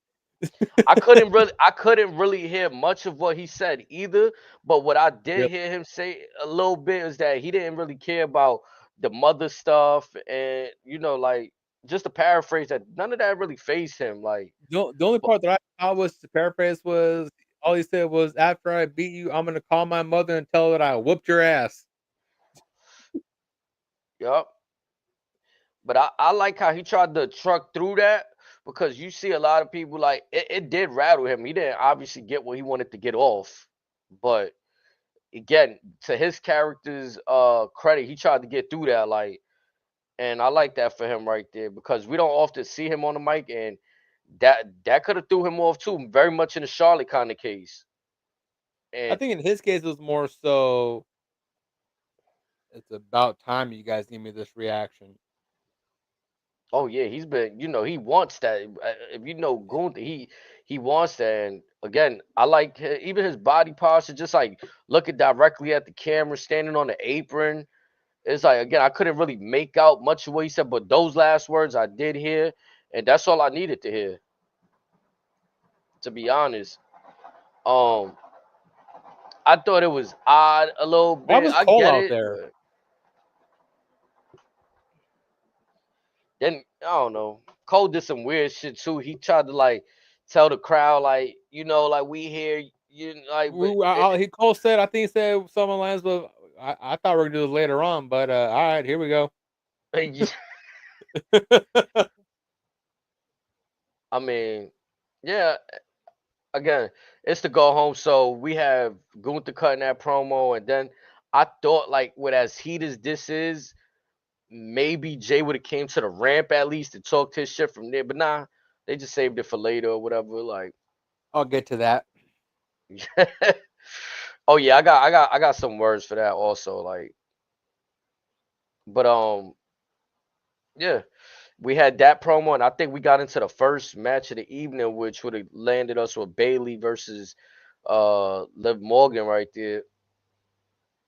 [SPEAKER 2] I couldn't really hear much of what he said either. But what I did
[SPEAKER 1] Really?
[SPEAKER 2] hear him say a little bit is that he didn't really care about the mother stuff and like just to paraphrase that none of that really phased him. Like,
[SPEAKER 1] The only part that I was to paraphrase was all he said was, "After I beat you, I'm gonna call my mother and tell her that I whooped your ass."
[SPEAKER 2] yup. But I like how he tried to truck through that because you see a lot of people like it did rattle him. He didn't obviously get what he wanted to get off. But again, to his character's credit, he tried to get through that like and I like that for him right there because we don't often see him on the mic and that could have threw him off too, very much in the Charlotte kind of case.
[SPEAKER 1] I
[SPEAKER 2] And
[SPEAKER 1] think in his case it was more so, it's about time you guys give me this reaction.
[SPEAKER 2] oh yeah, he's been, he wants that. If you know Gunther, he wants that. And again, I like even his body posture, just like looking directly at the camera, standing on the apron. It's like again, I couldn't really make out much of what he said, but those last words I did hear, and that's all I needed to hear. To be honest, um, I thought it was odd a little
[SPEAKER 1] That
[SPEAKER 2] bit.
[SPEAKER 1] was
[SPEAKER 2] I
[SPEAKER 1] cold
[SPEAKER 2] get
[SPEAKER 1] out
[SPEAKER 2] it,
[SPEAKER 1] there.
[SPEAKER 2] but then I don't know. Cole did some weird shit too. He tried to like tell the crowd like, like we here, like, but
[SPEAKER 1] He Cole said, I think he said some lines, but I thought we were gonna do this later on. But all right, here we go.
[SPEAKER 2] I mean, yeah. Again, it's the go home. So we have Gunther cutting that promo, and then I thought like, with as heat as this is, maybe Jay would have came to the ramp at least to talk his shit from there. But nah, they just saved it for later or whatever. Like,
[SPEAKER 1] I'll get to that.
[SPEAKER 2] oh yeah, I got some words for that also. Like, but yeah, we had that promo, and I think we got into the first match of the evening, which would have landed us with Bailey versus Liv Morgan right there.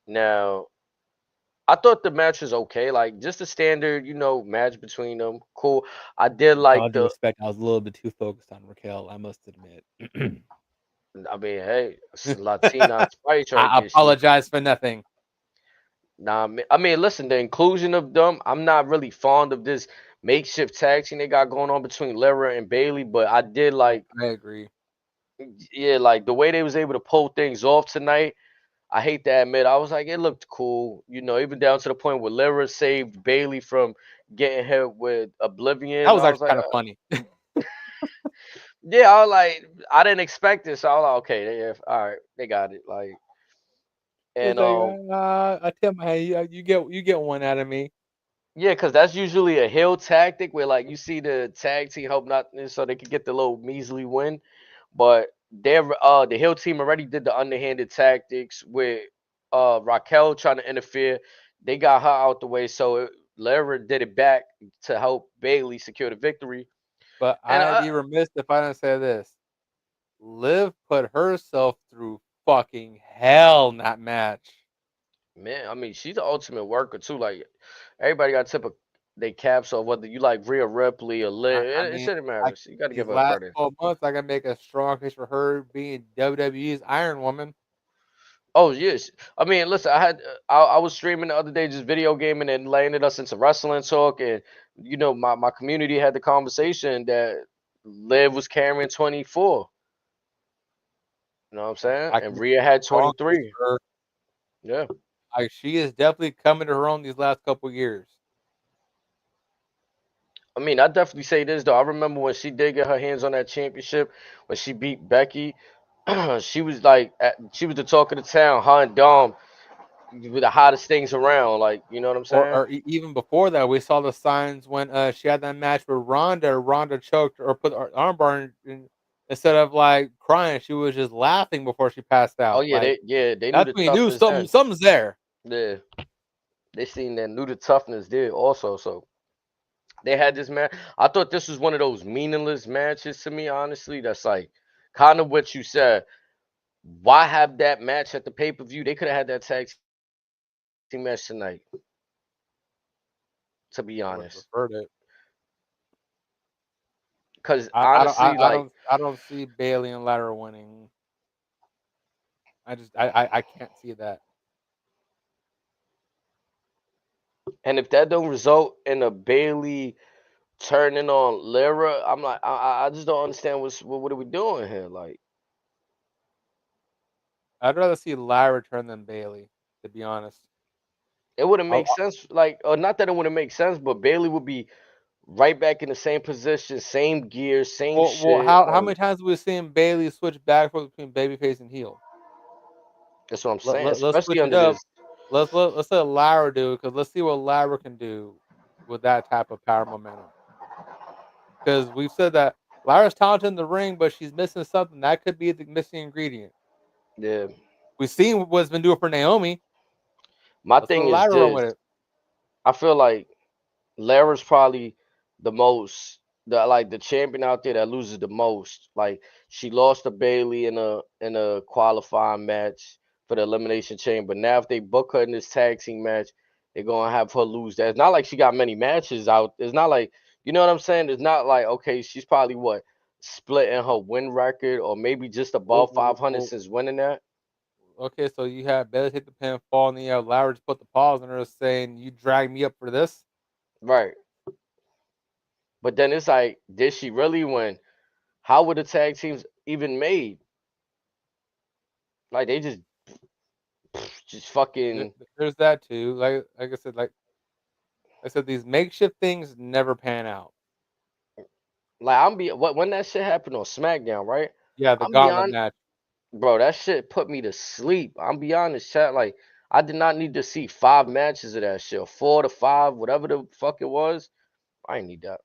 [SPEAKER 2] Now, I thought the match was okay, like just a standard, match between them. Cool. I did
[SPEAKER 1] With
[SPEAKER 2] like
[SPEAKER 1] all due
[SPEAKER 2] the.
[SPEAKER 1] respect, I was a little bit too focused on Raquel, I must admit.
[SPEAKER 2] I mean, hey, it's Latina Spice right
[SPEAKER 1] I
[SPEAKER 2] there. She.
[SPEAKER 1] apologize for nothing.
[SPEAKER 2] Nah, I mean, listen, the inclusion of them. I'm not really fond of this makeshift tag team they got going on between Lyra and Bailey, but I did like,
[SPEAKER 1] I agree.
[SPEAKER 2] yeah, like the way they was able to pull things off tonight. I hate to admit, I was like, it looked cool, even down to the point where Lyra saved Bailey from getting hit with
[SPEAKER 1] That
[SPEAKER 2] Oblivion.
[SPEAKER 1] was
[SPEAKER 2] I was
[SPEAKER 1] actually
[SPEAKER 2] like,
[SPEAKER 1] kind of funny.
[SPEAKER 2] yeah, I was like, I didn't expect this. So I was like, okay, yeah, all right, they got it. Like,
[SPEAKER 1] It's
[SPEAKER 2] and
[SPEAKER 1] like, I tell my, hey, you get one out of me.
[SPEAKER 2] yeah, because that's usually a heel tactic where like you see the tag team help not so they could get the little measly win, but the heel team already did the underhanded tactics with Raquel trying to interfere. They got her out the way, so Lara did it back to help Bailey secure the victory.
[SPEAKER 1] But
[SPEAKER 2] And
[SPEAKER 1] I'd be remiss if I didn't say this. Liv put herself through fucking hell in that match.
[SPEAKER 2] Man, I mean, she's the ultimate worker too. Like everybody got to tip of they caps or whether you like Rhea Ripley or Liv.
[SPEAKER 1] I
[SPEAKER 2] It
[SPEAKER 1] mean,
[SPEAKER 2] shouldn't matter. You got to
[SPEAKER 1] these
[SPEAKER 2] give her
[SPEAKER 1] last
[SPEAKER 2] credit.
[SPEAKER 1] 12 months, I can make a strong case for her being WWE's Iron Woman.
[SPEAKER 2] Oh yes, I mean, listen, I was streaming the other day, just video gaming and landed us into wrestling talk, and my community had the conversation that Liv was carrying 24. You know what I'm saying?
[SPEAKER 1] I can
[SPEAKER 2] And
[SPEAKER 1] make
[SPEAKER 2] Rhea
[SPEAKER 1] a
[SPEAKER 2] had
[SPEAKER 1] strong case
[SPEAKER 2] 23.
[SPEAKER 1] for her.
[SPEAKER 2] Yeah.
[SPEAKER 1] Like, she is definitely coming to her own these last couple years.
[SPEAKER 2] I mean, I definitely say this though. I remember when she did get her hands on that championship, when she beat Becky, she was like, she was the talk of the town. Her and Dom were the hottest things around. Like, you know what I'm saying?
[SPEAKER 1] Or even before that, we saw the signs when she had that match with Ronda. Ronda choked or put her armbar in, instead of like crying, she was just laughing before she passed
[SPEAKER 2] Oh
[SPEAKER 1] out.
[SPEAKER 2] yeah,
[SPEAKER 1] Like,
[SPEAKER 2] they knew
[SPEAKER 1] that's
[SPEAKER 2] the
[SPEAKER 1] when you knew
[SPEAKER 2] toughness then.
[SPEAKER 1] something's there.
[SPEAKER 2] Yeah, they seen that knew the toughness did also. So they had this match. I thought this was one of those meaningless matches to me, honestly. That's like kind of what you said. Why have that match at the pay per view? They could have had that tag team match tonight. To be
[SPEAKER 1] I would have
[SPEAKER 2] honest,
[SPEAKER 1] preferred it.
[SPEAKER 2] because honestly, like,
[SPEAKER 1] I don't see Bailey and Ladder winning. I can't see that.
[SPEAKER 2] and if that don't result in a Bailey turning on Lyra, I'm like, I just don't understand what are we doing here? Like,
[SPEAKER 1] I'd rather see Lyra turn than Bailey, to be honest.
[SPEAKER 2] it wouldn't
[SPEAKER 1] I,
[SPEAKER 2] make sense. Like, or not that it wouldn't make sense, but Bailey would be right back in the same position, same gear, same
[SPEAKER 1] well,
[SPEAKER 2] shit.
[SPEAKER 1] how
[SPEAKER 2] Like,
[SPEAKER 1] many times have we seen Bailey switch back and forth between babyface and heel?
[SPEAKER 2] that's what I'm saying.
[SPEAKER 1] Let's
[SPEAKER 2] Especially
[SPEAKER 1] switch it
[SPEAKER 2] under
[SPEAKER 1] up.
[SPEAKER 2] this.
[SPEAKER 1] Let's let Lyra do it, because let's see what Lyra can do with that type of power momentum. Because we've said that Lyra's talented in the ring, but she's missing something. That could be the missing ingredient.
[SPEAKER 2] Yeah.
[SPEAKER 1] We've seen what's been doing for Naomi.
[SPEAKER 2] My
[SPEAKER 1] Let's let
[SPEAKER 2] thing is
[SPEAKER 1] Lyra run
[SPEAKER 2] this.
[SPEAKER 1] with it.
[SPEAKER 2] I feel like Lara's probably the most the champion out there that loses the most. Like she lost to Bailey in a qualifying match for the elimination chamber. Now if they book her in this tag team match, they're gonna have her lose that. It's not like she got many matches out. It's not like, you know what I'm saying? It's not like, okay, she's probably what, splitting her win record or maybe just above
[SPEAKER 1] Well,
[SPEAKER 2] 500 since winning that.
[SPEAKER 1] okay, so you have Bailey take the pinfall, and then you have Lyra just put the pause on her, saying, "You dragged me up for this."
[SPEAKER 2] Right. But then it's like, did she really win? How were the tag teams even made? Like they just fucking
[SPEAKER 1] There's that too. I said, these makeshift things never pan out.
[SPEAKER 2] like I'm be what when that shit happened on SmackDown, right?
[SPEAKER 1] Yeah, the
[SPEAKER 2] I'm be
[SPEAKER 1] gauntlet
[SPEAKER 2] honest,
[SPEAKER 1] match.
[SPEAKER 2] bro. That shit put me to sleep. I'm be honest, chat. Like I did not need to see 5 matches of that shit, or 4 to 5, whatever the fuck it was. I didn't need that.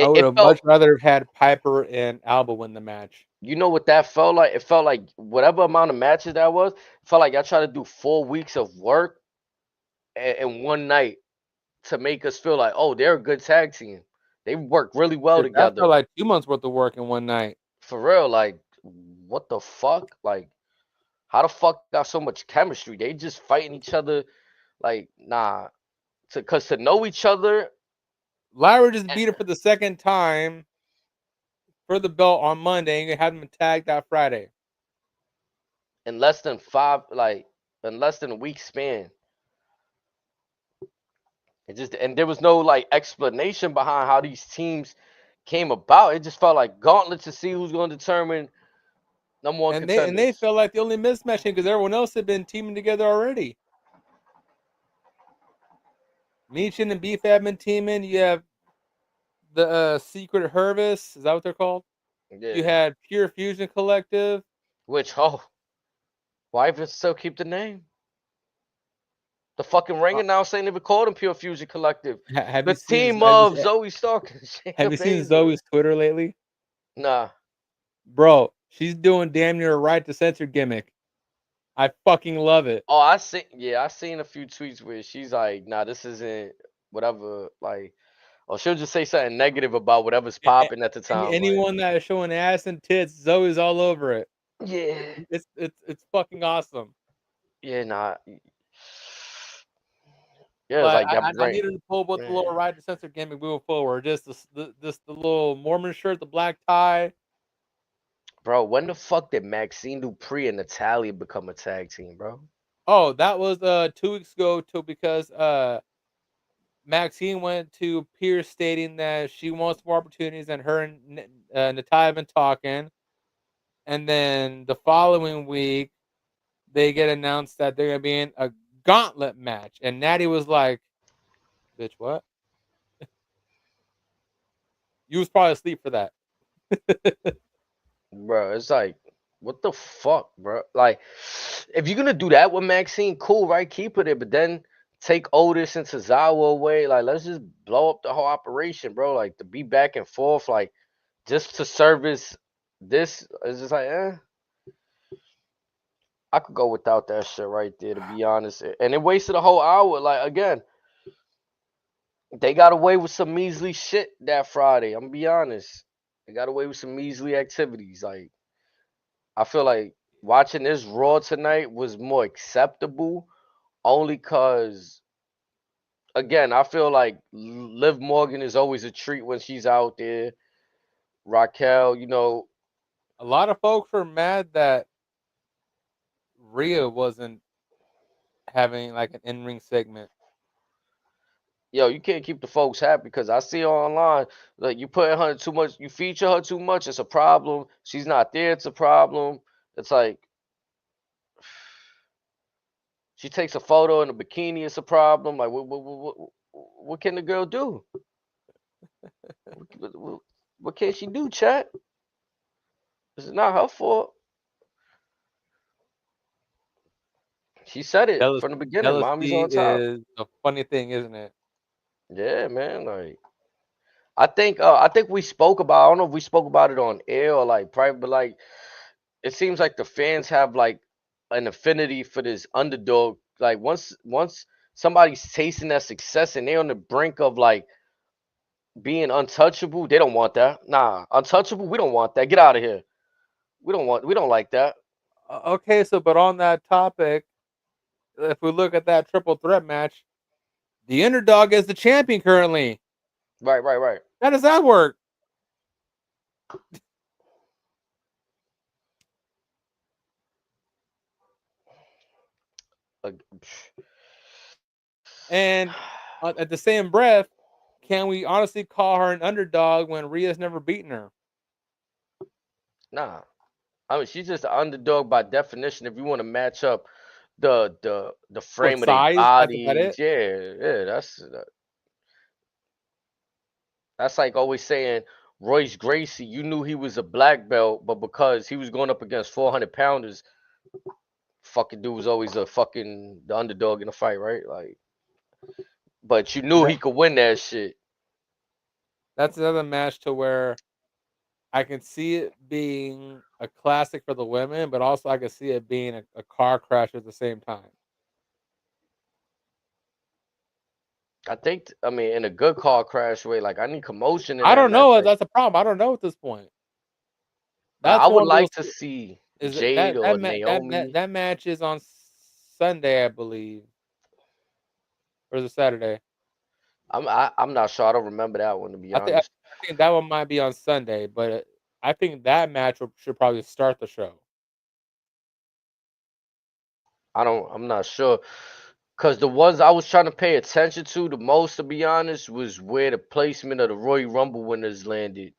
[SPEAKER 1] I
[SPEAKER 2] It,
[SPEAKER 1] would
[SPEAKER 2] it
[SPEAKER 1] have
[SPEAKER 2] felt,
[SPEAKER 1] much rather had Piper and Alba win the match.
[SPEAKER 2] you know what that felt like? It felt like whatever amount of matches that was, it felt like I tried to do 4 weeks of work in one night to make us feel like, oh, they're a good tag team. They work really well
[SPEAKER 1] Shit, that
[SPEAKER 2] together.
[SPEAKER 1] felt like 2 months worth of work in one night.
[SPEAKER 2] For real, like, what the fuck? Like, how the fuck got so much chemistry? They just fighting each other. Like, nah. Cause to know each other
[SPEAKER 1] Lyra just beat her for the second time for the belt on Monday, and you had them tagged that Friday.
[SPEAKER 2] in less than five, like in less than a week span. It just, and there was no like explanation behind how these teams came about. It just felt like gauntlet to see who's going to determine number one
[SPEAKER 1] And they
[SPEAKER 2] contenders.
[SPEAKER 1] felt like the only mismatch because everyone else had been teaming together already. Michin and Beef have been teaming. You have the Secret Hervis. Is that what they're called? You
[SPEAKER 2] Yeah.
[SPEAKER 1] had Pure Fusion Collective.
[SPEAKER 2] Which, oh, why even still keep the name? The fucking ring
[SPEAKER 1] Uh,
[SPEAKER 2] announced ain't even called them Pure Fusion Collective.
[SPEAKER 1] have
[SPEAKER 2] The
[SPEAKER 1] you seen
[SPEAKER 2] team of Zoe Stark and
[SPEAKER 1] have you
[SPEAKER 2] Shayna
[SPEAKER 1] seen
[SPEAKER 2] Baszler.
[SPEAKER 1] Zoe's Twitter lately?
[SPEAKER 2] Nah.
[SPEAKER 1] Bro, she's doing damn near a right to censor gimmick. I fucking love it.
[SPEAKER 2] Oh, I seen a few tweets where she's like, nah, this isn't whatever. Like, Or she'll just say something negative about whatever's popping at the time. Like,
[SPEAKER 1] Anyone that is showing ass and tits, Zoe's all over it.
[SPEAKER 2] yeah,
[SPEAKER 1] It's fucking awesome.
[SPEAKER 2] yeah, nah. Yeah, it's
[SPEAKER 1] But
[SPEAKER 2] like that
[SPEAKER 1] I
[SPEAKER 2] brain.
[SPEAKER 1] needed to pull both the
[SPEAKER 2] Man.
[SPEAKER 1] little rider sensor gimmick moving forward. Just the little Mormon shirt, the black tie.
[SPEAKER 2] Bro, when the fuck did Maxine Dupree and Natalia become a tag team, bro?
[SPEAKER 1] Oh, that was 2 weeks ago because Maxine went to Pierce stating that she wants more opportunities and her and Natalia have been talking. And then the following week they get announced that they're gonna be in a gauntlet match. And Natty was like, bitch, what? You was probably asleep for that.
[SPEAKER 2] Bro, it's like, what the fuck, bro? Like, if you're gonna do that with Maxine, cool, right? Keep it there, but then take Otis and Tozawa away. Like, let's just blow up the whole operation, bro. Like, to be back and forth, like, just to service this is just like, I could go without that shit right there, to be honest. And it wasted a whole hour. Like, again, they got away with some measly shit that Friday. I'm gonna be honest. They got away with some measly activities. Like, I feel like watching this Raw tonight was more acceptable only cause again, I feel like Liv Morgan is always a treat when she's out there. Raquel,
[SPEAKER 1] A lot of folks were mad that Rhea wasn't having like an in-ring segment.
[SPEAKER 2] yo, you can't keep the folks happy because I see her online. Like, you put her too much, you feature her too much, it's a problem. She's not there, it's a problem. It's like she takes a photo in a bikini, it's a problem. Like, what can the girl do? What can she do, chat? It's not her fault. She said it from the beginning. Mommy's
[SPEAKER 1] Jealousy
[SPEAKER 2] on top.
[SPEAKER 1] is a funny thing, isn't it?
[SPEAKER 2] Yeah, man. Like, I think we spoke about. I don't know if we spoke about it on air or like private, but like it seems like the fans have like an affinity for this underdog. Like, once somebody's tasting that success and they're on the brink of like being untouchable, they don't want that. Nah, untouchable, we don't want that. Get out of here. We don't like that.
[SPEAKER 1] Okay, so but on that topic, if we look at that triple threat match, the underdog is the champion currently.
[SPEAKER 2] Right, right, right.
[SPEAKER 1] How does that work?
[SPEAKER 2] Like,
[SPEAKER 1] And at the same breath, can we honestly call her an underdog when Rhea's never beaten her?
[SPEAKER 2] nah. I mean, she's just an underdog by definition. If you want to match up the
[SPEAKER 1] What
[SPEAKER 2] frame of their
[SPEAKER 1] size? That's about
[SPEAKER 2] bodies,
[SPEAKER 1] it.
[SPEAKER 2] yeah, that's like always saying Royce Gracie. You knew he was a black belt, but because he was going up against 400 pounders, fucking dude was always the underdog in the fight, right? Like, but you knew
[SPEAKER 1] That
[SPEAKER 2] he could win that shit.
[SPEAKER 1] that's another match to where I can see it being a classic for the women, but also I can see it being a car crash at the same time.
[SPEAKER 2] I mean, in a good car crash way, like I need commotion in
[SPEAKER 1] I
[SPEAKER 2] that
[SPEAKER 1] don't
[SPEAKER 2] match.
[SPEAKER 1] know.
[SPEAKER 2] Like,
[SPEAKER 1] That's a problem. I don't know at this point.
[SPEAKER 2] I
[SPEAKER 1] That's
[SPEAKER 2] would
[SPEAKER 1] one of those.
[SPEAKER 2] like to see
[SPEAKER 1] Is it
[SPEAKER 2] Jade
[SPEAKER 1] that
[SPEAKER 2] or Naomi.
[SPEAKER 1] that match is on Sunday, I believe, or is it Saturday?
[SPEAKER 2] I'm not sure. I don't remember that one, to be
[SPEAKER 1] I
[SPEAKER 2] honest.
[SPEAKER 1] think that one might be on Sunday, but I think that match should probably start the show.
[SPEAKER 2] I'm not sure. Cause the ones I was trying to pay attention to the most, to be honest, was where the placement of the Royal Rumble winners landed.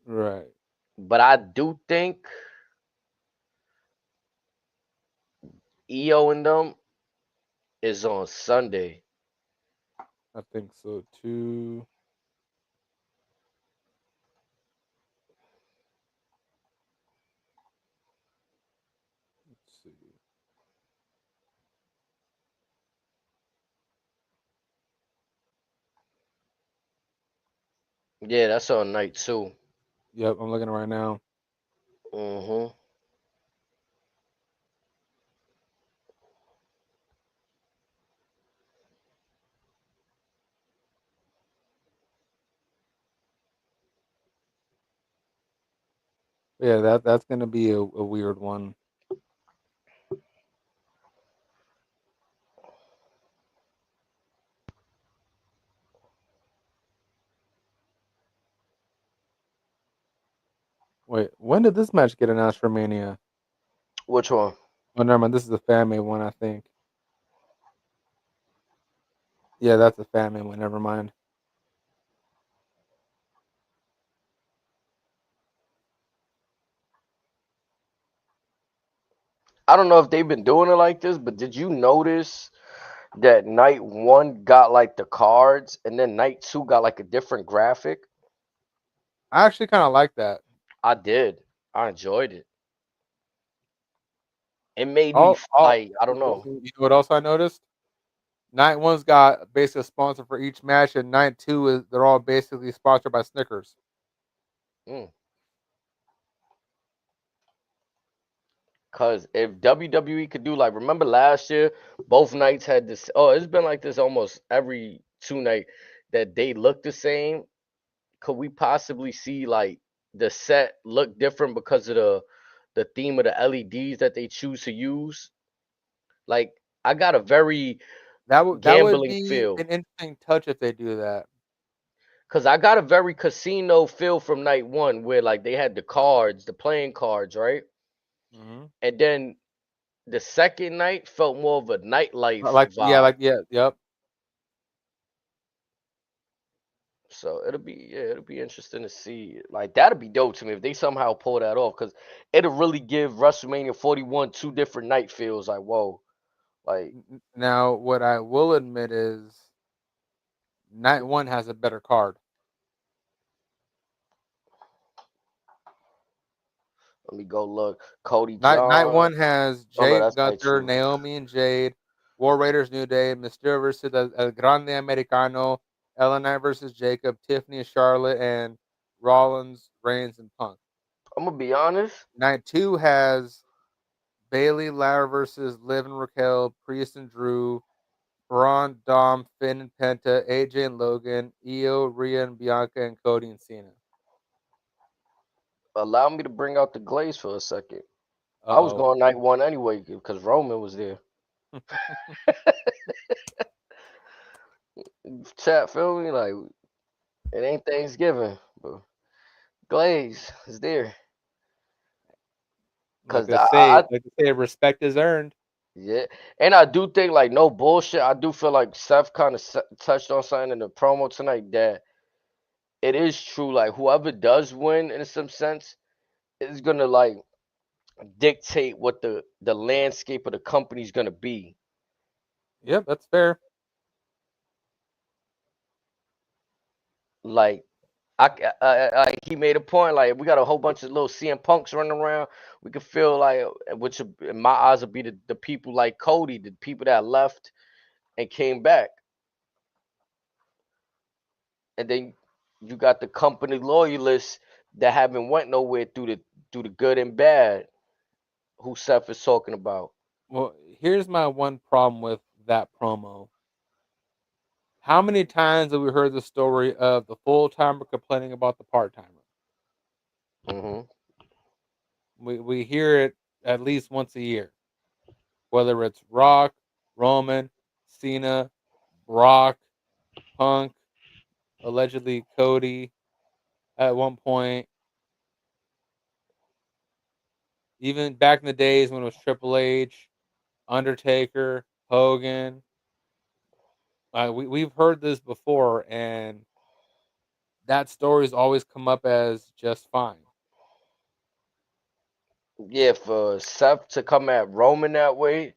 [SPEAKER 1] Right.
[SPEAKER 2] But I do think EO and them is on Sunday.
[SPEAKER 1] I think so too. Let's see.
[SPEAKER 2] Yeah, that's on night two.
[SPEAKER 1] Yep, I'm looking right now.
[SPEAKER 2] Mm-hmm.
[SPEAKER 1] Yeah, that's gonna be a weird one. Wait, when did this match get announced for Mania?
[SPEAKER 2] Which one?
[SPEAKER 1] Oh, never mind. This is the family one, I think. Yeah, that's a family one. Never mind.
[SPEAKER 2] I don't know if they've been doing it like this, but did you notice that night one got like the cards and then night two got like a different graphic?
[SPEAKER 1] I actually kind of like that.
[SPEAKER 2] I did. I enjoyed it. It made me
[SPEAKER 1] All,
[SPEAKER 2] like, I don't know.
[SPEAKER 1] you know what else I noticed? Night one's got basically a sponsor for each match, and night two is they're all basically sponsored by Snickers.
[SPEAKER 2] Mm. Cause if WWE could do like, remember last year, both nights had this. Oh, it's been like this almost every two night that they look the same. Could we possibly see like the set look different because of the theme of the LEDs that they choose to use? Like, I got a very
[SPEAKER 1] That would
[SPEAKER 2] gambling
[SPEAKER 1] be
[SPEAKER 2] feel
[SPEAKER 1] an interesting touch if they do that.
[SPEAKER 2] because I got a very casino feel from night one where like they had the cards, the playing cards, right?
[SPEAKER 1] Hmm.
[SPEAKER 2] And then the second night felt more of a nightlife vibe.
[SPEAKER 1] Like yeah, yep.
[SPEAKER 2] So it'll be interesting to see. Like that'd be dope to me if they somehow pull that off, because it'll really give WrestleMania 41 two different night feels. Like whoa, like
[SPEAKER 1] Now, what I will admit is night one has a better card.
[SPEAKER 2] let me go look. Cody
[SPEAKER 1] Night
[SPEAKER 2] John.
[SPEAKER 1] one has
[SPEAKER 2] Oh no,
[SPEAKER 1] Jay,
[SPEAKER 2] that's night
[SPEAKER 1] Gunther,
[SPEAKER 2] two.
[SPEAKER 1] Naomi, and Jade. War Raiders, New Day, Mysterio versus El Grande Americano, Ellen Knight versus Jacob, Tiffany and Charlotte, and Rollins, Reigns, and Punk.
[SPEAKER 2] I'm gonna be honest.
[SPEAKER 1] Night two has Bailey, Lara versus Liv and Raquel, Priest and Drew, Braun, Dom, Finn and Penta, AJ and Logan, Io, Rhea and Bianca, and Cody and Cena.
[SPEAKER 2] Allow me to bring out the glaze for a second. I was
[SPEAKER 1] Uh
[SPEAKER 2] going night one anyway because Roman was there.
[SPEAKER 1] oh.
[SPEAKER 2] Chat, feel me? Like it ain't Thanksgiving, but glaze is there. Cause
[SPEAKER 1] Like they say, respect is earned.
[SPEAKER 2] yeah, and I do think like no bullshit. I do feel like Seth kind of touched on something in the promo tonight that it is true. Like whoever does win in some sense is gonna like dictate what the landscape of the company is gonna be.
[SPEAKER 1] Yep, that's fair.
[SPEAKER 2] Like like he made a point. Like we got a whole bunch of little CM Punks running around. We could feel like, which in my eyes would be the people like Cody, the people that left and came back, and then you got the company loyalists that haven't went nowhere through the good and bad. Who Seth is talking about?
[SPEAKER 1] Well, here's my one problem with that promo. How many times have we heard the story of the full timer complaining about the part timer?
[SPEAKER 2] Hmm.
[SPEAKER 1] We hear it at least once a year, whether it's Rock, Roman, Cena, Brock, Punk, allegedly Cody at one point. Even back in the days when it was Triple H, Undertaker, Hogan. We've heard this before, and that story's always come up as just fine.
[SPEAKER 2] Yeah, for Seth to come at Roman that way,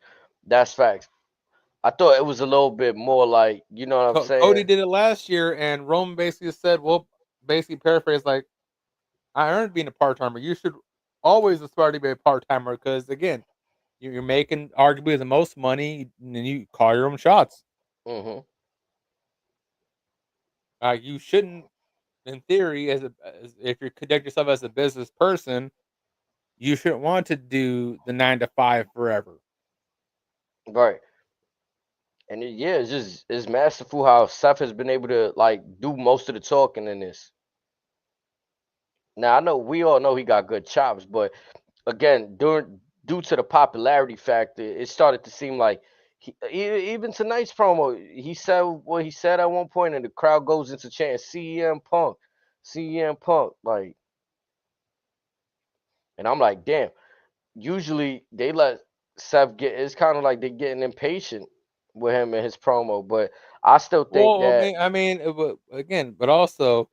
[SPEAKER 2] that's facts. I thought it was a little bit more like, you know what I'm
[SPEAKER 1] Cody
[SPEAKER 2] saying?
[SPEAKER 1] did it last year, and Roman basically said, "Well, basically paraphrase like, I earned being a part timer. You should always aspire to be a part timer because again, you're making arguably the most money, and you call your own shots.
[SPEAKER 2] Hmm.
[SPEAKER 1] You shouldn't, in theory, as if you conduct yourself as a business person, you shouldn't want to do the 9 to 5 forever."
[SPEAKER 2] Right. And yeah, it's masterful how Seth has been able to like do most of the talking in this. Now I know we all know he got good chops, but again, due to the popularity factor, it started to seem like even tonight's promo, he said what he said at one point, and the crowd goes into chanting CM Punk, CM Punk, like, and I'm like, damn. Usually they let Seth get. It's kind of like they're getting impatient with him and his promo, but I still think
[SPEAKER 1] Well,
[SPEAKER 2] that.
[SPEAKER 1] I mean, again, but also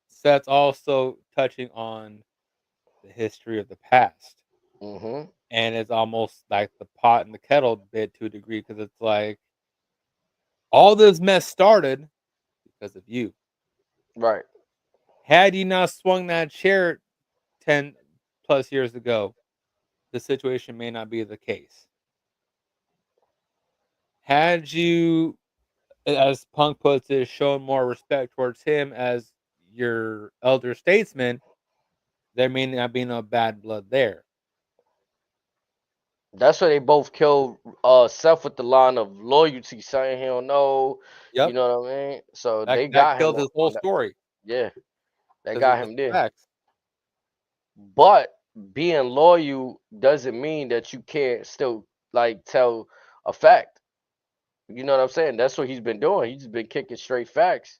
[SPEAKER 1] Seth's also touching on the history of the past,
[SPEAKER 2] Hmm.
[SPEAKER 1] and it's almost like the pot and the kettle bit to a degree because it's like all this mess started because of you.
[SPEAKER 2] Right.
[SPEAKER 1] Had you not swung that chair 10 plus years ago, the situation may not be the case. Had you, as Punk puts it, shown more respect towards him as your elder statesman, there may not be no bad blood there.
[SPEAKER 2] That's why they both killed Seth with the line of loyalty, saying he don't know. You
[SPEAKER 1] Yep,
[SPEAKER 2] know what I mean? So
[SPEAKER 1] that
[SPEAKER 2] they
[SPEAKER 1] that
[SPEAKER 2] got him
[SPEAKER 1] killed his whole
[SPEAKER 2] on that.
[SPEAKER 1] story
[SPEAKER 2] Yeah, they
[SPEAKER 1] because
[SPEAKER 2] got
[SPEAKER 1] it's
[SPEAKER 2] him there.
[SPEAKER 1] facts.
[SPEAKER 2] But being loyal doesn't mean that you can't still like tell a fact. You know what I'm saying? That's what he's been doing. He's been kicking straight facts.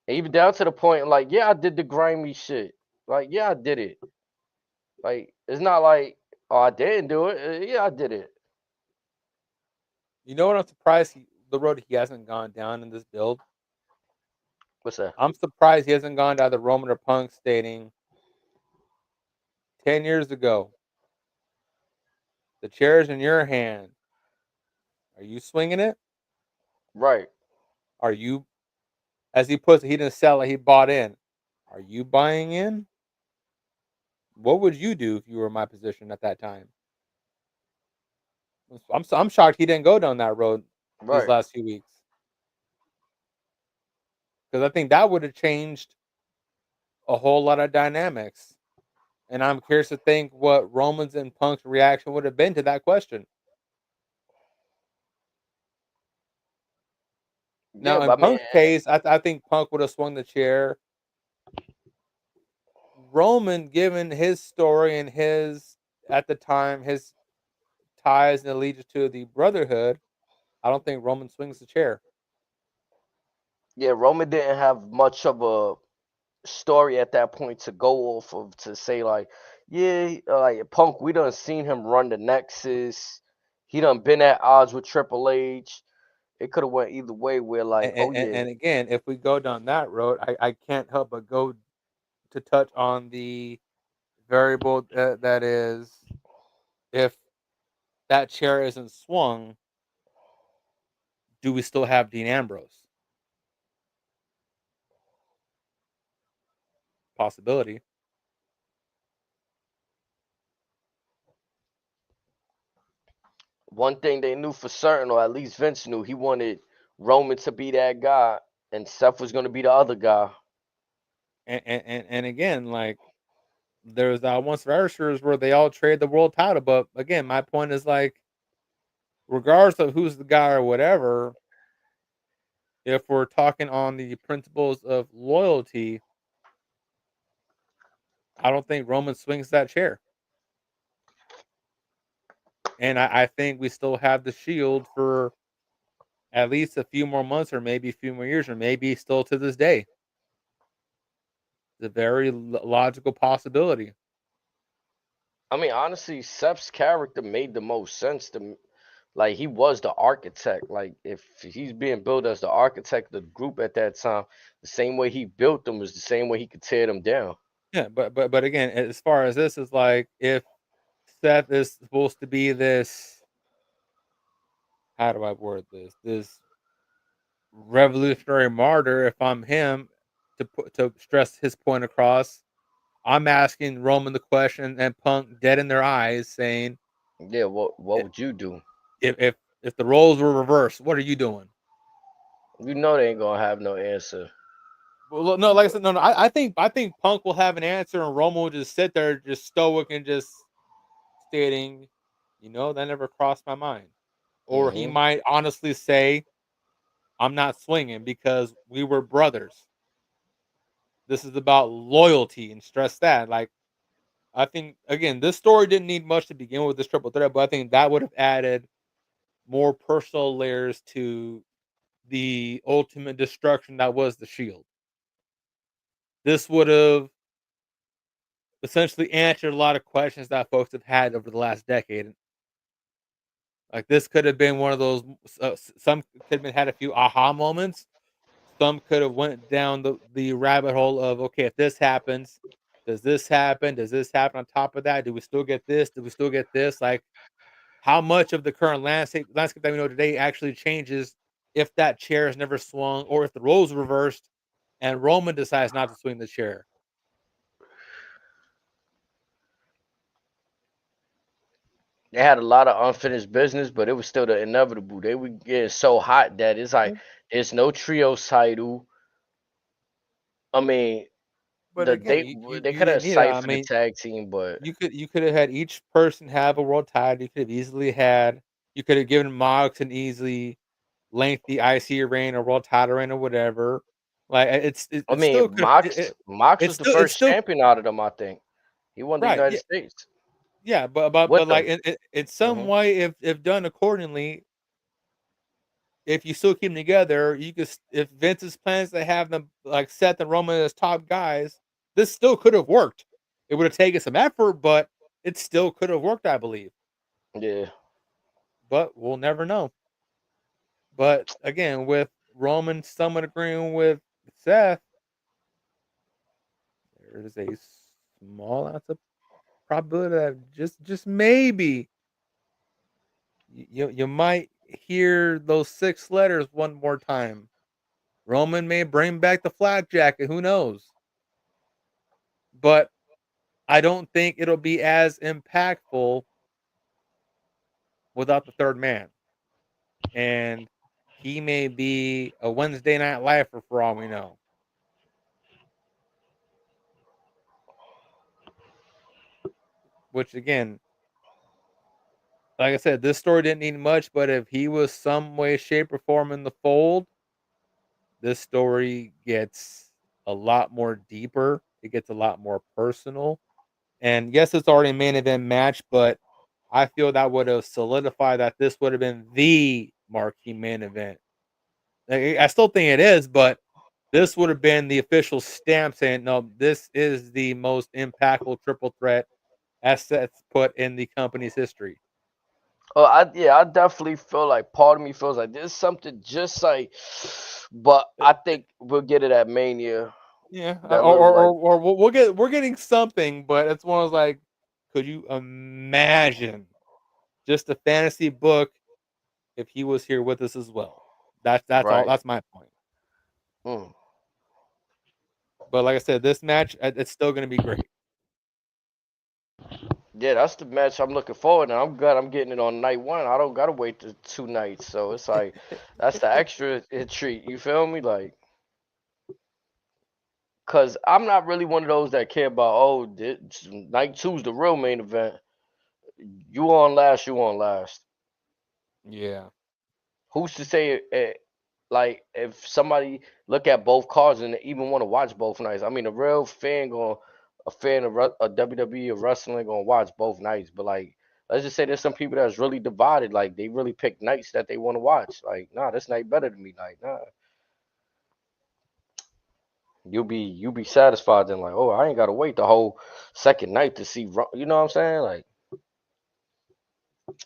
[SPEAKER 2] Even down to the point, like, yeah, I did the grimy shit. Like, yeah, I did it. Like, it's not like, oh, I didn't do it. Yeah, I did it.
[SPEAKER 1] You know what? I'm surprised the road he hasn't gone down in this build.
[SPEAKER 2] What's that?
[SPEAKER 1] I'm surprised he hasn't gone down the Roman or Punk stating 10 years ago, the chair's in your hand. Are you swinging it?
[SPEAKER 2] Right.
[SPEAKER 1] Are you, as he puts it, he didn't sell it, he bought in. Are you buying in? What would you do if you were in my position at that time? I'm shocked he didn't go down that road these
[SPEAKER 2] Right.
[SPEAKER 1] last few weeks because I think that would have changed a whole lot of dynamics. And I'm curious to think what Roman's and Punk's reaction would have been to that question.
[SPEAKER 2] Yeah,
[SPEAKER 1] Now, in
[SPEAKER 2] but I mean,
[SPEAKER 1] Punk's case, I think Punk would have swung the chair. Roman, given his story and his, at the time, his ties and allegiance to the Brotherhood, I don't think Roman swings the chair.
[SPEAKER 2] yeah, Roman didn't have much of a story at that point to go off of to say like, yeah, like Punk, we done seen him run the Nexus. He done been at odds with Triple H. It could have went either way. Where like,
[SPEAKER 1] And,
[SPEAKER 2] oh
[SPEAKER 1] and,
[SPEAKER 2] yeah,
[SPEAKER 1] and again, if we go down that road, I can't help but go to touch on the variable that is if that chair isn't swung, do we still have Dean Ambrose? Possibility.
[SPEAKER 2] one thing they knew for certain, or at least Vince knew, he wanted Roman to be that guy, and Seth was gonna be the other guy.
[SPEAKER 1] And again, like there's that one Survivor where they all trade the world title, but again, my point is like, regardless of who's the guy or whatever, if we're talking on the principles of loyalty, I don't think Roman swings that chair. And I think we still have the Shield for at least a few more months, or maybe a few more years, or maybe still to this day. It's a very logical possibility.
[SPEAKER 2] I mean, honestly, Seth's character made the most sense to me. Like he was the architect. Like if he's being built as the architect of the group at that time, the same way he built them was the same way he could tear them down.
[SPEAKER 1] Yeah, but again, as far as this is like, if Seth is supposed to be this, how do I word this? This revolutionary martyr. If I'm him, to stress his point across, I'm asking Roman the question and Punk dead in their eyes, saying,
[SPEAKER 2] Yeah, what would you do?
[SPEAKER 1] if the roles were reversed, what are you doing?
[SPEAKER 2] You know they ain't gonna have no answer.
[SPEAKER 1] Well, no, like I said, no. I think Punk will have an answer, and Roman will just sit there, just stoic, and just stating, that never crossed my mind. Or he
[SPEAKER 2] Hmm.
[SPEAKER 1] might honestly say, I'm not swinging because we were brothers. This is about loyalty and stress that. Like, I think again, this story didn't need much to begin with this triple threat, but I think that would have added more personal layers to the ultimate destruction that was the Shield. This would have essentially answered a lot of questions that folks have had over the last decade. Like this could have been one of those. Some could have been had a few aha moments. Some could have went down the rabbit hole of okay, if this happens, does this happen? Does this happen on top of that? Do we still get this? Do we still get this? Like how much of the current landscape that we know today actually changes if that chair is never swung or if the roles reversed and Roman decides not to swing the chair.
[SPEAKER 2] They had a lot of unfinished business, but it was still the inevitable. They were getting so hot that it's like it's no trio title. I mean,
[SPEAKER 1] But again, you
[SPEAKER 2] they
[SPEAKER 1] you
[SPEAKER 2] could have
[SPEAKER 1] didn't need it. I
[SPEAKER 2] siphoned the
[SPEAKER 1] mean,
[SPEAKER 2] tag team, but
[SPEAKER 1] you could have had each person have a world title. You could have easily had. You could have given Mox an easily lengthy IC reign or world title reign or whatever. Like
[SPEAKER 2] I
[SPEAKER 1] it
[SPEAKER 2] mean,
[SPEAKER 1] still could
[SPEAKER 2] Mox was the
[SPEAKER 1] it's
[SPEAKER 2] first
[SPEAKER 1] still
[SPEAKER 2] champion out of them. I think he won the
[SPEAKER 1] right.
[SPEAKER 2] United
[SPEAKER 1] Yeah,
[SPEAKER 2] States
[SPEAKER 1] yeah.
[SPEAKER 2] with
[SPEAKER 1] But like
[SPEAKER 2] them.
[SPEAKER 1] in some
[SPEAKER 2] Hmm.
[SPEAKER 1] way, if done accordingly, if you still keep them together, you could. If Vince's plans to have them like Seth and Roman as top guys, this still could have worked. It would have taken some effort, but it still could have worked, I believe.
[SPEAKER 2] Yeah,
[SPEAKER 1] But we'll never know. But again, with Roman somewhat agreeing with Seth, there's a small ounce of probability that just maybe you might hear those 6 letters one more time. Roman may bring back the flak jacket. Who knows? But I don't think it'll be as impactful without the third man. And he may be a Wednesday night lifer for all we know. Which again, like I said, this story didn't need much, but if he was some way, shape, or form in the fold, this story gets a lot more deeper. It gets a lot more personal. And yes, it's already a main event match, but I feel that would have solidified that this would have been the marquee main event. I still think it is, but this would have been the official stamp saying, no, this is the most impactful triple threat assets put in the company's history.
[SPEAKER 2] oh, I definitely feel like part of me feels like there's something just like, but I think we'll get it at Mania.
[SPEAKER 1] Yeah,
[SPEAKER 2] That little like,
[SPEAKER 1] or we're getting something, but it's one of those like, could you imagine just a fantasy book if he was here with us as well? That's all.
[SPEAKER 2] right?
[SPEAKER 1] That's my point.
[SPEAKER 2] Mm.
[SPEAKER 1] But like I said, this match it's still going to be great.
[SPEAKER 2] Yeah, that's the match I'm looking forward to. I'm glad I'm getting it on night one. I don't gotta wait the 2 nights, so it's like that's the extra treat. You feel me? Like, cause I'm not really one of those that care about night two's the real main event. You on last, you on last.
[SPEAKER 1] Yeah,
[SPEAKER 2] Who's to say like if somebody look at both cards and they even want to watch both nights? I mean, a fan of WWE or wrestling gonna watch both nights. But like, let's just say there's some people that's really divided. Like they really pick nights that they want to watch. Like, nah, this night better than me. Like, nah, you'll be satisfied then. Like, oh, I ain't gotta wait the whole second night to see. You know what I'm saying? Like,
[SPEAKER 1] it's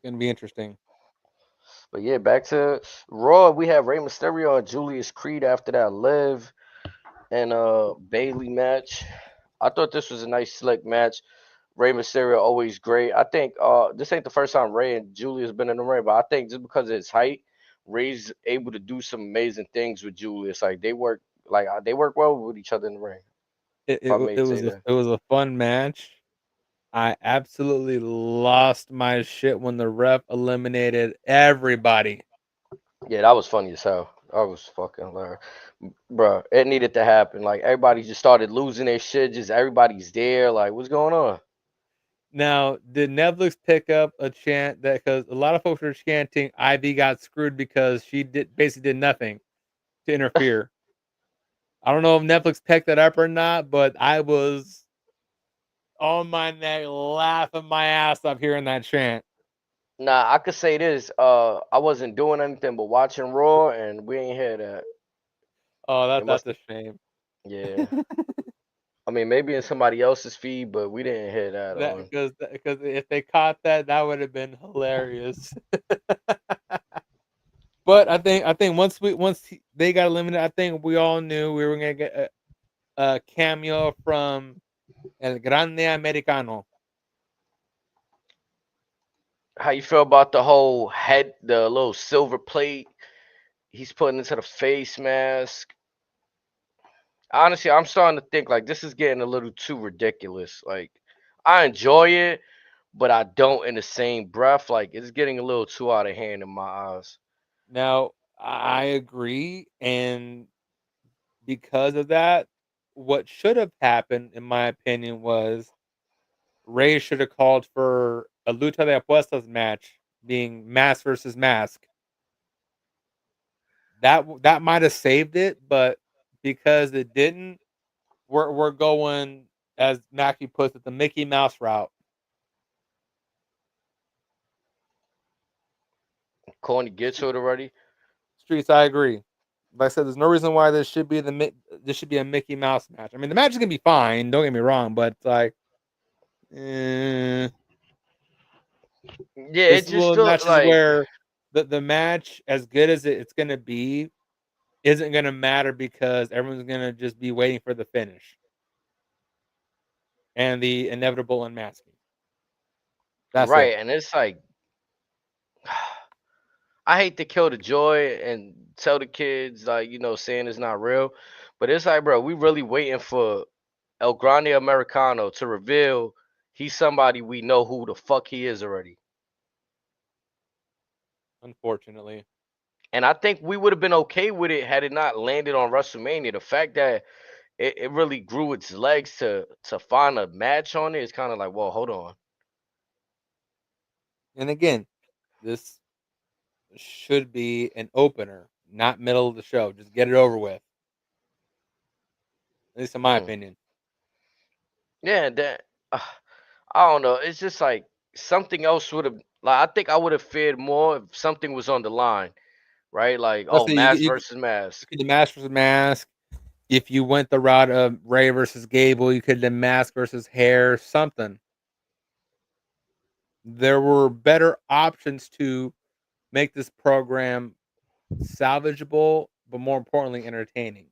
[SPEAKER 1] going to be interesting.
[SPEAKER 2] but yeah, back to Raw. We have Rey Mysterio and Julius Creed after that Liv and Bailey match. I thought this was a nice slick match. Rey Mysterio always great. I think this ain't the first time Rey and Julius been in the ring, but I think just because of his height, Rey's able to do some amazing things with Julius. Like they work well with each other in the ring. If I may say that.
[SPEAKER 1] It was a fun match. I absolutely lost my shit when the ref eliminated everybody.
[SPEAKER 2] Yeah, that was funny as hell. That was fucking hilarious. Bruh, it needed to happen. Like everybody just started losing their shit. Just everybody's there. Like, what's going on?
[SPEAKER 1] Now, did Netflix pick up a chant that because a lot of folks were chanting Ivy got screwed because she basically did nothing to interfere. I don't know if Netflix picked that up or not, but I was on my neck laughing my ass off hearing that chant.
[SPEAKER 2] Nah, I could say this. I wasn't doing anything but watching Raw, and we ain't hear that.
[SPEAKER 1] Oh,
[SPEAKER 2] It
[SPEAKER 1] that's
[SPEAKER 2] must.
[SPEAKER 1] a shame.
[SPEAKER 2] Yeah. I mean, maybe in somebody else's feed, but we didn't hear that
[SPEAKER 1] That
[SPEAKER 2] on.
[SPEAKER 1] because if they caught that, that would have been hilarious. But I think they got eliminated, I think we all knew we were gonna get a cameo from El Grande Americano.
[SPEAKER 2] How you feel about the whole head, the little silver plate he's putting into the face mask? Honestly, I'm starting to think like this is getting a little too ridiculous. Like, I enjoy it, but I don't in the same breath. Like, it's getting a little too out of hand in my eyes.
[SPEAKER 1] Now I agree, and because of that, what should have happened, in my opinion, was Ray should have called for a lucha de apuestas match, being mask versus mask. That might have saved it, but because it didn't, we're going, as Mackie puts it, the Mickey Mouse route.
[SPEAKER 2] Corny gets to it already.
[SPEAKER 1] Streets, I agree. Like I said, there's no reason why this should be a Mickey Mouse match. I mean, the match is gonna be fine. Don't get me wrong, but it's like, eh,
[SPEAKER 2] Yeah,
[SPEAKER 1] this
[SPEAKER 2] it
[SPEAKER 1] is
[SPEAKER 2] just
[SPEAKER 1] one of the
[SPEAKER 2] still
[SPEAKER 1] matches
[SPEAKER 2] like
[SPEAKER 1] where the match, as good as it's gonna be, isn't gonna matter because everyone's gonna just be waiting for the finish and the inevitable unmasking. That's it.
[SPEAKER 2] right, and it's like I hate to kill the joy and tell the kids like saying it's not real, but it's like, bro, we really waiting for El Grande Americano to reveal he's somebody we know who the fuck he is already.
[SPEAKER 1] Unfortunately,
[SPEAKER 2] And I think we would have been okay with it had it not landed on WrestleMania. The fact that it really grew its legs to find a match on it is kind of like, well, hold on.
[SPEAKER 1] and again, this should be an opener, not middle of the show. Just get it over with. At least in my
[SPEAKER 2] Mm.
[SPEAKER 1] opinion.
[SPEAKER 2] Yeah, that I don't know. It's just like something else would have. Like, I think I would have feared more if something was on the line, right? Like,
[SPEAKER 1] Let's
[SPEAKER 2] oh,
[SPEAKER 1] say
[SPEAKER 2] mask versus
[SPEAKER 1] you
[SPEAKER 2] mask.
[SPEAKER 1] could do Mask versus Mask. If you went the route of Ray versus Gable, you could do Mask versus Hair, something. There were better options to make this program salvageable, but more importantly, entertaining.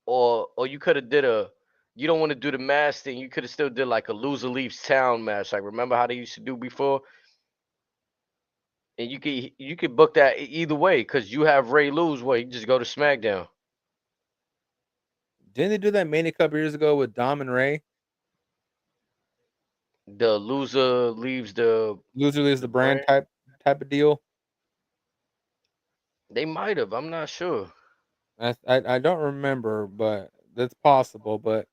[SPEAKER 2] Or you could have did a. You don't want to do the mask thing. You could have still did like a loser leaves town match. Like, remember how they used to do before? And you could book that either way because you have Ray lose. Well, you just go to SmackDown.
[SPEAKER 1] Didn't they do that Mania a couple years ago with Dom and Ray?
[SPEAKER 2] The loser leaves the
[SPEAKER 1] Loser leaves the brand
[SPEAKER 2] brand.
[SPEAKER 1] type of deal.
[SPEAKER 2] They might have. I'm not sure.
[SPEAKER 1] I don't remember, but that's possible. But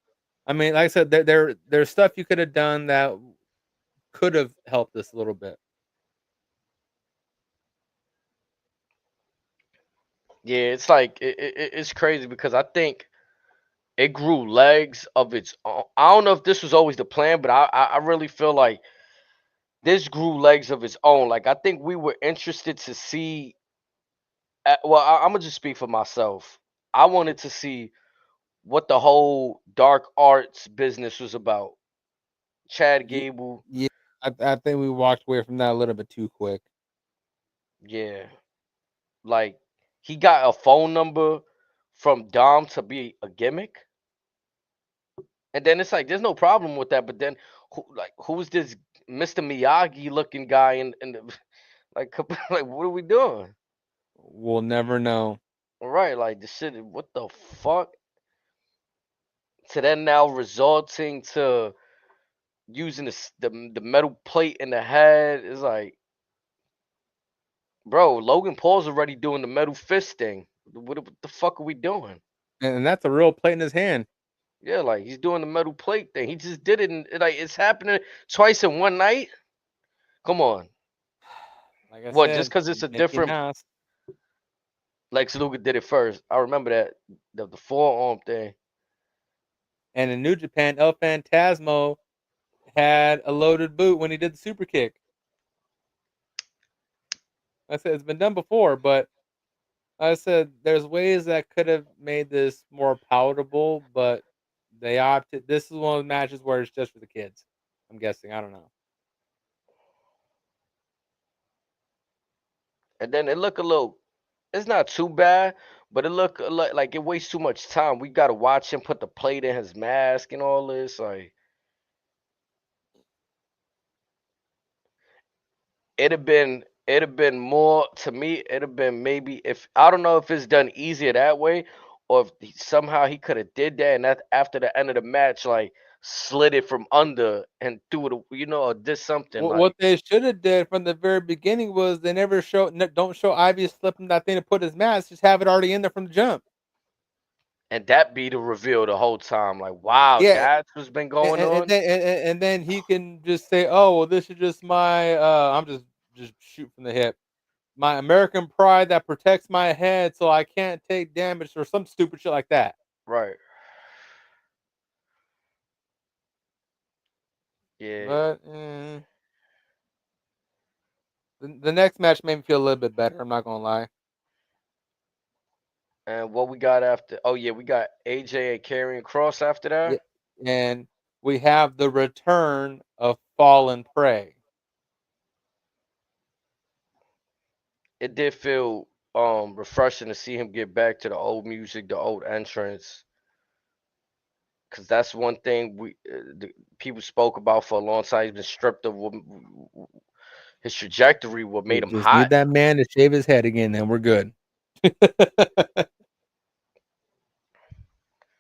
[SPEAKER 1] I mean, like I said, there's stuff you could have done that could have helped us a little bit.
[SPEAKER 2] Yeah, it's like it's crazy because I think it grew legs of its own. I don't know if this was always the plan, but I really feel like this grew legs of its own. Like, I think we were interested to see. Well, I'm gonna just speak for myself. I wanted to see what the whole dark arts business was about. Chad
[SPEAKER 1] Ye-
[SPEAKER 2] Gable,
[SPEAKER 1] Yeah, I think we walked away from that a little bit too quick.
[SPEAKER 2] yeah, like he got a phone number from Dom to be a gimmick, and then it's like there's no problem with that. But then, who's this Mr. Miyagi looking guy in the like? Like, what are we doing?
[SPEAKER 1] We'll never know.
[SPEAKER 2] Right, like the shit. What the fuck? To then now resulting to using the metal plate in the head is like, bro, Logan Paul's already doing the metal fist thing. What the fuck are we doing?
[SPEAKER 1] And that's a real plate in his hand.
[SPEAKER 2] Yeah, like he's doing the metal plate thing. He just did it, and like it's happening twice in one night. Come on,
[SPEAKER 1] Like I
[SPEAKER 2] what? Just
[SPEAKER 1] said,
[SPEAKER 2] because it's a
[SPEAKER 1] Mickey
[SPEAKER 2] different,
[SPEAKER 1] Mouse.
[SPEAKER 2] Lex Luger did it first. I remember that the forearm thing.
[SPEAKER 1] And in New Japan, El Phantasmo had a loaded boot when he did the super kick. I said it's been done before, but I said there's ways that could have made this more palatable, but they opted. This is one of the matches where it's just for the kids. I'm guessing. I don't know.
[SPEAKER 2] And then it looked a little. It's not too bad, but it looked like it wastes too much time. We got to watch him put the plate in his mask and all this. Like it'd have been more to me. It'd have been maybe if I don't know if it's done easier that way, or if somehow he could have did that and that after the end of the match, like slid it from under and threw it, or did something
[SPEAKER 1] What
[SPEAKER 2] like
[SPEAKER 1] they should have did from the very beginning was they never show don't show Ivy slipping that thing to put his mask. Just have it already in there from the jump.
[SPEAKER 2] and that be the reveal the whole time. Like, wow,
[SPEAKER 1] Yeah,
[SPEAKER 2] that's what's been going
[SPEAKER 1] and
[SPEAKER 2] on.
[SPEAKER 1] then he can just say, "Oh, well, this is just my I'm just shoot from the hip. My American pride that protects my head, so I can't take damage or some stupid shit like that."
[SPEAKER 2] Right. Yeah.
[SPEAKER 1] But the next match made me feel a little bit better. I'm not gonna lie.
[SPEAKER 2] And what we got after? Oh yeah, we got AJ and Karrion Cross after
[SPEAKER 1] Yeah,
[SPEAKER 2] that.
[SPEAKER 1] and we have the return of Fallen Prey.
[SPEAKER 2] It did feel refreshing to see him get back to the old music, the old entrance, because that's one thing the people spoke about for a long time. He's been stripped of his trajectory, what
[SPEAKER 1] We
[SPEAKER 2] made him
[SPEAKER 1] just need
[SPEAKER 2] hot.
[SPEAKER 1] that man to shave his head again, then we're good.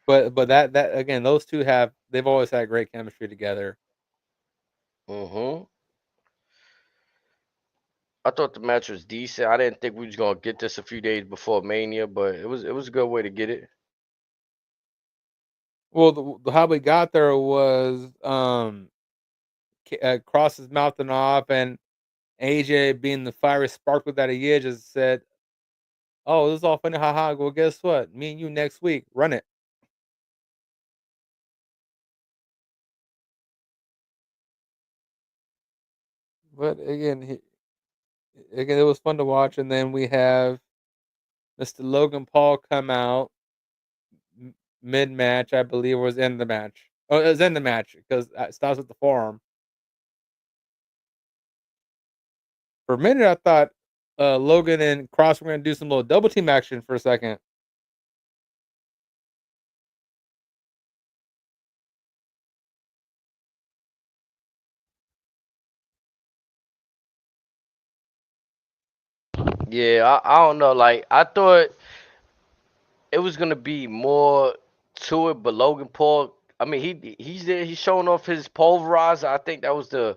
[SPEAKER 1] But that again, those two they've always had great chemistry together.
[SPEAKER 2] Hmm. I thought the match was decent. I didn't think we was gonna get this a few days before Mania, but it was a good way to get it.
[SPEAKER 1] Well, how we got there was Cross's mouthing off, and AJ being the fiery sparkler that he is, just said, "Oh, this is all funny, haha." Well, guess what? Me and you next week, run it. But again, it was fun to watch. And then we have Mr. Logan Paul come out mid match, I believe, or was in the match. Oh, it was in the match because it starts with the forearm. For a minute, I thought Logan and Cross were going to do some little double team action for a second.
[SPEAKER 2] Yeah, I don't know. Like I thought it was gonna be more to it, but Logan Paul. I mean, he's there. He's showing off his pulverizer. I think that was the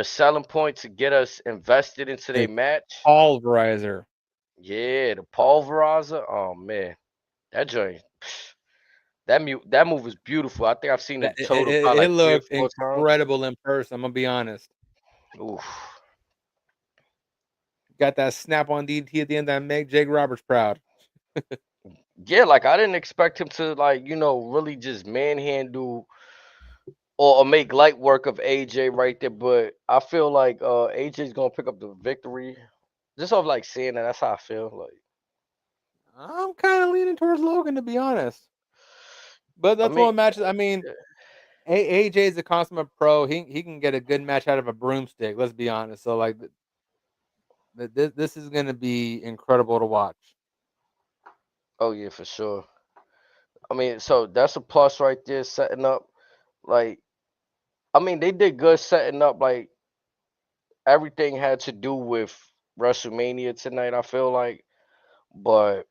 [SPEAKER 2] selling point to get us invested into their
[SPEAKER 1] A
[SPEAKER 2] match.
[SPEAKER 1] pulverizer.
[SPEAKER 2] Yeah, the pulverizer. Oh man, that joint. That move was beautiful. I think I've seen
[SPEAKER 1] It,
[SPEAKER 2] it
[SPEAKER 1] it,
[SPEAKER 2] total probably
[SPEAKER 1] it
[SPEAKER 2] like three or
[SPEAKER 1] looked
[SPEAKER 2] four times.
[SPEAKER 1] incredible in person. I'm gonna be honest.
[SPEAKER 2] Oof.
[SPEAKER 1] Got that snap on DT at the end that make Jake Roberts proud.
[SPEAKER 2] Yeah, like I didn't expect him to like really just manhandle or make light work of AJ right there, but I feel like AJ's gonna pick up the victory. Just off like seeing that, that's how I feel. Like
[SPEAKER 1] I'm kind of leaning towards Logan to be honest. But
[SPEAKER 2] I
[SPEAKER 1] that's one
[SPEAKER 2] mean,
[SPEAKER 1] of the matches. I mean, AJ is a consummate pro. He can get a good match out of a broomstick. Let's be honest. So like, this is gonna be incredible to watch.
[SPEAKER 2] oh yeah, for sure. I mean, so that's a plus right there. Setting up like, I mean, they did good setting up like everything had to do with WrestleMania tonight. I feel like, but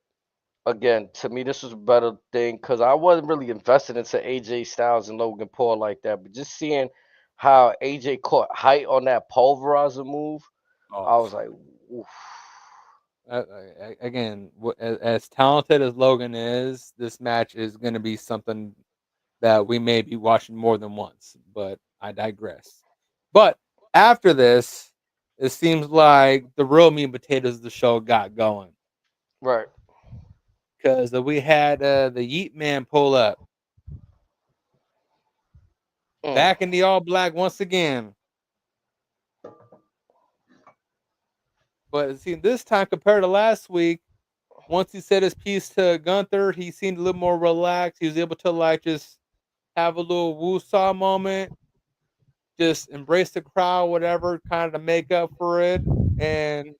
[SPEAKER 2] again, to me, this was a better thing because I wasn't really invested into AJ Styles and Logan Paul like that. But just seeing how AJ caught height on that pulverizer move,
[SPEAKER 1] Oh,
[SPEAKER 2] I was like, oof.
[SPEAKER 1] again, as talented as Logan is, this match is gonna be something that we may be watching more than once. But I digress. But after this, it seems like the real meat and potatoes of the show got going.
[SPEAKER 2] Right.
[SPEAKER 1] because we had the Yeet Man pull up. Back in the all black once again. But see, this time compared to last week, once he said his piece to Gunther, he seemed a little more relaxed. He was able to like just have a little woo-saw moment, just embrace the crowd, whatever, kind of to make up for it. And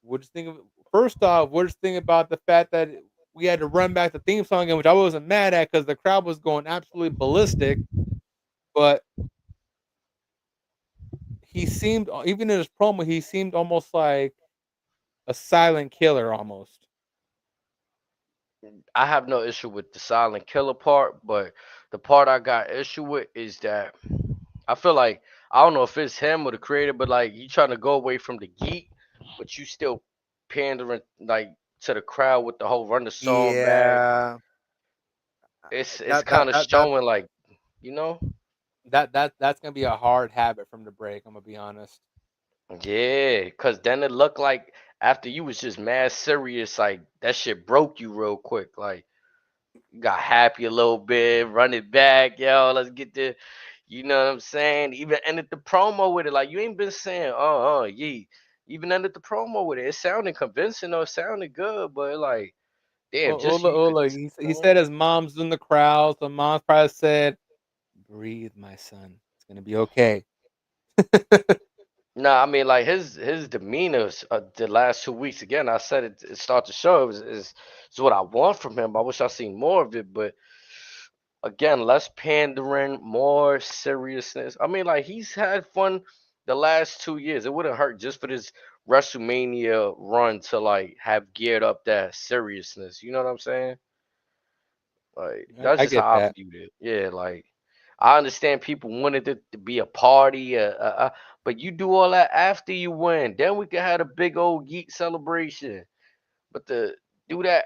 [SPEAKER 1] what do you think of first off, what do you think about the fact that we had to run back the theme song again, which I wasn't mad at because the crowd was going absolutely ballistic. But he seemed, even in his promo, he seemed almost like a silent killer almost.
[SPEAKER 2] I have no issue with the silent killer part, but the part I got issue with is that I feel like I don't know if it's him or the creator, but like you trying to go away from the geek, but you still pandering like to the crowd with the whole run the song back.
[SPEAKER 1] Yeah.
[SPEAKER 2] It's
[SPEAKER 1] That
[SPEAKER 2] kind
[SPEAKER 1] that
[SPEAKER 2] of
[SPEAKER 1] that that
[SPEAKER 2] showing like you know,
[SPEAKER 1] that's gonna be a hard habit from the break. I'm gonna be honest.
[SPEAKER 2] yeah, cause then it looked like after you was just mad serious, like that shit broke you real quick, like. Got happy a little bit, run it back, yo. Let's get the, you know what I'm saying? Even ended the promo with it. Like you ain't been saying, yeah. Even ended the promo with it. It sounded convincing, though. It sounded good, but like, damn,
[SPEAKER 1] Oh,
[SPEAKER 2] just so you could,
[SPEAKER 1] look, he said his mom's in the crowd, so mom's probably said, "Breathe, my son. It's gonna be okay."
[SPEAKER 2] Nah, I mean, like his demeanor the last 2 weeks. Again, I said it start to show. Is what I want from him. I wish I seen more of it, but again, less pandering, more seriousness. I mean, like he's had fun the last 2 years. It wouldn't hurt just for this WrestleMania run to like have geared up that seriousness. You know what I'm saying? Like that's
[SPEAKER 1] I
[SPEAKER 2] just
[SPEAKER 1] get
[SPEAKER 2] how I
[SPEAKER 1] that.
[SPEAKER 2] viewed it. Yeah, like I understand people wanted it to be a party, but you do all that after you win. Then we could have a big old geek celebration. But to do that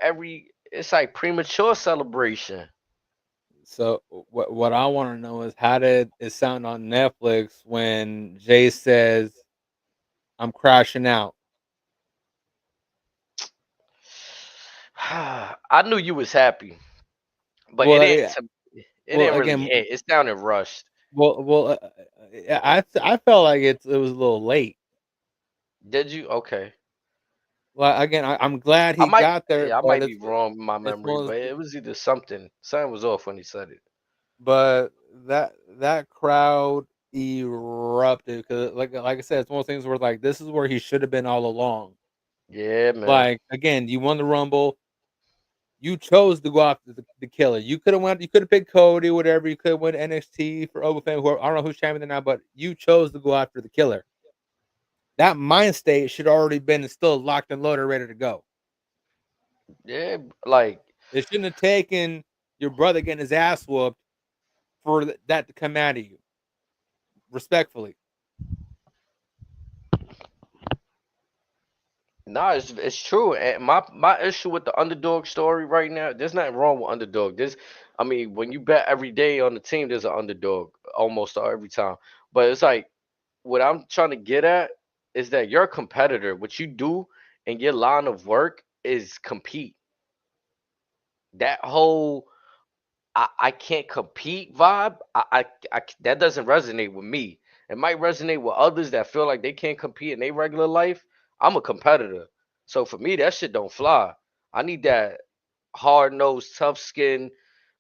[SPEAKER 2] it's like premature celebration.
[SPEAKER 1] So what I want to know is how did it sound on Netflix when Jay says, "I'm crashing out"?
[SPEAKER 2] I knew you was happy, but
[SPEAKER 1] Well, yeah.
[SPEAKER 2] it
[SPEAKER 1] Well,
[SPEAKER 2] didn't really
[SPEAKER 1] again,
[SPEAKER 2] hit. It sounded rushed.
[SPEAKER 1] I felt like it was a little late.
[SPEAKER 2] Did you? Okay.
[SPEAKER 1] Well, again, I'm glad he got there,
[SPEAKER 2] I
[SPEAKER 1] but
[SPEAKER 2] might be wrong with my
[SPEAKER 1] it's
[SPEAKER 2] memory,
[SPEAKER 1] one of
[SPEAKER 2] but it was either something was off when he said it.
[SPEAKER 1] but that crowd erupted because, like I said, it's one of those things where like this is where he should have been all along.
[SPEAKER 2] Yeah, man.
[SPEAKER 1] Like again, you won the Rumble. You chose to go after the killer. You could have went. You could have picked Cody, whatever. You could have went NXT for Overfame. Whoever, I don't know who's champion now, but you chose to go after the killer. That mind state should already been still locked and loaded, ready to go.
[SPEAKER 2] Yeah, like
[SPEAKER 1] It shouldn't have taken your brother getting his ass whooped for that to come out of you. Respectfully,
[SPEAKER 2] nah, it's true. And my issue with the underdog story right now, there's nothing wrong with underdog. I mean, when you bet every day on the team, there's an underdog almost every time. But it's like what I'm trying to get at is that you're a competitor. What you do in your line of work is compete. That whole I can't compete vibe, that doesn't resonate with me. It might resonate with others that feel like they can't compete in their regular life. I'm a competitor. So for me, that shit don't fly. I need that hard nosed, tough skin.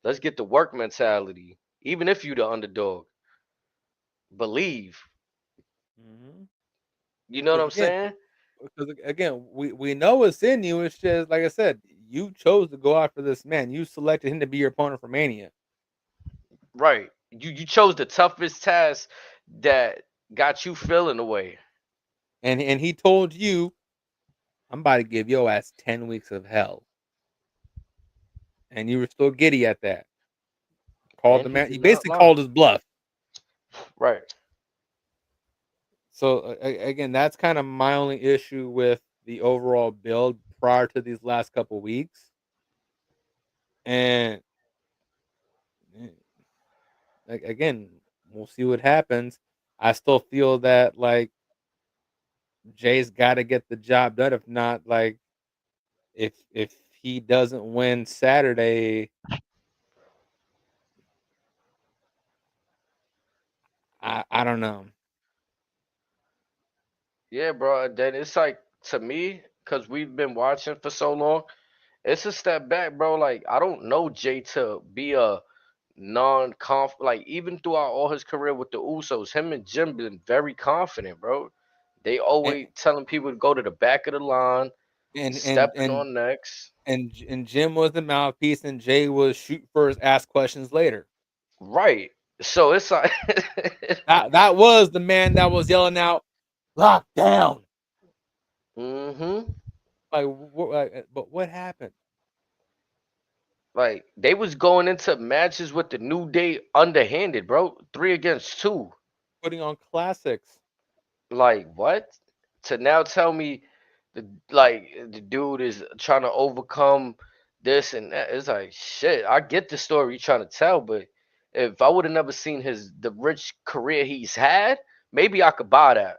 [SPEAKER 2] Let's get the work mentality. Even if you the underdog, believe. You know what I'm saying?
[SPEAKER 1] because again, we know it's in you. It's just like I said, you chose to go after this man. You selected him to be your opponent for Mania,
[SPEAKER 2] Right. You chose the toughest task that got you feeling away.
[SPEAKER 1] and he told you, "I'm about to give your ass 10 weeks of hell," and you were still giddy at that. Called
[SPEAKER 2] And
[SPEAKER 1] the
[SPEAKER 2] he
[SPEAKER 1] man. You
[SPEAKER 2] did not
[SPEAKER 1] basically
[SPEAKER 2] lie.
[SPEAKER 1] called his bluff.
[SPEAKER 2] Right.
[SPEAKER 1] So again, that's kind of my only issue with the overall build prior to these last couple weeks. And eh, like again, we'll see what happens. I still feel that like Jay's got to get the job done. If not, like if he doesn't win Saturday, I don't know.
[SPEAKER 2] Yeah, bro. And then it's like to me, because we've been watching for so long, it's a step back, bro. Like I don't know Jay to be a non-conf. Like even throughout all his career with the Usos, him and Jim been very confident, bro. They
[SPEAKER 1] And
[SPEAKER 2] always telling people to go to the back of the line,
[SPEAKER 1] and and
[SPEAKER 2] stepping
[SPEAKER 1] and
[SPEAKER 2] on necks.
[SPEAKER 1] and Jim was the mouthpiece, and Jay was shoot first, ask questions later.
[SPEAKER 2] Right. So it's like
[SPEAKER 1] That was the man that was yelling out, "Lock down!"
[SPEAKER 2] mm-hmm.
[SPEAKER 1] But what happened?
[SPEAKER 2] Like they was going into matches with the New Day underhanded, bro. 3 against 2.
[SPEAKER 1] Putting on classics.
[SPEAKER 2] Like what? To now tell me the dude is trying to overcome this and that. It's like shit. I get the story you're trying to tell, but if I would have never seen the rich career he's had, maybe I could buy that.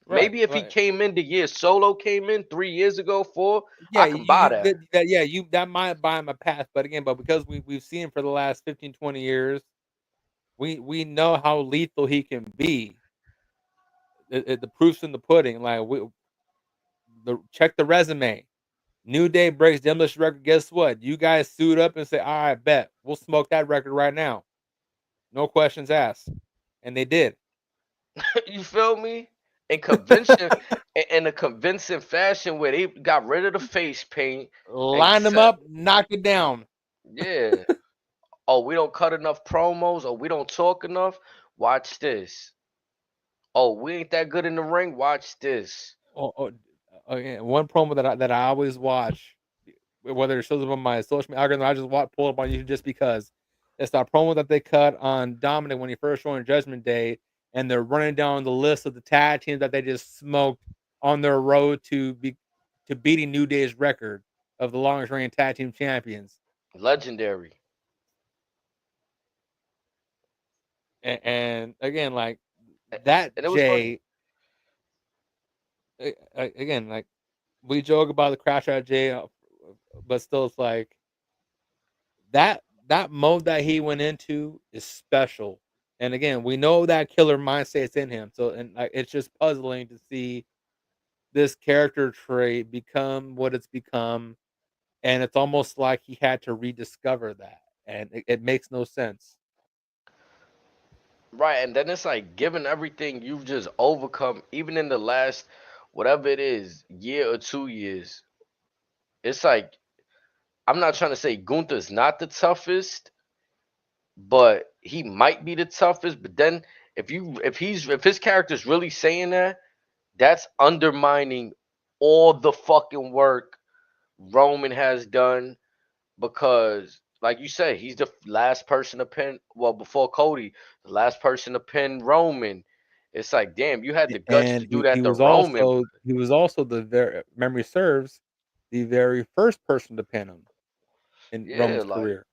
[SPEAKER 1] Right.
[SPEAKER 2] Maybe if he came in the year Solo came in 3 years ago, 4,
[SPEAKER 1] Yeah,
[SPEAKER 2] I can buy that.
[SPEAKER 1] that might buy him a path, but again, because we've seen him for the last 15, 20 years, we know how lethal he can be. The proof's in the pudding. Like check the resume. New Day breaks Demolish record. Guess what? You guys suit up and say, "All right, bet we'll smoke that record right now, no questions asked," and they did.
[SPEAKER 2] You feel me? In convention, in a convincing fashion where they got rid of the face paint,
[SPEAKER 1] Line them
[SPEAKER 2] except
[SPEAKER 1] up, knock it down.
[SPEAKER 2] yeah. Oh, we don't cut enough promos, or we don't talk enough. Watch this. Oh, we ain't that good in the ring. Watch this.
[SPEAKER 1] Again, one promo that I always watch, whether it shows up on my social media algorithm, I just pull up on YouTube just because it's that promo that they cut on Dominic when he first joined Judgment Day, and they're running down the list of the tag teams that they just smoked on their road to beating New Day's record of the longest reigning tag team champions.
[SPEAKER 2] Legendary.
[SPEAKER 1] And again, like
[SPEAKER 2] And
[SPEAKER 1] that
[SPEAKER 2] it was funny.
[SPEAKER 1] Jay, again, like we joke about the crash out Jay, but still, it's like that mode that he went into is special. And again, we know that killer mindset's in him. So, and like, it's just puzzling to see this character trait become what it's become, and it's almost like he had to rediscover that, and it makes no sense.
[SPEAKER 2] Right, and then it's like given everything you've just overcome, even in the last whatever it is, year or 2 years, it's like I'm not trying to say Gunther's not the toughest, but he might be the toughest. But then if his character's really saying that, that's undermining all the fucking work Roman has done because, like you said, he's the last person to pin. Well, before Cody, the last person to pin Roman. It's like, damn, you had the guts
[SPEAKER 1] And
[SPEAKER 2] to do that to Roman.
[SPEAKER 1] he was also the very memory serves the very first person to pin him in
[SPEAKER 2] Yeah,
[SPEAKER 1] Roman's
[SPEAKER 2] like
[SPEAKER 1] career.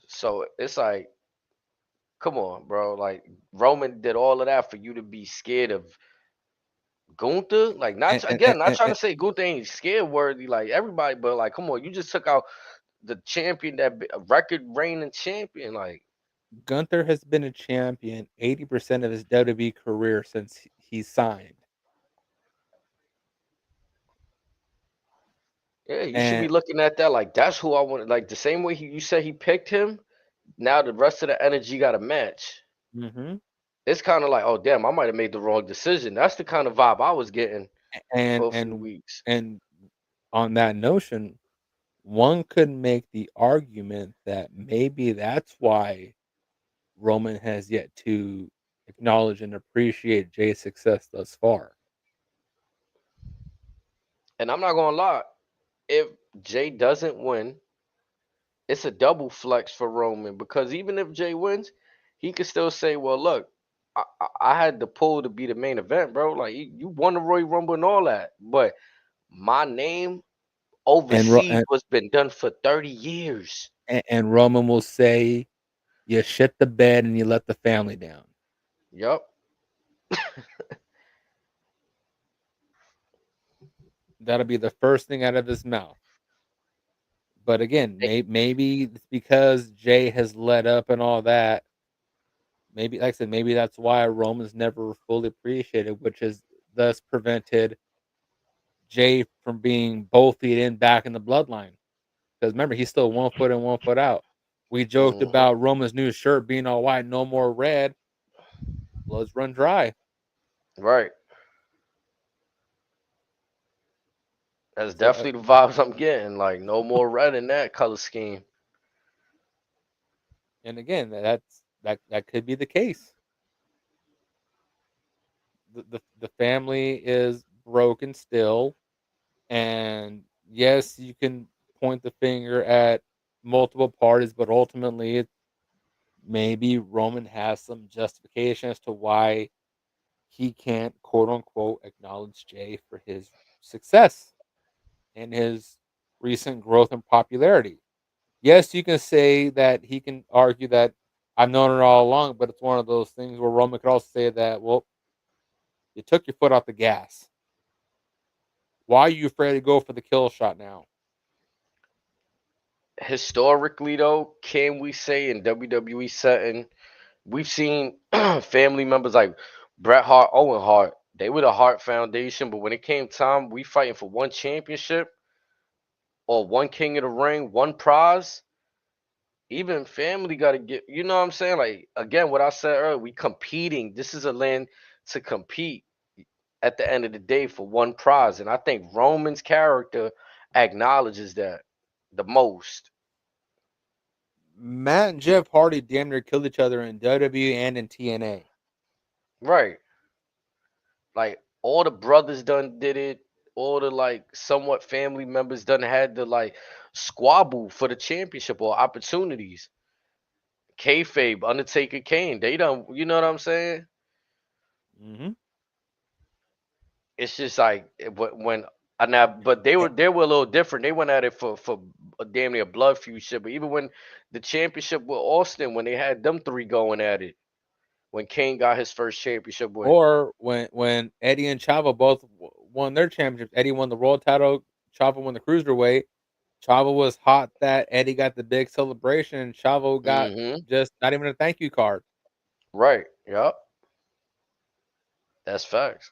[SPEAKER 2] so it's like, come on, bro. Like Roman did all of that for you to be scared of Gunther. Like,
[SPEAKER 1] And,
[SPEAKER 2] not
[SPEAKER 1] and,
[SPEAKER 2] again, not
[SPEAKER 1] and,
[SPEAKER 2] trying
[SPEAKER 1] and
[SPEAKER 2] to say Gunther ain't scared worthy, like everybody, but like, come on, you just took out the champion, a record reigning champion. Like,
[SPEAKER 1] Gunther has been a champion 80% of his WWE career since he signed.
[SPEAKER 2] yeah, you should be
[SPEAKER 1] And
[SPEAKER 2] looking at that like that's who I want. Like the same way you said he picked him. Now the rest of the energy got a match.
[SPEAKER 1] mhm.
[SPEAKER 2] It's kind of like, oh damn, I might have made the wrong decision. That's the kind of vibe I was getting
[SPEAKER 1] and
[SPEAKER 2] for a few
[SPEAKER 1] and
[SPEAKER 2] weeks.
[SPEAKER 1] and on that notion, one could make the argument that maybe that's why Roman has yet to acknowledge and appreciate Jay's success thus far.
[SPEAKER 2] And I'm not gonna lie, if Jay doesn't win, it's a double flex for Roman because even if Jay wins, he could still say, "Well, look, I had the pull to be the main event, bro. Like you won the Royal Rumble and all that, but my name
[SPEAKER 1] And Ro-
[SPEAKER 2] overseas was been done for 30 years."
[SPEAKER 1] and Roman will say, "You shit the bed and you let the family down."
[SPEAKER 2] Yup.
[SPEAKER 1] That'll be the first thing out of his mouth. But again, maybe it's because Jay has let up and all that. Maybe, like I said, maybe that's why Roman's never fully appreciated, which has thus prevented Jay from being both feet in back in the bloodline. Because remember, he's still 1 foot in, 1 foot out. We joked
[SPEAKER 2] Mm-hmm.
[SPEAKER 1] about Roman's new shirt being all white, no more red. Bloods run dry.
[SPEAKER 2] Right. That's
[SPEAKER 1] So,
[SPEAKER 2] definitely the vibes I'm getting. Like no more red in that color scheme.
[SPEAKER 1] and again, that could be the case. The family is broken still, and yes, you can point the finger at multiple parties, but ultimately, maybe Roman has some justification as to why he can't quote unquote acknowledge Jay for his success and his recent growth in popularity. Yes, you can say that he can argue that I've known it all along, but it's one of those things where Roman could also say that, well, you took your foot off the gas. Why are you afraid to go for the kill shot now?
[SPEAKER 2] Historically, though, can we say in WWE setting, we've seen family members like Bret Hart, Owen Hart. They were the Hart Foundation, but when it came time, we fighting for one championship or one King of the Ring, one prize. Even family got to get. You know what I'm saying? Like again, what I said earlier, we competing. This is a land to compete at the end of the day for one prize, and I think Roman's character acknowledges that the most.
[SPEAKER 1] Matt and Jeff Hardy damn near killed each other in WWE and in TNA.
[SPEAKER 2] Right. Like all the brothers done did it. All the like somewhat family members done had to like squabble for the championship or opportunities. Kayfabe, Undertaker, Kane, they done. You know what I'm saying?
[SPEAKER 1] Mm-hmm.
[SPEAKER 2] It's just like when now, but they were a little different. They went at it for a damn near blood feud shit. But even when the championship with Austin, when they had them three going at it, when Kane got his first championship win.
[SPEAKER 1] Or when Eddie and Chavo both won their championships. Eddie won the world title. Chavo won the cruiserweight. Chavo was hot that Eddie got the big celebration, and Chavo got
[SPEAKER 2] Mm-hmm.
[SPEAKER 1] just not even a thank you card.
[SPEAKER 2] Right. Yep. That's facts.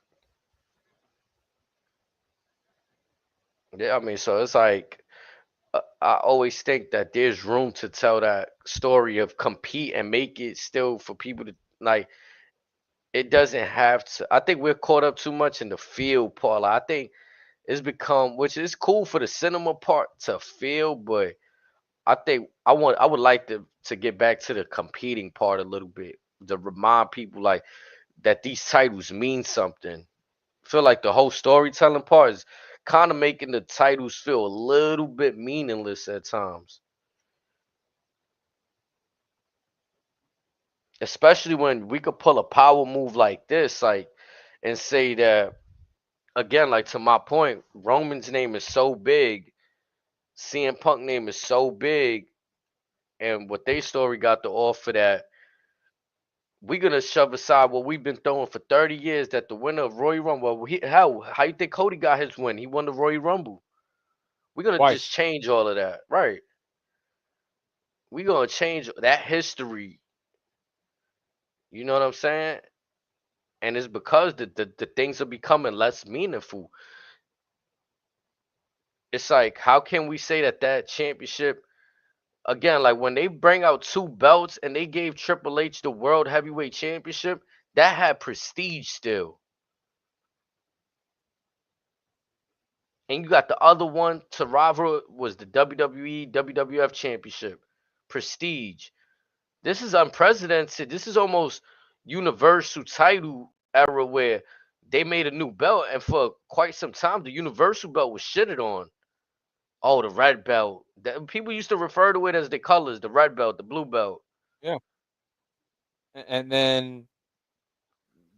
[SPEAKER 2] Yeah. I mean, so it's like I always think that there's room to tell that story of compete and make it still for people to like. It doesn't have to. I think we're caught up too much in the feel part. Like, I think it's become, which is cool for the cinema part to feel, but I think I would like to get back to the competing part a little bit to remind people like that these titles mean something. I feel like the whole storytelling part is kind of making the titles feel a little bit meaningless at times. Especially when we could pull a power move like this, like, and say that again, like to my point, Roman's name is so big, CM Punk name is so big, and what they story got to offer that we're gonna shove aside what we've been throwing for 30 years that the winner of Royal Rumble, well, how you think Cody got his win? He won the Royal Rumble. We're gonna just
[SPEAKER 1] Twice.
[SPEAKER 2] change all of that, right? We're gonna change that history. You know what I'm saying? And it's because the things are becoming less meaningful. It's like, how can we say that that championship again? Like when they bring out two belts and they gave Triple H the World Heavyweight Championship, that had prestige still. And you got the other one to rival was the WWE WWF Championship, prestige. This is unprecedented. This is almost universal title era where they made a new belt, and for quite some time the universal belt was shitted on. Oh, the red belt. People used to refer to it as the colors, the red belt, the blue belt.
[SPEAKER 1] Yeah. And then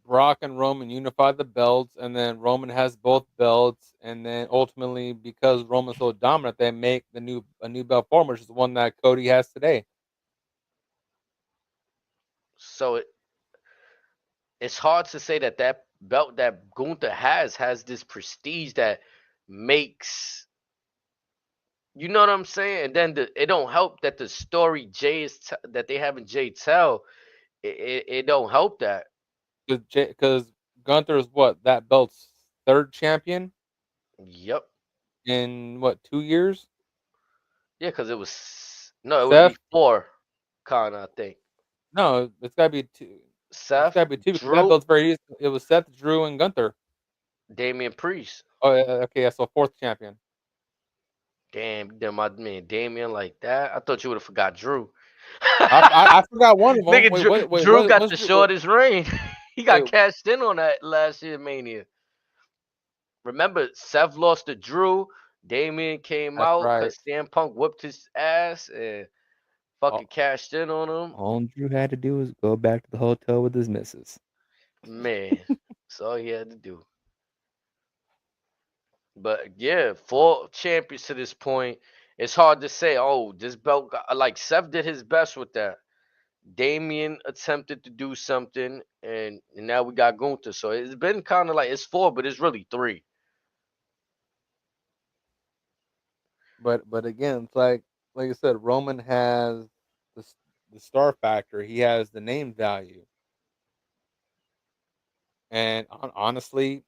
[SPEAKER 1] Brock and Roman unify the belts, and then Roman has both belts, and then ultimately, because Roman's so dominant, they make a new belt form, which is the one that Cody has today.
[SPEAKER 2] So it's hard to say that that belt that Gunther has this prestige that makes, you know what I'm saying? And then it don't help that the story Jay that they having Jay tell. It don't help that.
[SPEAKER 1] Because Gunther's what, that belt's third champion
[SPEAKER 2] Yep.
[SPEAKER 1] in what, 2 years?
[SPEAKER 2] Yeah, because it would be
[SPEAKER 1] Seth?
[SPEAKER 2] four, kind of, I think.
[SPEAKER 1] No, it's gotta be two. It's
[SPEAKER 2] Seth,
[SPEAKER 1] gotta be two because that
[SPEAKER 2] Drew,
[SPEAKER 1] belt's very easy. It was Seth, Drew, and Gunther.
[SPEAKER 2] Damian Priest.
[SPEAKER 1] Oh, yeah, okay, yeah, so fourth champion.
[SPEAKER 2] Damn, then my man Damian like that. I thought you would have forgot Drew.
[SPEAKER 1] I forgot one of them.
[SPEAKER 2] Nigga,
[SPEAKER 1] Wait,
[SPEAKER 2] Drew,
[SPEAKER 1] wait, wait,
[SPEAKER 2] Drew
[SPEAKER 1] what?
[SPEAKER 2] got
[SPEAKER 1] What's
[SPEAKER 2] the
[SPEAKER 1] Drew? Wait,
[SPEAKER 2] shortest reign. He got
[SPEAKER 1] wait,
[SPEAKER 2] cashed in on that last year Mania. Remember, Seth lost to Drew. Damian came
[SPEAKER 1] that's
[SPEAKER 2] out
[SPEAKER 1] right.
[SPEAKER 2] because CM Punk whipped his ass and fucking
[SPEAKER 1] All,
[SPEAKER 2] cashed in on him.
[SPEAKER 1] all Drew had to do was go back to the hotel with his missus.
[SPEAKER 2] Man, that's all he had to do. But yeah, four champions to this point. It's hard to say, oh, this belt got, like Seth did his best with that. Damien attempted to do something, and now we got Gunther. So it's been kind of like it's four, but it's really three.
[SPEAKER 1] But again, it's like I said, Roman has the star factor. He has the name value, and honestly,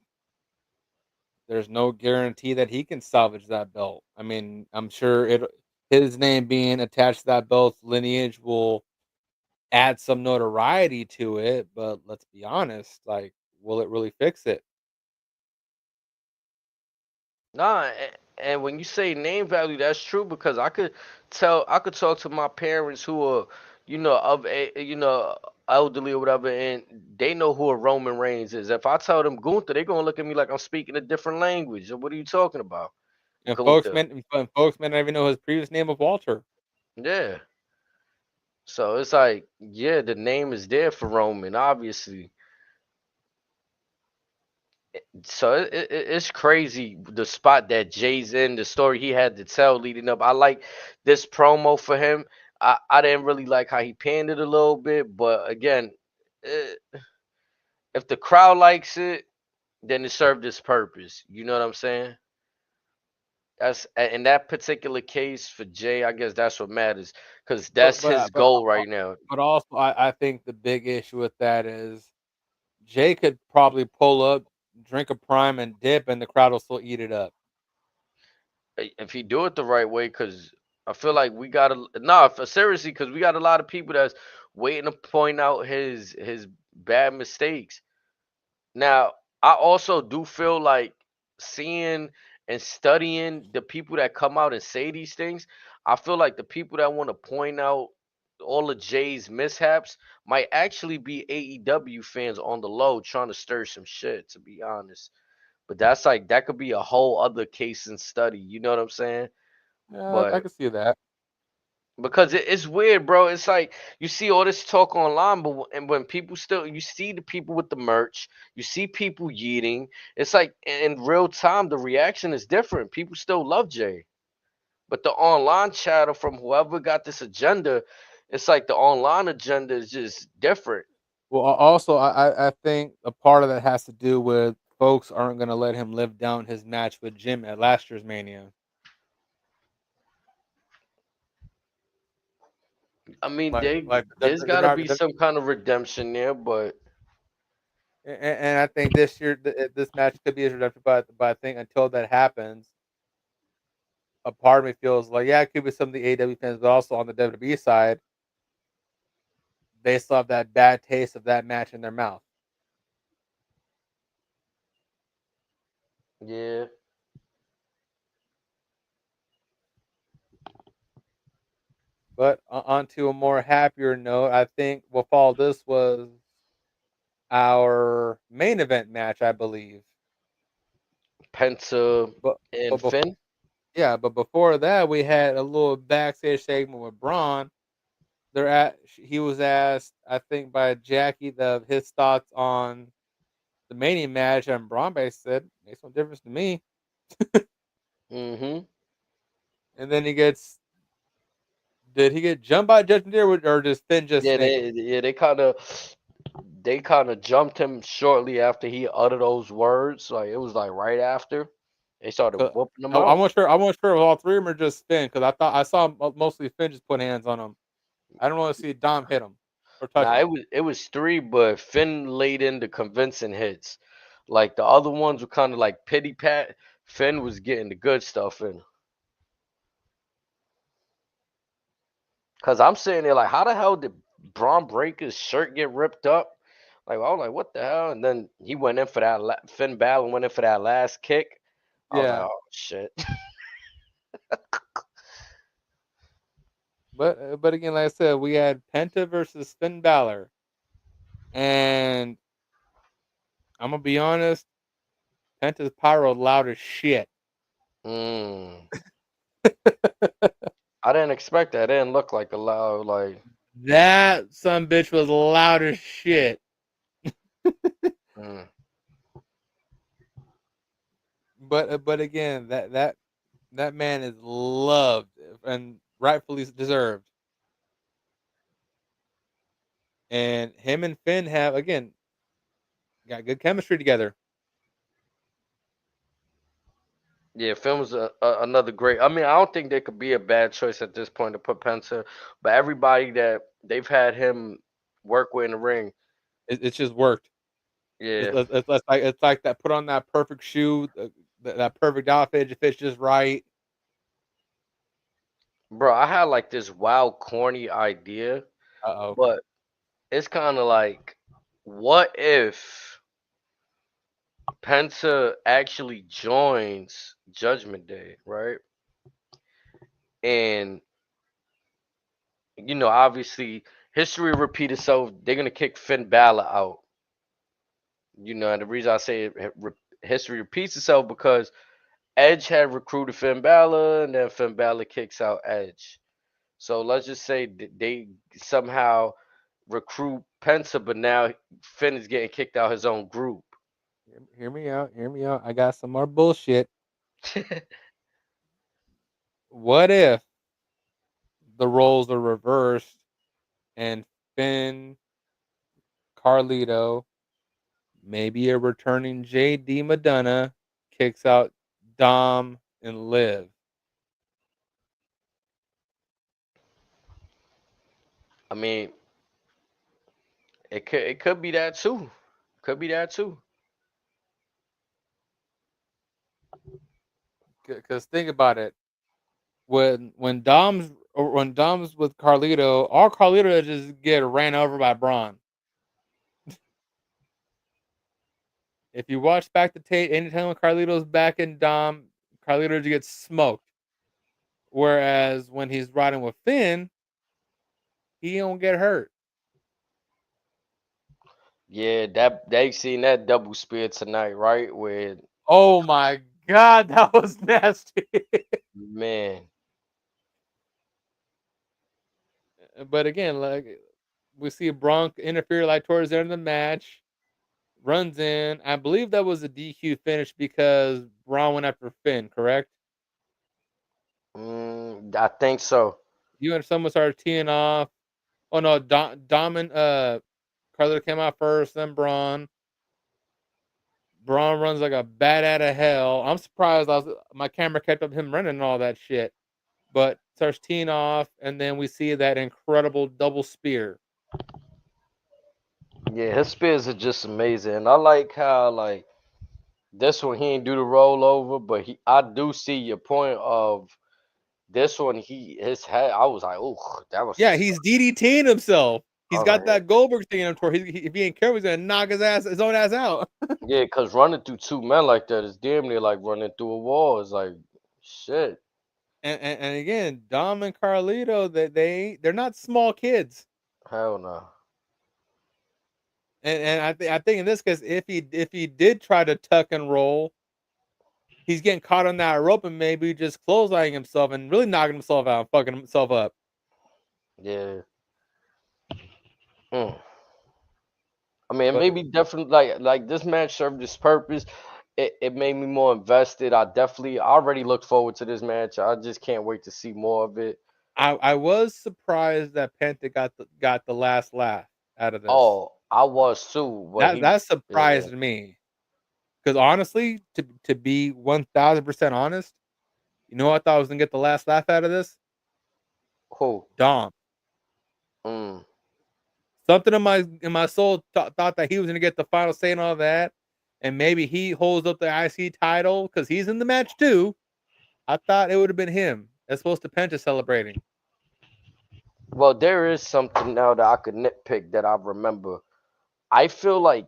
[SPEAKER 1] there's no guarantee that he can salvage that belt. I mean, I'm sure his name being attached to that belt's lineage will add some notoriety to it, but let's be honest, like, will it really fix it?
[SPEAKER 2] Nah, and when you say name value, that's true because I could talk to my parents who are, elderly or whatever, and they know who a Roman Reigns is. If I tell them Gunther, they're gonna look at me like I'm speaking a different language. What are you talking about, Gunther?
[SPEAKER 1] And folks may not even know his previous name of Walter.
[SPEAKER 2] Yeah. So it's like, yeah, the name is there for Roman, obviously. So it's crazy the spot that Jay's in, the story he had to tell leading up. I like this promo for him. I didn't really like how he panned it a little bit, but again, eh, if the crowd likes it, then it served its purpose. You know what I'm saying? That's in that particular case for Jay. I guess that's what matters because
[SPEAKER 1] But
[SPEAKER 2] that's his goal right now.
[SPEAKER 1] but also, I think the big issue with that is Jay could probably pull up, drink a prime, and dip, and the crowd will still eat it up.
[SPEAKER 2] If he do it the right way, because I feel like we got to nah for seriously, because we got a lot of people that's waiting to point out his bad mistakes. Now, I also do feel like seeing and studying the people that come out and say these things, I feel like the people that want to point out all of Jay's mishaps might actually be AEW fans on the low trying to stir some shit, to be honest. But that's like that could be a whole other case and study. You know what I'm saying?
[SPEAKER 1] Yeah, I
[SPEAKER 2] But
[SPEAKER 1] can see that.
[SPEAKER 2] because it's weird, bro. It's like you see all this talk online, but and when people still you see the people with the merch, you see people yeeting. It's like in real time, the reaction is different. People still love Jay, but the online chatter from whoever got this agenda, it's like the online agenda is just different.
[SPEAKER 1] Well, also, I think a part of that has to do with folks aren't going to let him live down his match with Jim at last year's Mania.
[SPEAKER 2] I mean,
[SPEAKER 1] Like,
[SPEAKER 2] there's
[SPEAKER 1] they're
[SPEAKER 2] got to
[SPEAKER 1] not.
[SPEAKER 2] be some kind of redemption there, but
[SPEAKER 1] And I think this year, this match could be his redemption. But I think until that happens, a part of me feels like, yeah, it could be some of the AEW fans, but also on the WWE side, they still have that bad taste of that match in their mouth.
[SPEAKER 2] yeah,
[SPEAKER 1] But on to a more happier note, I think what followed this was our main event match, I believe.
[SPEAKER 2] Penta
[SPEAKER 1] But
[SPEAKER 2] and
[SPEAKER 1] but before,
[SPEAKER 2] Finn.
[SPEAKER 1] yeah, but before that, we had a little backstage segment with Braun. He was asked, I think, by Jackie his thoughts on the Mania match, and Braun basically said, "Makes no difference to me."
[SPEAKER 2] Mm-hmm.
[SPEAKER 1] And then did he get jumped by Judgment Day, or does Finn just
[SPEAKER 2] Yeah,
[SPEAKER 1] snake him?
[SPEAKER 2] they kind of jumped him shortly after he uttered those words. Like it was like right after. They started
[SPEAKER 1] 'Cause
[SPEAKER 2] whooping them
[SPEAKER 1] I
[SPEAKER 2] out.
[SPEAKER 1] wasn't sure. I wasn't sure if all three of them are just Finn because I saw mostly Finn just put hands on him. I don't want to see Dom hit him or touch
[SPEAKER 2] Nah,
[SPEAKER 1] him.
[SPEAKER 2] it was three, but Finn laid in the convincing hits. Like the other ones were kind of like pity pat. Finn was getting the good stuff in. Cause I'm sitting there like, how the hell did Braun Breaker's shirt get ripped up? Like I was like, what the hell? And then he went in for that. Finn Balor went in for that last kick. I was like,
[SPEAKER 1] Yeah,
[SPEAKER 2] oh shit.
[SPEAKER 1] but again, like I said, we had Penta versus Finn Balor, and I'm gonna be honest, Penta's pyro loud as shit.
[SPEAKER 2] Mm. I didn't expect that. It didn't look like a loud like.
[SPEAKER 1] That son bitch was loud as shit.
[SPEAKER 2] Mm.
[SPEAKER 1] But again, that man is loved and rightfully deserved. And him and Finn have again got good chemistry together.
[SPEAKER 2] Yeah, Finn was another great. I mean, I don't think there could be a bad choice at this point to put Penta, but everybody that they've had him work with in the ring,
[SPEAKER 1] It's just worked.
[SPEAKER 2] yeah,
[SPEAKER 1] It's like that. Put on that perfect shoe, that perfect outfit. It fits just right.
[SPEAKER 2] bro. I had like this wild, corny idea,
[SPEAKER 1] Uh oh.
[SPEAKER 2] but it's kind of like, what if Penta actually joins Judgment Day, right? And obviously, history repeat itself. They're gonna kick Finn Balor out. And the reason I say history repeats itself because Edge had recruited Finn Balor, and then Finn Balor kicks out Edge. So let's just say they somehow recruit Penta, but now Finn is getting kicked out his own group.
[SPEAKER 1] Hear me out. Hear me out. I got some more bullshit. What if the roles are reversed and Finn, Carlito, maybe a returning JD Madonna kicks out Dom and Liv?
[SPEAKER 2] I mean, it could be that too. Could be that too.
[SPEAKER 1] Because think about it. When Dom's with Carlito, all Carlito just get ran over by Braun. If you watch back the tape, anytime when Carlito's back in Dom, Carlito just gets smoked. Whereas when he's riding with Finn, he don't get hurt.
[SPEAKER 2] Yeah, that they seen that double spear tonight, right? Where
[SPEAKER 1] Oh my god, that was nasty.
[SPEAKER 2] man,
[SPEAKER 1] But again, like we see Braun interfere like towards the end of the match, runs in. I believe that was a DQ finish because Braun went after Finn, correct?
[SPEAKER 2] I think so.
[SPEAKER 1] You and someone started teeing off. Oh no, Dom and Carlito came out first, then Braun. Braun runs like a bat out of hell. I'm surprised my camera kept up him running and all that shit. But starts teeing off, and then we see that incredible double spear.
[SPEAKER 2] Yeah, his spears are just amazing. And I like how like this one he ain't do the rollover, but I do see your point of this one. His head. I was like, oh, that
[SPEAKER 1] Yeah,
[SPEAKER 2] was.
[SPEAKER 1] he's DDTing himself.
[SPEAKER 2] I
[SPEAKER 1] He's
[SPEAKER 2] was
[SPEAKER 1] got
[SPEAKER 2] like,
[SPEAKER 1] that Goldberg thing in him. If he ain't careful, he's gonna knock his own ass out.
[SPEAKER 2] yeah, cause running through two men like that is damn near like running through a wall. It's like shit.
[SPEAKER 1] And again, Dom and Carlito, they're not small kids.
[SPEAKER 2] Hell no.
[SPEAKER 1] And I think in this case, if he did try to tuck and roll, he's getting caught on that rope and maybe just clotheslining himself and really knocking himself out, fucking himself up.
[SPEAKER 2] Yeah. Mm. I mean, it
[SPEAKER 1] But
[SPEAKER 2] made me definitely like this match served its purpose. It made me more invested. I already look forward to this match. I just can't wait to see more of it.
[SPEAKER 1] I was surprised that Penta got the last laugh out of this.
[SPEAKER 2] Oh, I was too, but
[SPEAKER 1] That
[SPEAKER 2] he,
[SPEAKER 1] that
[SPEAKER 2] yeah,
[SPEAKER 1] surprised me Because honestly, to be 1000% honest, you know what I thought I was gonna get the last laugh out of this?
[SPEAKER 2] Who?
[SPEAKER 1] Dom.
[SPEAKER 2] Mm.
[SPEAKER 1] Something in my soul thought that he was gonna get the final say and all that, and maybe he holds up the IC title because he's in the match too. I thought it would have been him as opposed to Penta celebrating.
[SPEAKER 2] Well, there is something now that I could nitpick that I remember. I feel like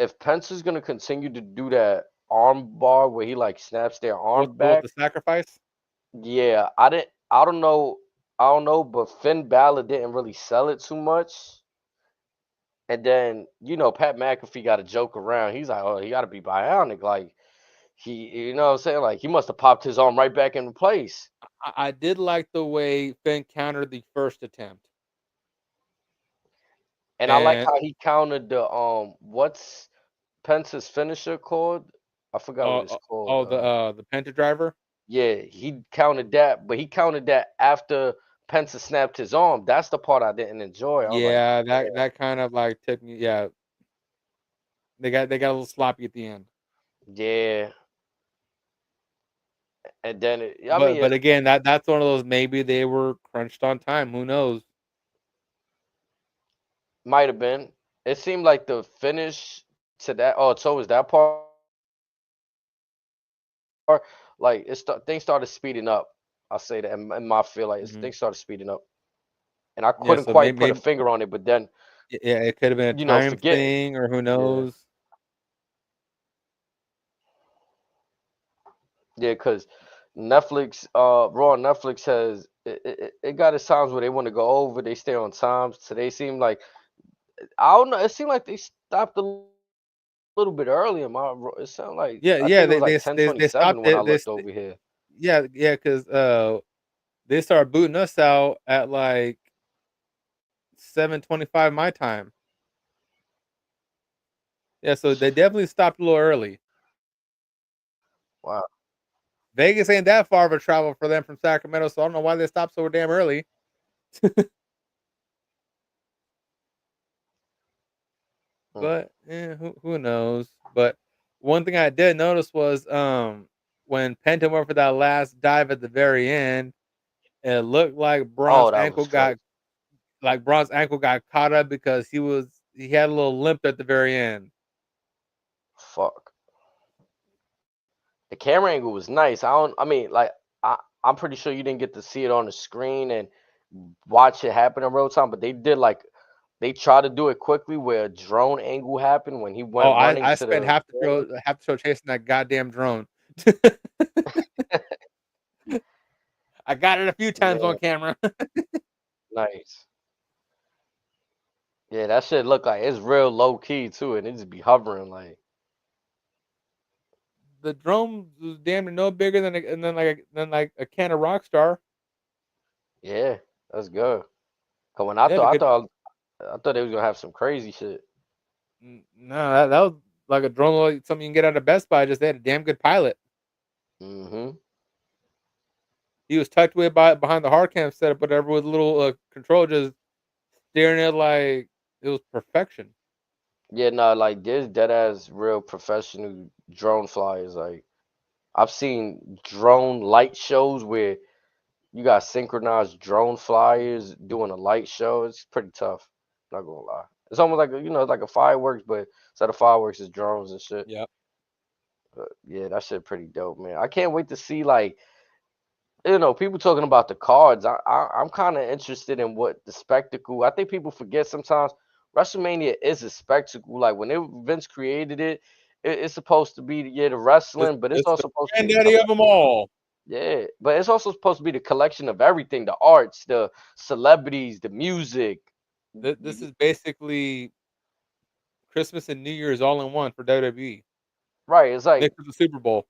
[SPEAKER 2] if Pence is gonna continue to do that arm bar where he like snaps their arm
[SPEAKER 1] With
[SPEAKER 2] back,
[SPEAKER 1] the sacrifice.
[SPEAKER 2] yeah, I don't know. I don't know, but Finn Balor didn't really sell it too much. And then, Pat McAfee got to joke around. He's like, oh, he got to be bionic. Like, you know what I'm saying? Like, he must have popped his arm right back into place.
[SPEAKER 1] I did like the way Finn countered the first attempt.
[SPEAKER 2] And I like
[SPEAKER 1] And
[SPEAKER 2] how he countered the, what's Pence's finisher called? I forgot what it's called.
[SPEAKER 1] the Penta driver.
[SPEAKER 2] Yeah, he counted that, but he counted that after Pence snapped his arm. That's the part I didn't enjoy. I was like,
[SPEAKER 1] Yeah, that kind of like took me. Yeah, they got a little sloppy at the end.
[SPEAKER 2] yeah. And then, I mean,
[SPEAKER 1] But again, that's one of those, maybe they were crunched on time. Who knows?
[SPEAKER 2] might have been. It seemed like the finish to that. Oh, so was that part? Like things started speeding up. I'll say that in my feel like
[SPEAKER 1] Mhm.
[SPEAKER 2] things started speeding up, and I
[SPEAKER 1] Yeah,
[SPEAKER 2] couldn't
[SPEAKER 1] so
[SPEAKER 2] quite put a
[SPEAKER 1] maybe
[SPEAKER 2] finger on it. But then,
[SPEAKER 1] yeah, it could have been a time
[SPEAKER 2] forget.
[SPEAKER 1] thing, or who
[SPEAKER 2] Yeah,
[SPEAKER 1] knows?
[SPEAKER 2] yeah, because Netflix, Raw on Netflix has it got its times where they want to go over, they stay on time. So they seem like, I don't know. It seemed like they stopped a little bit early. It sounded like,
[SPEAKER 1] Yeah,
[SPEAKER 2] I
[SPEAKER 1] yeah,
[SPEAKER 2] think it was like ten twenty
[SPEAKER 1] they
[SPEAKER 2] seven
[SPEAKER 1] stopped
[SPEAKER 2] when I
[SPEAKER 1] it.
[SPEAKER 2] looked over here.
[SPEAKER 1] Yeah, yeah, because they started booting us out at like 7:25 my time. Yeah, so they definitely stopped a little early.
[SPEAKER 2] Wow.
[SPEAKER 1] Vegas ain't that far of a travel for them from Sacramento, so I don't know why they stopped so damn early.
[SPEAKER 2] Hmm.
[SPEAKER 1] But who knows? But one thing I did notice was when Penta went for that last dive at the very end, it looked like
[SPEAKER 2] Oh, that was crazy.
[SPEAKER 1] Braun's ankle got caught up because he had a little limp at the very end.
[SPEAKER 2] Fuck. The camera angle was nice. I mean, like, I'm pretty sure you didn't get to see it on the screen and watch it happen in real time, but they tried to do it quickly where a drone angle happened when he
[SPEAKER 1] Oh,
[SPEAKER 2] went running
[SPEAKER 1] I
[SPEAKER 2] to
[SPEAKER 1] spent
[SPEAKER 2] the camera.
[SPEAKER 1] half the show chasing that goddamn drone. I got it a few times
[SPEAKER 2] Yeah,
[SPEAKER 1] on camera.
[SPEAKER 2] nice. Yeah, that shit look like it's real low key too, and it just be hovering like,
[SPEAKER 1] The drone was damn near no bigger than like a can of Rockstar.
[SPEAKER 2] yeah, that's good. Cause when
[SPEAKER 1] Yeah, the good.
[SPEAKER 2] I thought they was gonna have some crazy shit.
[SPEAKER 1] No, that was like a drone, like something you can get out of Best Buy. Just they had a damn good pilot.
[SPEAKER 2] Mm-hmm.
[SPEAKER 1] He was tucked away behind the hard cam setup, whatever, with a little control, just staring at like it was perfection.
[SPEAKER 2] Yeah, no, like there's dead ass real professional drone flyers. Like I've seen drone light shows where you got synchronized drone flyers doing a light show. It's pretty tough. Not gonna lie. It's almost like like a fireworks, but instead of fireworks, it's drones and shit.
[SPEAKER 1] Yep.
[SPEAKER 2] But yeah, that shit pretty dope, man. I can't wait to see like people talking about the cards. I'm kind of interested in what the spectacle. I think people forget sometimes WrestleMania is a spectacle. Like when Vince created it's supposed to be the wrestling, but it's
[SPEAKER 1] It's the
[SPEAKER 2] also supposed to be the
[SPEAKER 1] granddaddy of them all.
[SPEAKER 2] yeah, but it's also supposed to be the collection of everything: the arts, the celebrities, the music.
[SPEAKER 1] This is basically Christmas and New Year's all in one for WWE.
[SPEAKER 2] Right. It's like
[SPEAKER 1] Mixed with the Super Bowl.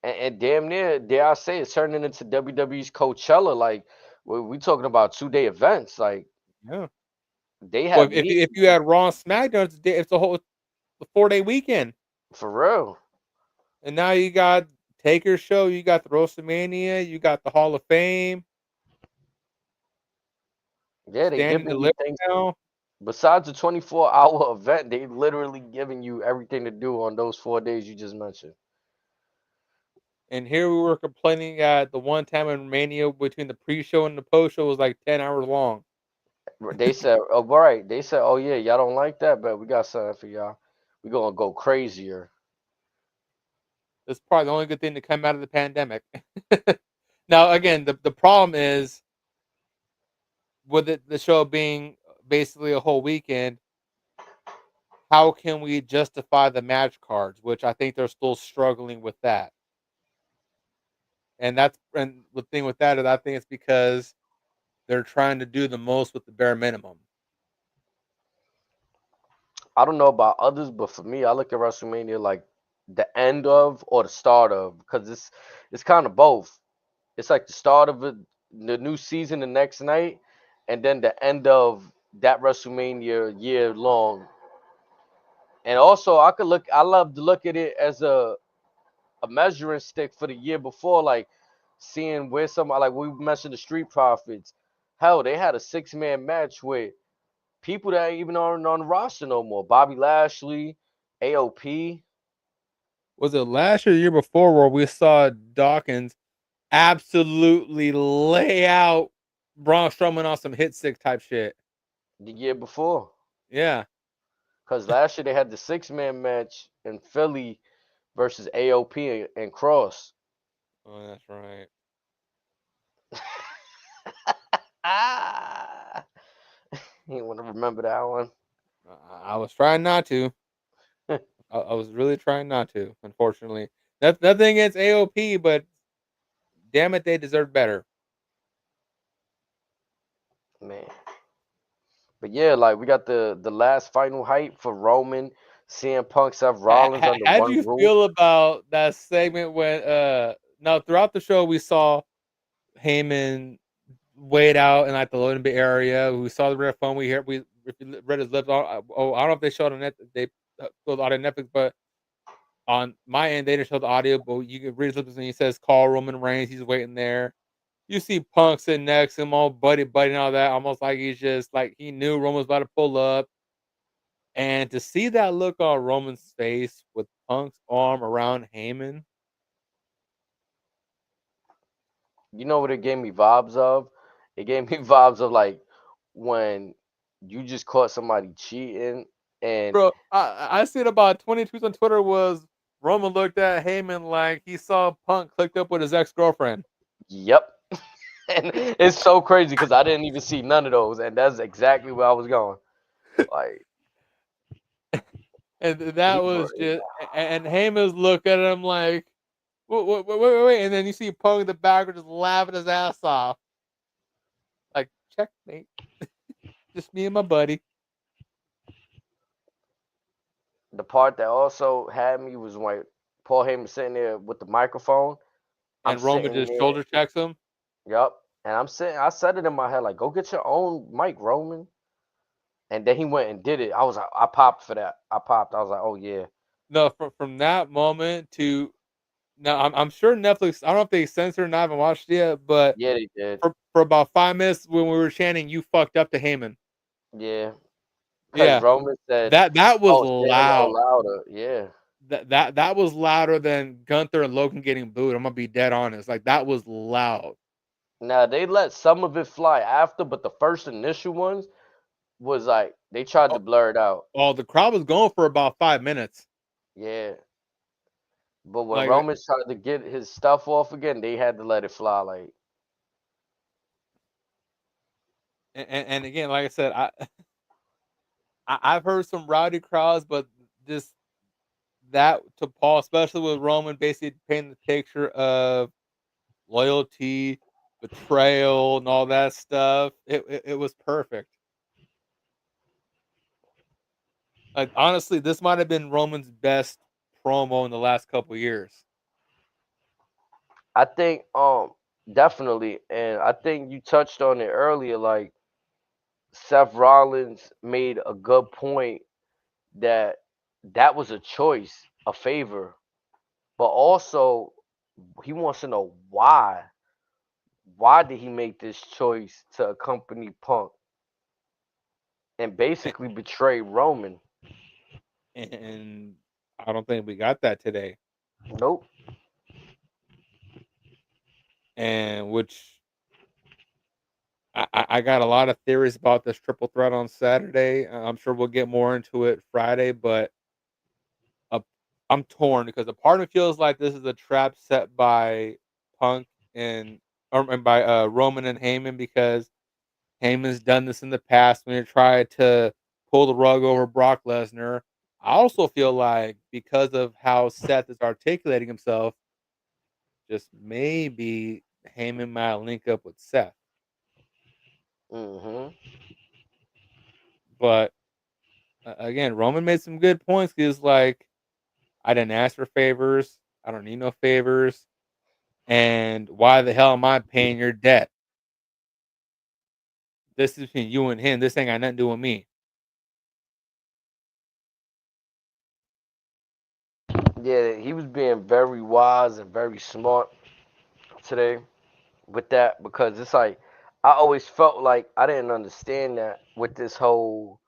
[SPEAKER 2] and damn near, dare I say, it's turning into WWE's Coachella. Like we talking about 2 day events. Like
[SPEAKER 1] Yeah.
[SPEAKER 2] they
[SPEAKER 1] Well,
[SPEAKER 2] have meet
[SPEAKER 1] if you had Raw and SmackDown, it's a whole 4-day weekend.
[SPEAKER 2] for real.
[SPEAKER 1] And now you got Taker's show, you got the WrestleMania, you got the Hall of Fame,
[SPEAKER 2] Yeah, they
[SPEAKER 1] Stand and
[SPEAKER 2] giving you
[SPEAKER 1] Deliver
[SPEAKER 2] things.
[SPEAKER 1] now.
[SPEAKER 2] Besides the 24-hour event, they literally giving you everything to do on those 4 days you just mentioned.
[SPEAKER 1] And here we were complaining at the one time in Mania between the pre-show and the post-show was like 10 hours long.
[SPEAKER 2] They said, oh, right. They said, oh, yeah, y'all don't like that, but we got something for y'all. We're going to go crazier.
[SPEAKER 1] That's probably the only good thing to come out of the pandemic. Now, again, the problem is with the show being basically a whole weekend, how can we justify the match cards? Which I think they're still struggling with that. And the thing with that is I think it's because they're trying to do the most with the bare minimum.
[SPEAKER 2] I don't know about others, but for me, I look at WrestleMania like the end of or the start of, because it's kind of both. It's like the start of the new season the next night, and then the end of that WrestleMania year long. And also, I love to look at it as a measuring stick for the year before, like seeing where somebody, like we mentioned the Street Profits. Hell, they had a 6-man match with people that ain't even on the roster no more. Bobby Lashley, AOP.
[SPEAKER 1] Was it last year or the year before where we saw Dawkins absolutely lay out Braun Strowman on some hit stick type shit?
[SPEAKER 2] The year before.
[SPEAKER 1] Yeah.
[SPEAKER 2] Because last year they had the 6-man match in Philly versus AOP and Cross.
[SPEAKER 1] Oh, that's right.
[SPEAKER 2] Ah, you want to remember that one?
[SPEAKER 1] I was trying not to. I was really trying not to. Unfortunately, that's nothing against AOP, but damn it, they deserve better.
[SPEAKER 2] Man. But yeah, like we got the last final hype for Roman, CM Punk, Seth Rollins under
[SPEAKER 1] How do
[SPEAKER 2] one
[SPEAKER 1] you
[SPEAKER 2] roof.
[SPEAKER 1] feel about that segment when now throughout the show we saw Heyman wait out in like the loading bay area. We saw the rare phone. We hear we if you read his lips. I don't know if they showed on net. They showed the audio on Netflix, but on my end they didn't show the audio. But you can read his lips and he says, "Call Roman Reigns." He's waiting there. You see Punk sitting next to him, all buddy and all that, almost like he's just like he knew Roman was about to pull up. And to see that look on Roman's face with Punk's arm around Heyman,
[SPEAKER 2] You know what it gave me vibes of? It gave me vibes of like when you just caught somebody cheating and
[SPEAKER 1] bro, I seen about 20 tweets on Twitter was Roman looked at Heyman like he saw Punk clicked up with his ex girlfriend,
[SPEAKER 2] yep. And it's so crazy because I didn't even see none of those, and that's exactly where I was going. Like
[SPEAKER 1] and
[SPEAKER 2] he,
[SPEAKER 1] that was just and Heyman's looking at him like, wait, and then you see Punk in the background just laughing his ass off, like checkmate, just me and my buddy.
[SPEAKER 2] the part that also had me was when Paul Heyman sitting there with the microphone. I'm
[SPEAKER 1] And Roman
[SPEAKER 2] sitting
[SPEAKER 1] just
[SPEAKER 2] there,
[SPEAKER 1] shoulder checks him.
[SPEAKER 2] yep, and I'm sitting. I said it in my head like, "Go get your own mic, Roman." And then he went and did it. I was like, I popped for that. I popped. I was like, oh yeah,
[SPEAKER 1] No, from that moment to now, I'm sure Netflix. I don't know if they censored it or not. I haven't watched it yet, but
[SPEAKER 2] yeah, they did.
[SPEAKER 1] for about 5 minutes when we were chanting, "You fucked up" to Heyman.
[SPEAKER 2] Yeah, because
[SPEAKER 1] Yeah,
[SPEAKER 2] Roman said,
[SPEAKER 1] that was
[SPEAKER 2] "Oh, say it a little
[SPEAKER 1] loud.
[SPEAKER 2] louder." Yeah.
[SPEAKER 1] That was louder than Gunther and Logan getting booed. I'm gonna be dead honest. Like that was loud.
[SPEAKER 2] Now they let some of it fly after, but the first initial ones was like they tried
[SPEAKER 1] Oh,
[SPEAKER 2] to blur it out.
[SPEAKER 1] the crowd was going for about 5 minutes.
[SPEAKER 2] Yeah. But when
[SPEAKER 1] Like,
[SPEAKER 2] Roman tried to get his stuff off again, they had to let it fly. Like,
[SPEAKER 1] and again, like I said, I've heard some rowdy crowds, but just that to Paul, especially with Roman basically painting the picture of loyalty, betrayal, and all that stuff. It was perfect. Like honestly, this might have been Roman's best promo in the last couple years.
[SPEAKER 2] I think definitely, and I think you touched on it earlier. Like Seth Rollins made a good point that that was a choice, a favor, but also he wants to know why. Why did he make this choice to accompany Punk? and basically betray Roman.
[SPEAKER 1] and I don't think we got that today.
[SPEAKER 2] Nope.
[SPEAKER 1] And which I got a lot of theories about this triple threat on Saturday. I'm sure we'll get more into it Friday, but uh, I'm torn because a part of me feels like this is a trap set by Punk and by Roman and Heyman, because Heyman's done this in the past when he tried to pull the rug over Brock Lesnar. I also feel like because of how Seth is articulating himself, just maybe Heyman might link up with Seth.
[SPEAKER 2] Hmm.
[SPEAKER 1] But again, Roman made some good points. He's like, I didn't ask for favors. I don't need no favors. And why the hell am I paying your debt? This is between you and him. This ain't got nothing to do with me.
[SPEAKER 2] Yeah, he was being very wise and very smart today with that, because it's like I always felt like I didn't understand that with this whole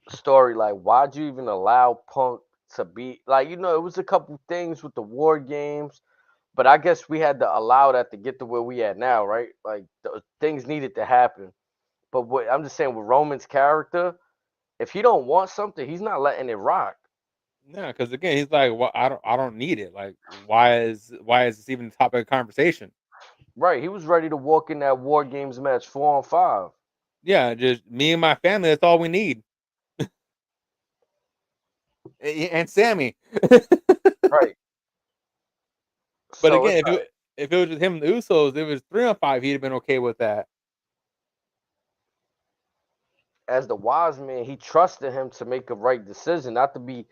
[SPEAKER 2] story. Like, why'd you even allow Punk to be like, it was a couple things with the war games, but I guess we had to allow that to get to where we at now, right? Like, things needed to happen. But what I'm just saying with Roman's character, if he don't want something, he's not letting it rock.
[SPEAKER 1] No, because again, he's like, well, I don't need it. Like, why is this even a topic of conversation?
[SPEAKER 2] Right. He was ready to walk in that War Games match 4-on-5.
[SPEAKER 1] Yeah, just me and my family. That's all we need. And Sammy.
[SPEAKER 2] Right.
[SPEAKER 1] But
[SPEAKER 2] So it's
[SPEAKER 1] again,
[SPEAKER 2] like,
[SPEAKER 1] if it was just him and the Usos, it was 3-on-5. He'd have been okay with that.
[SPEAKER 2] as the wise man, he trusted him to make a right decision, not to be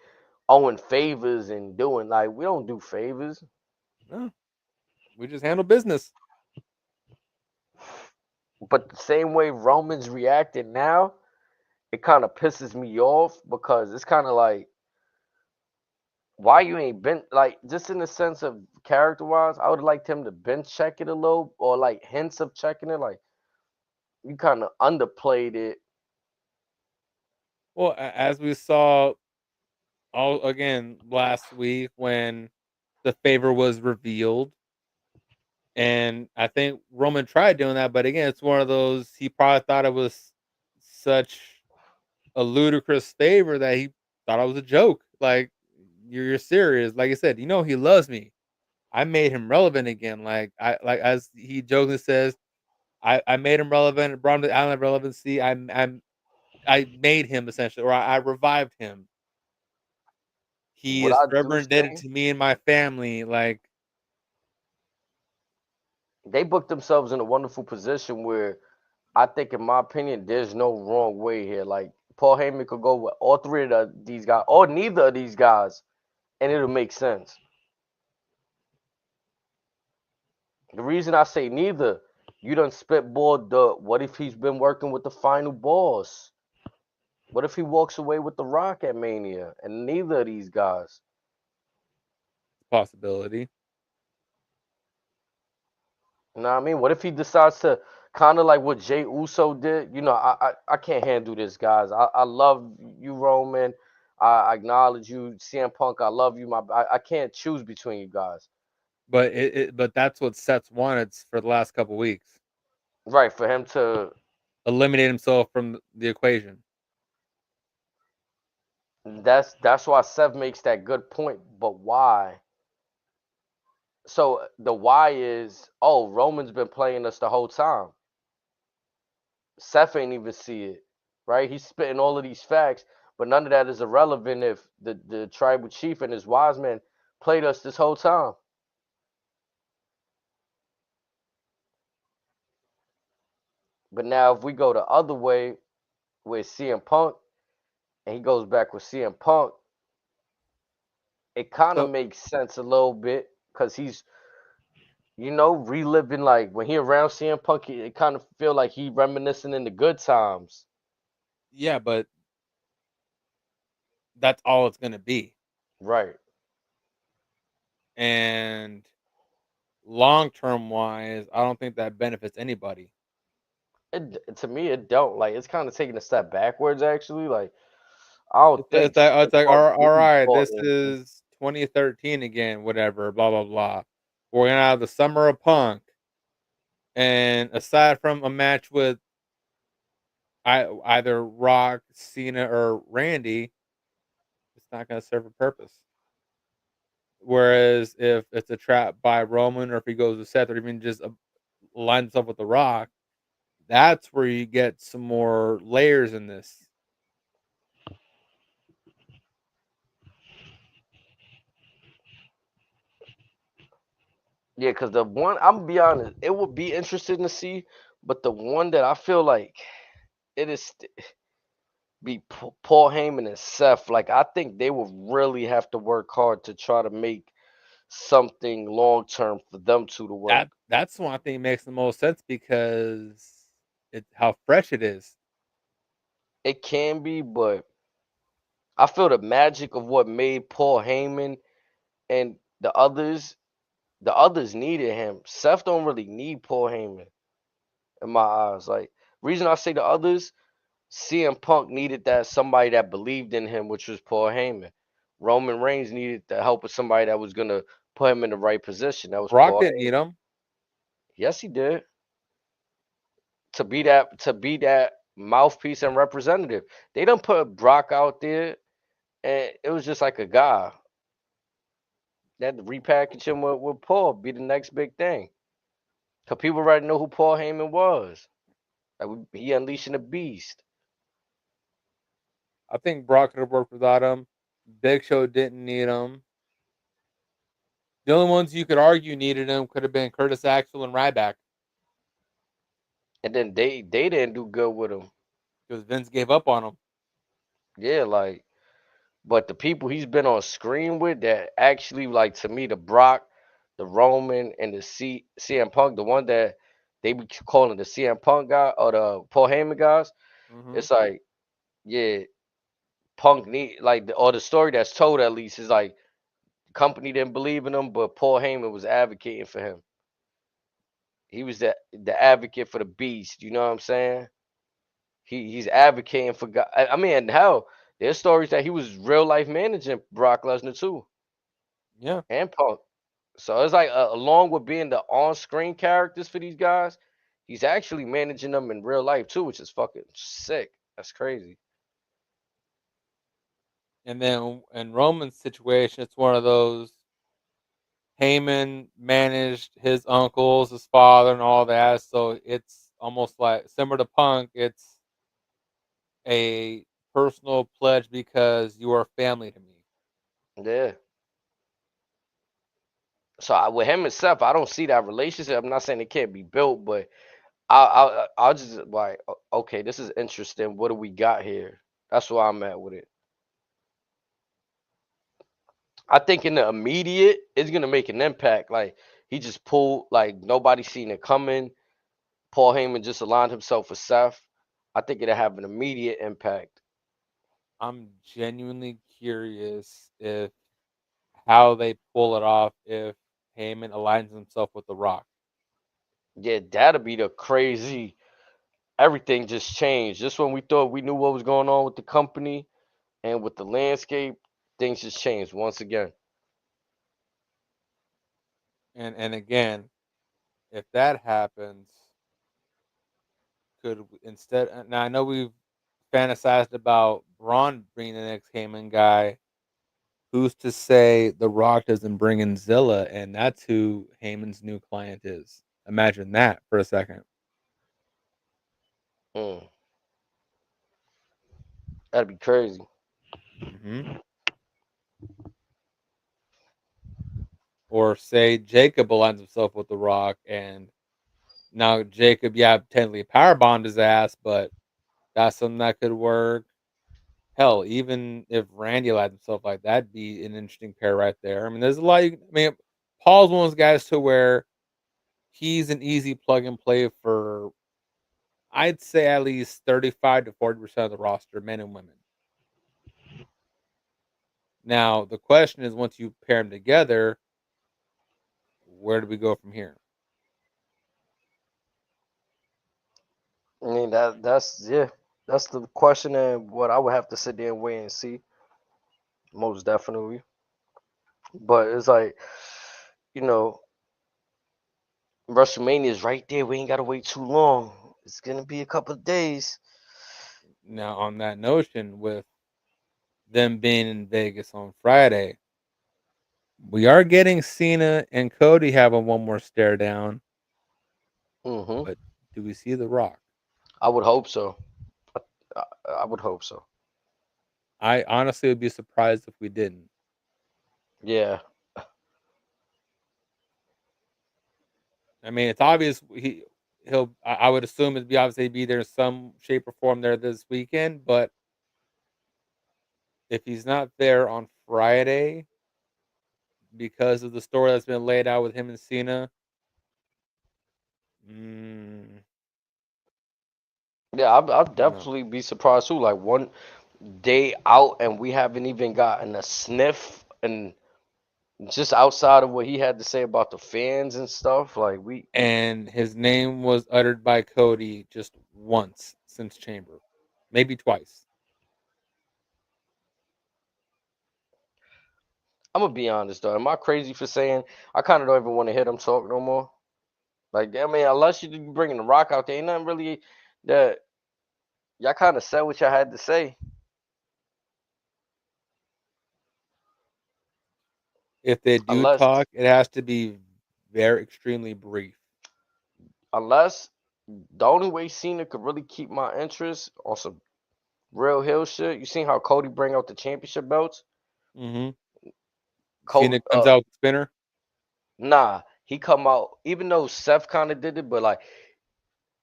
[SPEAKER 2] owing favors and doing like we don't do favors.
[SPEAKER 1] No, we just handle business.
[SPEAKER 2] But the same way Roman's reacting now, it kind of pisses me off because it's kind of like why you ain't been like just in the sense of character wise, I would have liked him to been check it a little or like hints of checking it. Like you kind of underplayed it.
[SPEAKER 1] Well, as we saw all again last week when the favor was revealed, and I think Roman tried doing that, but again, it's one of those he probably thought it was such a ludicrous favor that he thought it was a joke. Like you're serious. Like I said, he loves me. I made him relevant again. Like as he jokingly says, I made him relevant, brought him to the island of relevancy. I made him essentially, or I revived him. He
[SPEAKER 2] What
[SPEAKER 1] is
[SPEAKER 2] I
[SPEAKER 1] forever
[SPEAKER 2] do
[SPEAKER 1] indebted
[SPEAKER 2] say,
[SPEAKER 1] to me and my family. Like,
[SPEAKER 2] they booked themselves in a wonderful position where I think, in my opinion, there's no wrong way here. Like Paul Heyman could go with all three of these guys, or neither of these guys, and it'll make sense. The reason I say neither, you done spitballed the what if he's been working with the final boss? What if he walks away with the Rock at Mania? And neither of these guys.
[SPEAKER 1] possibility.
[SPEAKER 2] You know what I mean? What if he decides to kind of like what Jay Uso did? I can't handle this, guys. I love you, Roman. I acknowledge you, CM Punk. I love you. I can't choose between you guys.
[SPEAKER 1] But that's what Seth's wanted for the last couple weeks.
[SPEAKER 2] Right, for him to
[SPEAKER 1] Eliminate himself from the equation.
[SPEAKER 2] that's why Seth makes that good point. But why? So the why is, oh, Roman's been playing us the whole time. Seth ain't even see it, right? He's spitting all of these facts, but none of that is irrelevant if the tribal chief and his wise men played us this whole time. But now if we go the other way with CM Punk and he goes back with CM Punk, it kind of
[SPEAKER 1] So
[SPEAKER 2] makes sense a little bit because he's reliving like when he around CM Punk, it kind of feel like he reminiscing in the good times.
[SPEAKER 1] yeah, but that's all it's gonna be.
[SPEAKER 2] Right.
[SPEAKER 1] And long term wise, I don't think that benefits anybody.
[SPEAKER 2] To me, it don't. Like, it's kind of taking a step backwards, actually. Like, I don't think
[SPEAKER 1] It's
[SPEAKER 2] CM
[SPEAKER 1] like,
[SPEAKER 2] Punk
[SPEAKER 1] all
[SPEAKER 2] needs
[SPEAKER 1] right,
[SPEAKER 2] Paul
[SPEAKER 1] this
[SPEAKER 2] Heyman.
[SPEAKER 1] is 2013 again, whatever, blah blah blah. We're gonna have the summer of Punk, and aside from a match with either Rock, Cena, or Randy, it's not gonna serve a purpose. Whereas if it's a trap by Roman, or if he goes to Seth, or even just lines up with The Rock, that's where you get some more layers in this.
[SPEAKER 2] Yeah, because the one, I'm gonna be honest, it would be interesting to see, but the one that I feel like it is be Paul Heyman and Seth. Like, I think they would really have to work hard to try to make something long term for them two to work.
[SPEAKER 1] That's one I think makes the most sense because it how fresh it is.
[SPEAKER 2] It can be, but I feel the magic of what made Paul Heyman and the others needed him. Seth don't really need Paul Heyman in my eyes. Like, reason I say the others, CM Punk needed that somebody that believed in him, which was Paul Heyman. Roman Reigns needed the help of somebody that was gonna put him in the right position. That was
[SPEAKER 1] Brock
[SPEAKER 2] Paul
[SPEAKER 1] didn't
[SPEAKER 2] Heyman.
[SPEAKER 1] need him.
[SPEAKER 2] Yes, he did. To be that mouthpiece and representative. They don't put Brock out there, and it was just like a guy. They had to repackage him with Paul, be the next big thing. Cause people already know who Paul Heyman was. Like, he unleashing the beast.
[SPEAKER 1] I think Brock could have worked without him. Big Show didn't need him. The only ones you could argue needed him could have been Curtis Axel and Ryback
[SPEAKER 2] And then they didn't do good with him.
[SPEAKER 1] because Vince gave up on him.
[SPEAKER 2] Yeah, like, but the people he's been on screen with that actually, like, to me, the Brock, the Roman, and the CM Punk, the one that they be calling the CM Punk guy or the Paul Heyman guys,
[SPEAKER 1] Hmm.
[SPEAKER 2] it's like, yeah, Punk need, like, or the story that's told at least is like the company didn't believe in him, but Paul Heyman was advocating for him. He was the advocate for the beast. You know what I'm saying? He's advocating for God. I mean, hell, there's stories that he was real life managing Brock Lesnar too,
[SPEAKER 1] Yeah,
[SPEAKER 2] and Punk. So it's like, along with being the on screen characters for these guys, he's actually managing them in real life too, which is fucking sick. That's crazy.
[SPEAKER 1] and then in Roman's situation, it's one of those Heyman managed his uncles, his father, and all that. So it's almost like similar to Punk. It's a personal pledge because you are family to me.
[SPEAKER 2] Yeah. So with him and Seth, I don't see that relationship. I'm not saying it can't be built, but I'll just like, okay, this is interesting. What do we got here? That's where I'm at with it. I think in the immediate, it's gonna make an impact. Like, he just pulled, like, nobody seen it coming. Paul Heyman just aligned himself with Seth. I think it'll have an immediate impact.
[SPEAKER 1] I'm genuinely curious if how they pull it off if Heyman aligns himself with The Rock.
[SPEAKER 2] Yeah, that'll be the crazy. Everything just changed. Just when we thought we knew what was going on with the company and with the landscape, things just changed once again.
[SPEAKER 1] And again, if that happens, instead now I know we've fantasized about Braun being the next Heyman guy. Who's to say The Rock doesn't bring in Zilla and that's who Heyman's new client is? Imagine that for a second.
[SPEAKER 2] Mm, that'd be crazy.
[SPEAKER 1] Hmm. Or say Jacob aligns himself with The Rock, and now Jacob, yeah, technically power bombed his ass, but that's something that could work. Hell, even if Randy aligns himself like that'd be an interesting pair right there. I mean, there's a lot. I mean, Paul's one of those guys to where he's an easy plug and play for I'd say at least 35 to 40% of the roster, men and women. Now, the question is once you pair them together, where do we go from here?
[SPEAKER 2] I mean that's the question, and what I would have to sit there and wait and see. Most definitely. But it's like, you know, WrestleMania is right there. We ain't gotta wait too long. It's gonna be a couple of days.
[SPEAKER 1] Now, on that notion, with them being in Vegas on Friday, we are getting Cena and Cody having one more stare down.
[SPEAKER 2] Hmm.
[SPEAKER 1] But do we see The Rock?
[SPEAKER 2] I would hope so. I would hope so.
[SPEAKER 1] I honestly would be surprised if we didn't.
[SPEAKER 2] Yeah.
[SPEAKER 1] I mean, it's obvious he'll. I would assume it'd be obviously be there in some shape or form there this weekend. But if he's not there on Friday because of the story that's been laid out with him and Cena, mm,
[SPEAKER 2] Yeah, I'd
[SPEAKER 1] no.
[SPEAKER 2] definitely be surprised too. Like one day out and we haven't even gotten a sniff, and just outside of what he had to say about the fans and stuff, like we
[SPEAKER 1] And his name was uttered by Cody just once since Chamber, maybe twice.
[SPEAKER 2] I'm gonna be honest though. Am I crazy for saying I kind of don't even want to hear them talk no more? Like, I mean, unless you bringing the Rock out there, ain't nothing really that y'all kind of said what y'all had to say.
[SPEAKER 1] If they do
[SPEAKER 2] Unless,
[SPEAKER 1] talk, it has to be very extremely brief.
[SPEAKER 2] unless the only way Cena could really keep my interest on some real hill shit. You seen how Cody bring out the championship belts?
[SPEAKER 1] Mm-hmm.
[SPEAKER 2] Cody,
[SPEAKER 1] Cena comes out with the spinner.
[SPEAKER 2] nah, he come out. Even though Seth kind of did it, but like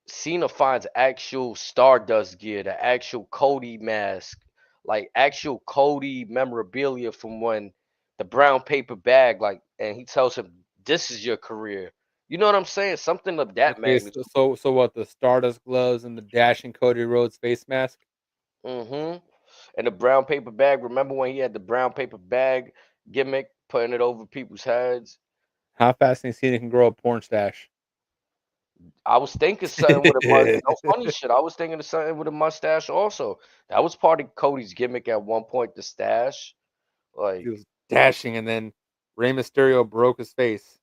[SPEAKER 2] Cena finds actual Stardust gear, the actual Cody mask, like actual Cody memorabilia from when the brown paper bag, like, and he tells him, "This is your career." You know what I'm saying? Something of that
[SPEAKER 1] Okay,
[SPEAKER 2] magnitude.
[SPEAKER 1] so what? The Stardust gloves and the dashing Cody Rhodes face mask.
[SPEAKER 2] Hmm. And the brown paper bag. Remember when he had the brown paper bag gimmick, putting it over people's heads?
[SPEAKER 1] How fast think Cena can grow a porn stash?
[SPEAKER 2] I was thinking something with a mustache. No funny shit. I was thinking of something with a mustache also. That was part of Cody's gimmick at one point, the stash.
[SPEAKER 1] He
[SPEAKER 2] Like,
[SPEAKER 1] was dashing, and then Rey Mysterio broke his face.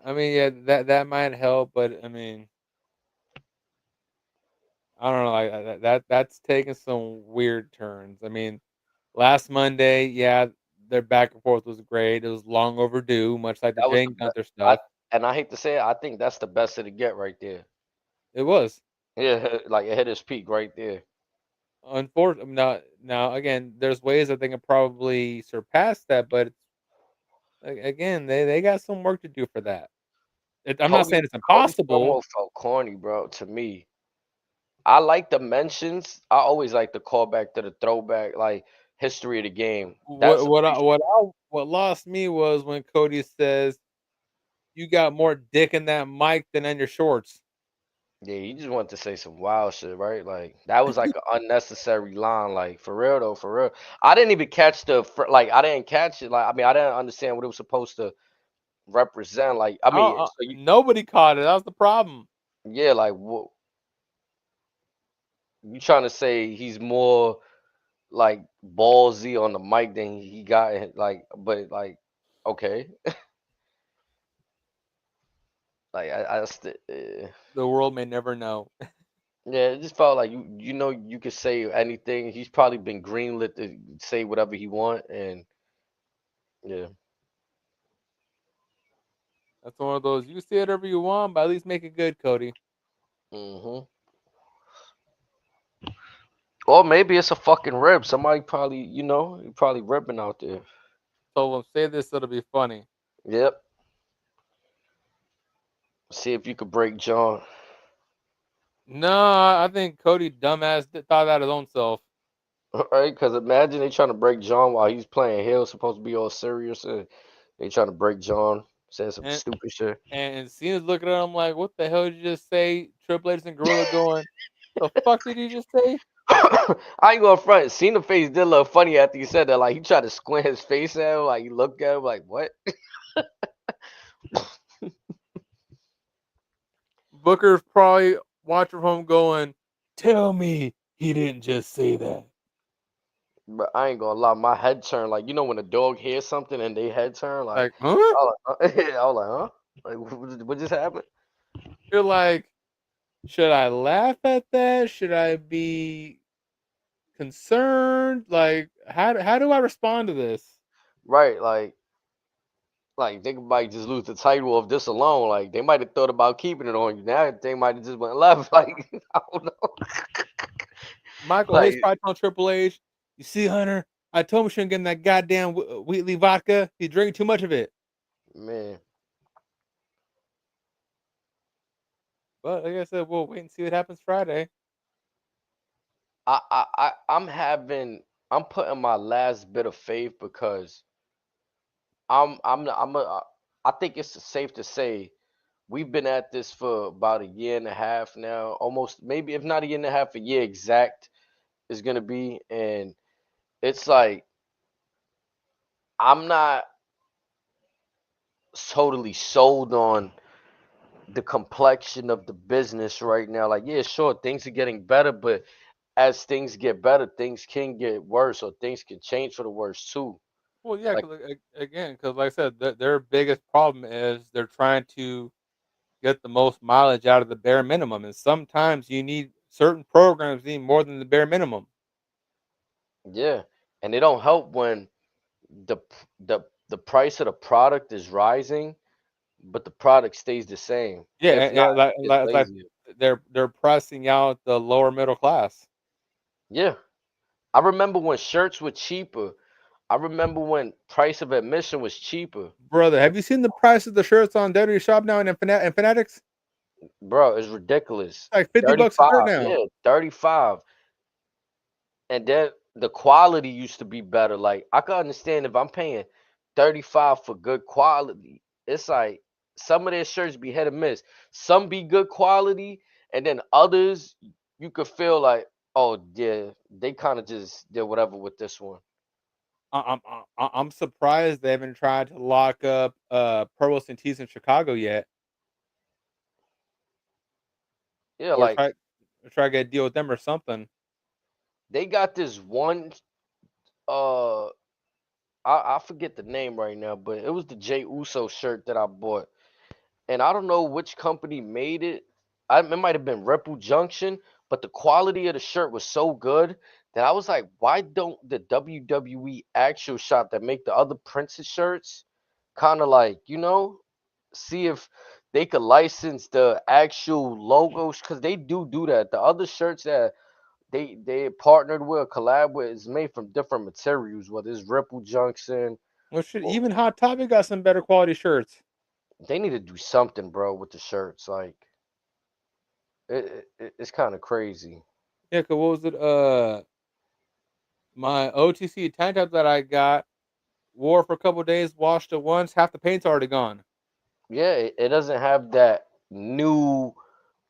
[SPEAKER 1] I mean, yeah, that might help, but I mean, I don't know. Like that's taking some weird turns. I mean, last Monday, yeah, their back and forth was great. It was long overdue, much like the
[SPEAKER 2] that was
[SPEAKER 1] Jay
[SPEAKER 2] the
[SPEAKER 1] and
[SPEAKER 2] best.
[SPEAKER 1] Gunther stuff.
[SPEAKER 2] And I hate to say it, I think that's the best of the get right there.
[SPEAKER 1] It was.
[SPEAKER 2] Yeah, like it hit its peak right there.
[SPEAKER 1] Unfortunately, now again, there's ways that they can probably surpass that, but again, they got some work to do for that. I'm not
[SPEAKER 2] Cody
[SPEAKER 1] saying it's
[SPEAKER 2] Cody's
[SPEAKER 1] impossible.
[SPEAKER 2] promo felt corny, bro, to me. I like the mentions. I always like the callback to the throwback, like history of the game. That's appreciated.
[SPEAKER 1] What lost me was when Cody says, "You got more dick in that mic than in your shorts."
[SPEAKER 2] Yeah, he just wanted to say some wild shit, right? Like that was like an unnecessary line. Like for real though, for real. I didn't even catch like I didn't catch it. Like I mean, I didn't understand what it was supposed to represent. Like I mean, so you,
[SPEAKER 1] Nobody caught it. That was the problem.
[SPEAKER 2] yeah, like what you trying to say? He's more like ballsy on the mic than he got like, but like okay, like I st-
[SPEAKER 1] The world may never know.
[SPEAKER 2] yeah, it just felt like you know you could say anything. He's probably been greenlit to say whatever he want, and yeah.
[SPEAKER 1] That's one of those. You can say whatever you want, but at least make it good, Cody.
[SPEAKER 2] Hmm. Or maybe it's a fucking rib. Somebody probably, you probably ribbing out there.
[SPEAKER 1] So say this, it'll be funny.
[SPEAKER 2] Yep. See if you could break John.
[SPEAKER 1] No, I think Cody dumbass thought that his own self.
[SPEAKER 2] Right? Because imagine they trying to break John while he's playing Hill, supposed to be all serious, and they trying to break John, saying some
[SPEAKER 1] And
[SPEAKER 2] stupid shit.
[SPEAKER 1] and Cena's looking at him like, "What the hell did you just say?" Triple H and Gorilla going, "The fuck did you just say?"
[SPEAKER 2] I ain't gonna front. Cena face did look funny after he said that. Like he tried to squint his face at him, like he looked at him like, what?
[SPEAKER 1] Booker's probably watching from home going, "Tell me he didn't just say that."
[SPEAKER 2] But I ain't gonna lie, my head turned like when a dog hears something and they head turn like
[SPEAKER 1] Like, huh?
[SPEAKER 2] I was like, huh? Like what just happened?
[SPEAKER 1] You're like, should I laugh at that? Should I be concerned? Like, how do I respond to this?
[SPEAKER 2] Right, like they might just lose the title of this alone. Like they might have thought about keeping it on you. Now they might have just went left. Like I don't know.
[SPEAKER 1] Michael Hayes
[SPEAKER 2] Like
[SPEAKER 1] probably telling Triple H, "You see, Hunter, I told him she shouldn't get in that goddamn Wheatley vodka. He's drinking too much of it."
[SPEAKER 2] man,
[SPEAKER 1] But like I said, we'll wait and see what happens Friday.
[SPEAKER 2] I'm putting my last bit of faith because I think it's safe to say we've been at this for about a year and a half now, almost maybe if not a year and a half, a year exact is gonna be, and it's like I'm not totally sold on the complexion of the business right now. Like, yeah, sure, things are getting better, but as things get better, things can get worse, or things can change for the worse too.
[SPEAKER 1] Well, yeah,
[SPEAKER 2] Like,
[SPEAKER 1] because again, because like I said, their biggest problem is they're trying to get the most mileage out of the bare minimum, and sometimes you need certain programs need more than the bare minimum.
[SPEAKER 2] yeah, and it don't help when the price of the product is rising, but the product stays the same.
[SPEAKER 1] Yeah,
[SPEAKER 2] If not, it's
[SPEAKER 1] it's like
[SPEAKER 2] lazier.
[SPEAKER 1] they're pressing out the lower middle class.
[SPEAKER 2] Yeah, I remember when shirts were cheaper. I remember when price of admission was cheaper.
[SPEAKER 1] Brother, have you seen the price of the shirts on Dirty Shop now and Fanatics?
[SPEAKER 2] Bro, it's ridiculous.
[SPEAKER 1] Like $50 a shirt
[SPEAKER 2] 35,
[SPEAKER 1] now.
[SPEAKER 2] yeah, 35. And then the quality used to be better. Like I can understand if I'm paying 35 for good quality. It's like some of their shirts be hit or miss. Some be good quality, and then others you could feel like, oh yeah, they kind of just did whatever with this one.
[SPEAKER 1] I'm surprised they haven't tried to lock up Provost and Tees in Chicago yet,
[SPEAKER 2] Yeah,
[SPEAKER 1] or
[SPEAKER 2] like
[SPEAKER 1] try to get a deal with them or something.
[SPEAKER 2] they got this one uh I forget the name right now, but it was the Jay Uso shirt that I bought. And I don't know which company made it. It might have been Ripple Junction, but the quality of the shirt was so good that I was like, why don't the WWE actual shop that make the other Prince's shirts kind of like, see if they could license the actual logos because they do that. The other shirts that they partnered with or collab with is made from different materials, whether it's Ripple Junction.
[SPEAKER 1] Well, shit,
[SPEAKER 2] Or,
[SPEAKER 1] even Hot Topic got some better quality shirts.
[SPEAKER 2] they need to do something, bro, with the shirts. Like it's kind of crazy.
[SPEAKER 1] Yeah, 'cause what was it? My OTC tank top that I got wore for a couple days, washed it once, half the paint's already gone.
[SPEAKER 2] Yeah, it doesn't have that new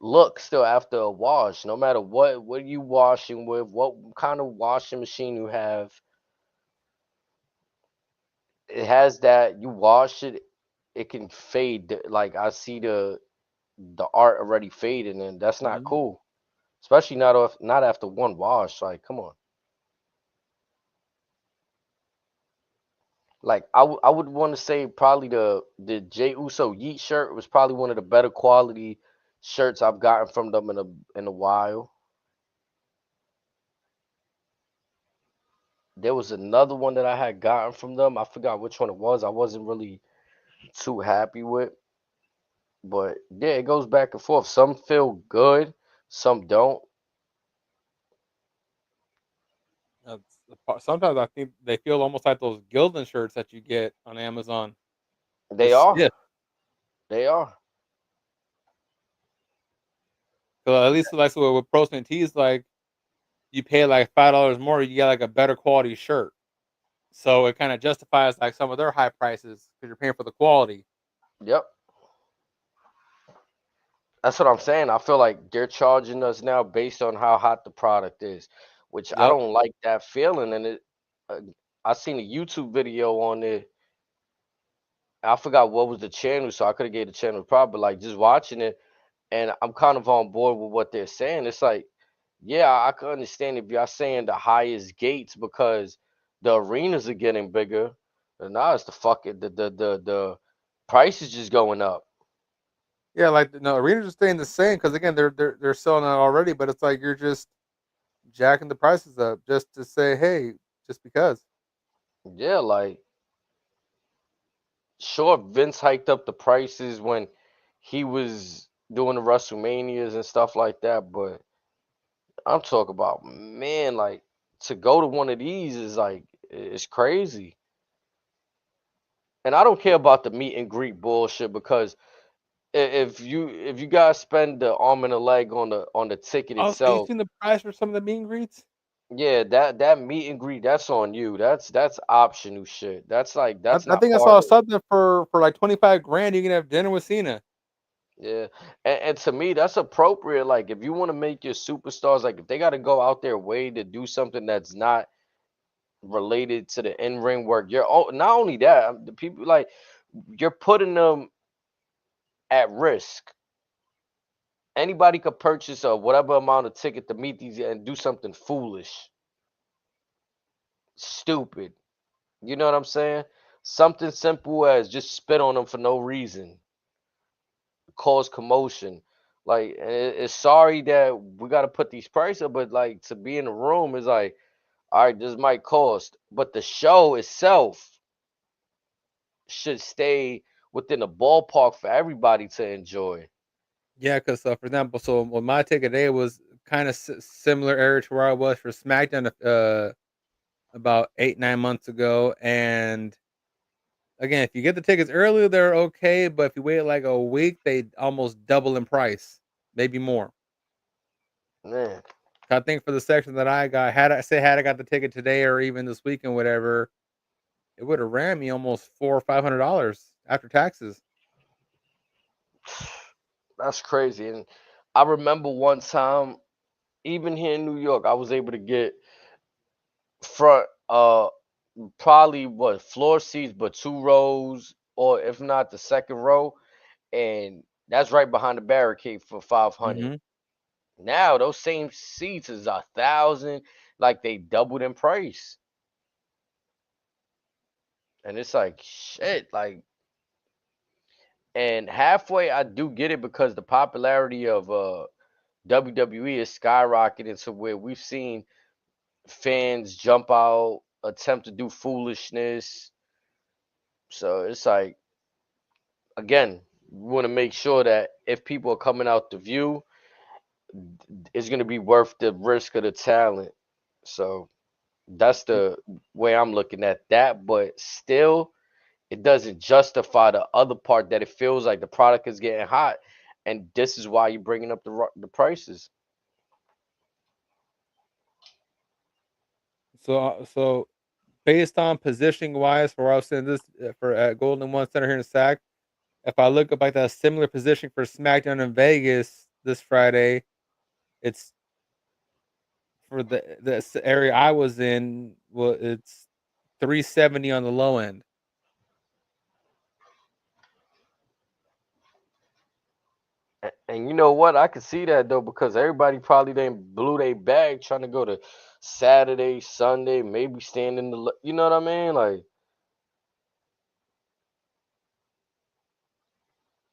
[SPEAKER 2] look still after a wash. No matter what you washing with, what kind of washing machine you have, it has that. You wash it, it can fade. Like I see the art already fading, and that's not
[SPEAKER 1] Mhm.
[SPEAKER 2] cool. Especially not after one wash. Like, come on. Like I would want to say probably the Jay Uso Yeet shirt was probably one of the better quality shirts I've gotten from them in a while. There was another one that I had gotten from them. I forgot which one it was. I wasn't really too happy with, but yeah, it goes back and forth. Some feel good, some don't.
[SPEAKER 1] Sometimes I think they feel almost like those Gildan shirts that you get on Amazon.
[SPEAKER 2] They
[SPEAKER 1] Just
[SPEAKER 2] are,
[SPEAKER 1] stiff.
[SPEAKER 2] they are.
[SPEAKER 1] 'Cause at least like so with Pro and Tees, like you pay like $5 more, you get like a better quality shirt. So it kind of justifies like some of their high prices because you're paying for the quality.
[SPEAKER 2] Yep, that's what I'm saying. I feel like they're charging us now based on how hot the product is, which I
[SPEAKER 1] Yep.
[SPEAKER 2] don't like that feeling. And uh, I seen a YouTube video on it. I forgot what was the channel, so I could have gave the channel a prop, but like just watching it, and I'm kind of on board with what they're saying. It's like, yeah, I can understand if y'all saying the highest gates because the arenas are getting bigger. And now it's the fucking the price is just going up.
[SPEAKER 1] Yeah, like no, arenas are staying the same because again, they're selling it already, but it's like you're just jacking the prices up just to say, hey, just because.
[SPEAKER 2] Yeah, like sure, Vince hiked up the prices when he was doing the WrestleManias and stuff like that, but I'm talking about man, like to go to one of these is like it's crazy. And I don't care about the meet and greet bullshit because if you guys spend the arm and a leg on the ticket
[SPEAKER 1] Oh, so you
[SPEAKER 2] itself,
[SPEAKER 1] seen the price for some of the meet and greets?
[SPEAKER 2] yeah, that meet and greet that's on you. That's optional shit. That's like
[SPEAKER 1] I,
[SPEAKER 2] that's
[SPEAKER 1] I
[SPEAKER 2] not
[SPEAKER 1] think I
[SPEAKER 2] part
[SPEAKER 1] saw
[SPEAKER 2] of it.
[SPEAKER 1] something for like 25 grand. You can have dinner with Cena.
[SPEAKER 2] Yeah, and to me that's appropriate. Like if you want to make your superstars, like if they got to go out their way to do something that's not related to the in ring work, not only that the people like you're putting them at risk. Anybody could purchase a whatever amount of ticket to meet these and do something foolish, stupid. You know what I'm saying? Something simple as just spit on them for no reason, cause commotion. Like, it's sorry that we got to put these prices up, but like to be in the room is like, all right, this might cost, but the show itself should stay within a ballpark for everybody to enjoy.
[SPEAKER 1] Yeah, because for example, so when my ticket today was kind of similar area to where I was for SmackDown about 8 9 months ago, and again, if you get the tickets early, they're okay, but if you wait like a week, they almost double in price, maybe more.
[SPEAKER 2] Man,
[SPEAKER 1] I think for the section that I got, had I got the ticket today or even this weekend, whatever, it would have ran me almost $400 or $500 after taxes.
[SPEAKER 2] that's crazy. And I remember one time, even here in New York, I was able to get front probably what floor seats but 2 rows or if not the second row, and that's right behind the barricade for 500.
[SPEAKER 1] Hmm.
[SPEAKER 2] Now those same seats is 1,000, like they doubled in price. And it's like shit, like, and halfway I do get it because the popularity of WWE is skyrocketing to where we've seen fans jump out, attempt to do foolishness. So it's like again, we want to make sure that if people are coming out to view, it's going to be worth the risk of the talent. So that's the way I'm looking at that. But still, it doesn't justify the other part that it feels like the product is getting hot, and this is why you're bringing up the prices.
[SPEAKER 1] So based on positioning wise, for where I was saying this for at Golden One Center here in Sac, if I look up like that similar position for SmackDown in Vegas this Friday, it's for the area I was in. Well, it's 370 on the low end.
[SPEAKER 2] And you know what? I can see that though because everybody probably then blew their bag trying to go to Saturday, Sunday, maybe stand in the. You know what I mean? Like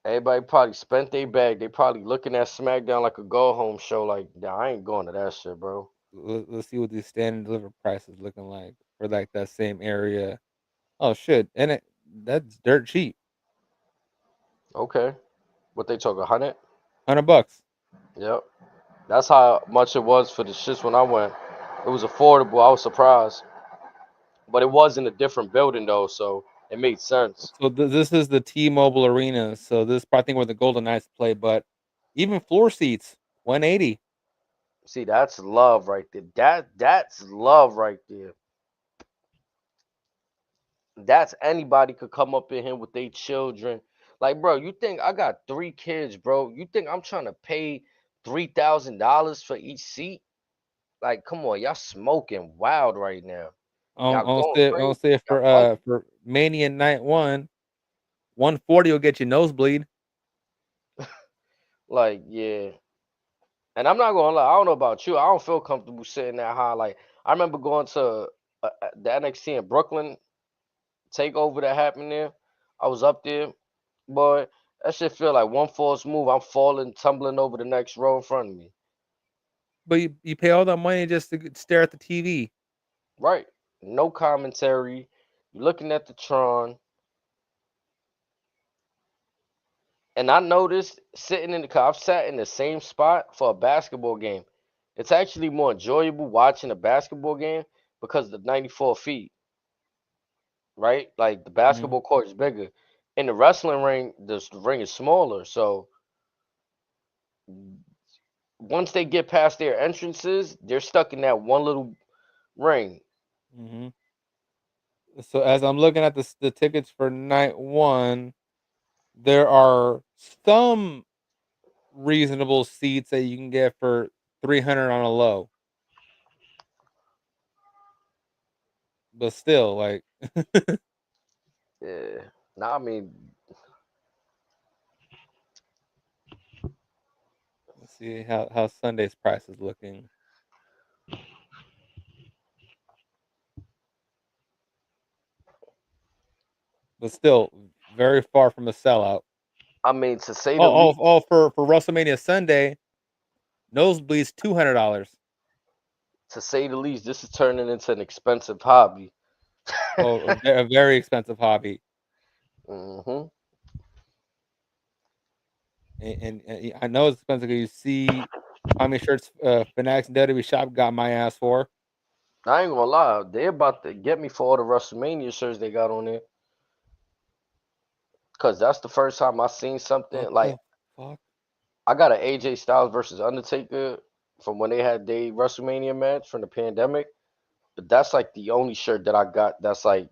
[SPEAKER 2] everybody probably spent their bag. They probably looking at SmackDown like a go home show. Like, nah, I ain't going to that shit, bro.
[SPEAKER 1] Let's see what these standing delivered prices looking like for like that same area. Oh shit, and that's dirt cheap.
[SPEAKER 2] Okay, what they talk 100?
[SPEAKER 1] $100.
[SPEAKER 2] Yep, that's how much it was for the shits when I went. It was affordable. I was surprised, but it was in a different building though, so it made sense.
[SPEAKER 1] So this is the T-Mobile Arena. So this is probably where the Golden Knights play, but even floor seats, 180.
[SPEAKER 2] See, that's love right there. That's love right there. That's anybody could come up in here with their children. Like, bro, you think I got 3 kids, bro? You think I'm trying to pay $3,000 for each seat? Like, come on, y'all smoking wild right now. Y'all going
[SPEAKER 1] I'll
[SPEAKER 2] crazy.
[SPEAKER 1] say
[SPEAKER 2] Y'all bugging.
[SPEAKER 1] for Mania Night 1, 140 will get you nosebleed.
[SPEAKER 2] Like, yeah. And I'm not gonna lie, I don't know about you. I don't feel comfortable sitting that high. Like, I remember going to the NXT in Brooklyn takeover that happened there. I was up there, boy. That shit feel like one false move, I'm falling, tumbling over the next row in front of me.
[SPEAKER 1] But you pay all that money just to stare at the TV.
[SPEAKER 2] Right. No commentary. You're looking at the Tron. And I noticed sitting in the car, I've sat in the same spot for a basketball game. It's actually more enjoyable watching a basketball game because of the 94 feet, right? Like the
[SPEAKER 1] Mhm.
[SPEAKER 2] basketball court is bigger. In the wrestling ring, the ring is smaller. So once they get past their entrances, they're stuck in that one little ring.
[SPEAKER 1] Mhm. So as I'm looking at the tickets for night one, there are some reasonable seats that you can get for 300 on a low, but still, like,
[SPEAKER 2] Yeah. Now, I mean,
[SPEAKER 1] let's see how Sunday's price is looking. But still, very far from a sellout.
[SPEAKER 2] to say the least,
[SPEAKER 1] For WrestleMania Sunday, nosebleeds $200.
[SPEAKER 2] this is turning into an expensive hobby.
[SPEAKER 1] Oh, a very expensive hobby.
[SPEAKER 2] Hmm.
[SPEAKER 1] And I know it's expensive because you see how many shirts Fanatics and WWE Shop got my ass for.
[SPEAKER 2] I ain't gonna lie, they about to get me for all the WrestleMania shirts they got on there. Cause that's the first time I seen
[SPEAKER 1] What
[SPEAKER 2] something like
[SPEAKER 1] the fuck?
[SPEAKER 2] I got an AJ Styles versus Undertaker from when they had their WrestleMania match from the pandemic. But that's like the only shirt that I got that's like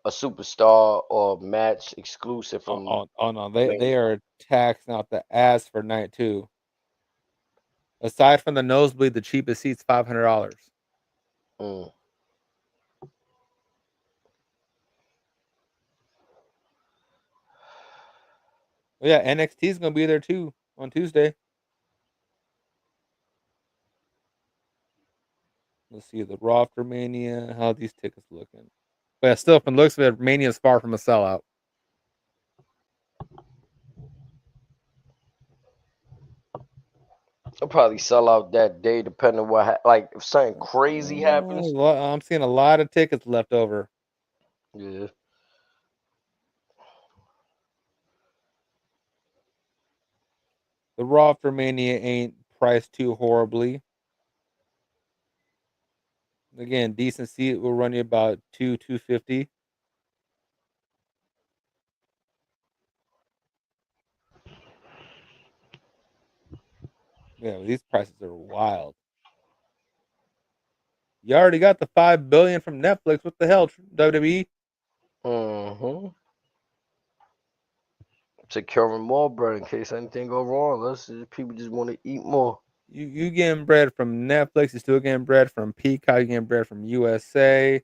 [SPEAKER 2] a superstar or match exclusive from
[SPEAKER 1] Oh no, they
[SPEAKER 2] Mania.
[SPEAKER 1] are taxing out the ass for night two. Aside from the nosebleed, the cheapest seat's $500.
[SPEAKER 2] Mm.
[SPEAKER 1] Well, yeah, NXT is gonna be there too on Tuesday. Let's see the Raw after Mania. How are these tickets looking? But yeah, still, from the looks of it, Mania is far from a sellout.
[SPEAKER 2] I'll probably sell out that day depending on what like if something crazy happens.
[SPEAKER 1] I'm seeing a lot of tickets left over.
[SPEAKER 2] Yeah.
[SPEAKER 1] The Raw after Mania ain't priced too horribly. Again, decent seat will run you about 250. Yeah, these prices are wild. You already got the $5 billion from Netflix. What the hell, WWE?
[SPEAKER 2] Mm-hmm. Securing more bread in case anything go wrong. People just want to eat more.
[SPEAKER 1] You getting bread from Netflix? You still getting bread from Peacock? You getting bread from USA?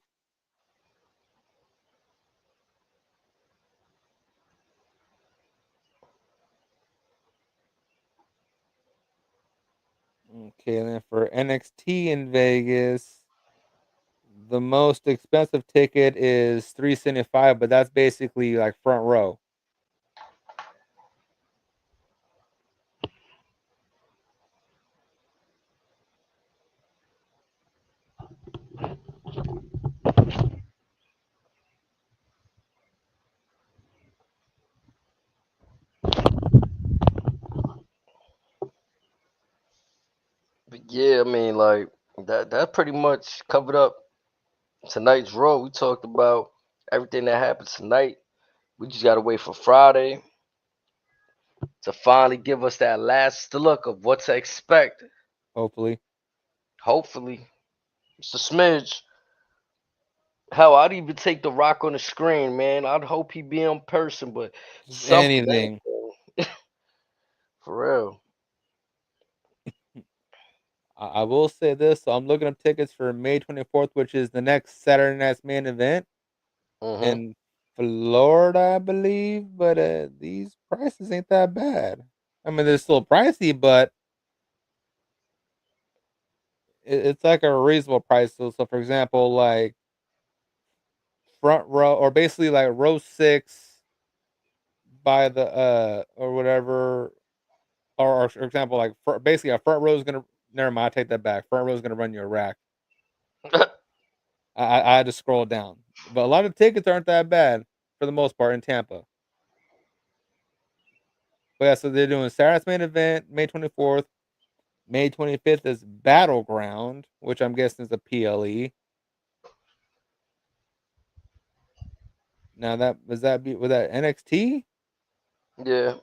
[SPEAKER 1] Okay, and then for NXT in Vegas, the most expensive ticket is $375, but that's basically like front row.
[SPEAKER 2] But yeah, like that pretty much covered up tonight's row. We talked about everything that happened tonight. We just gotta wait for Friday to finally give us that last look of what to expect.
[SPEAKER 1] Hopefully,
[SPEAKER 2] Hopefully, it's a smidge. Hell, I'd even take the Rock on the screen, man. I'd hope he be in person, but
[SPEAKER 1] just
[SPEAKER 2] something,
[SPEAKER 1] anything.
[SPEAKER 2] for real.
[SPEAKER 1] I will say this. So I'm looking up tickets for May 24th, which is the next Saturday night's main event
[SPEAKER 2] Hmm.
[SPEAKER 1] in Florida, I believe. But these prices ain't that bad. I mean, they're still pricey, but it's like a reasonable price. So, for example, like front row, or basically like row 6 by the or whatever, or for example, like basically a front row is gonna. Never mind, I take that back. Front row is gonna run you a rack. I had to scroll down, but a lot of tickets aren't that bad for the most part in Tampa. But yeah, so they're doing Saturday's main event, May 24th. May 25th is Battleground, which I'm guessing is a PLE. Now that was that NXT?
[SPEAKER 2] Yeah.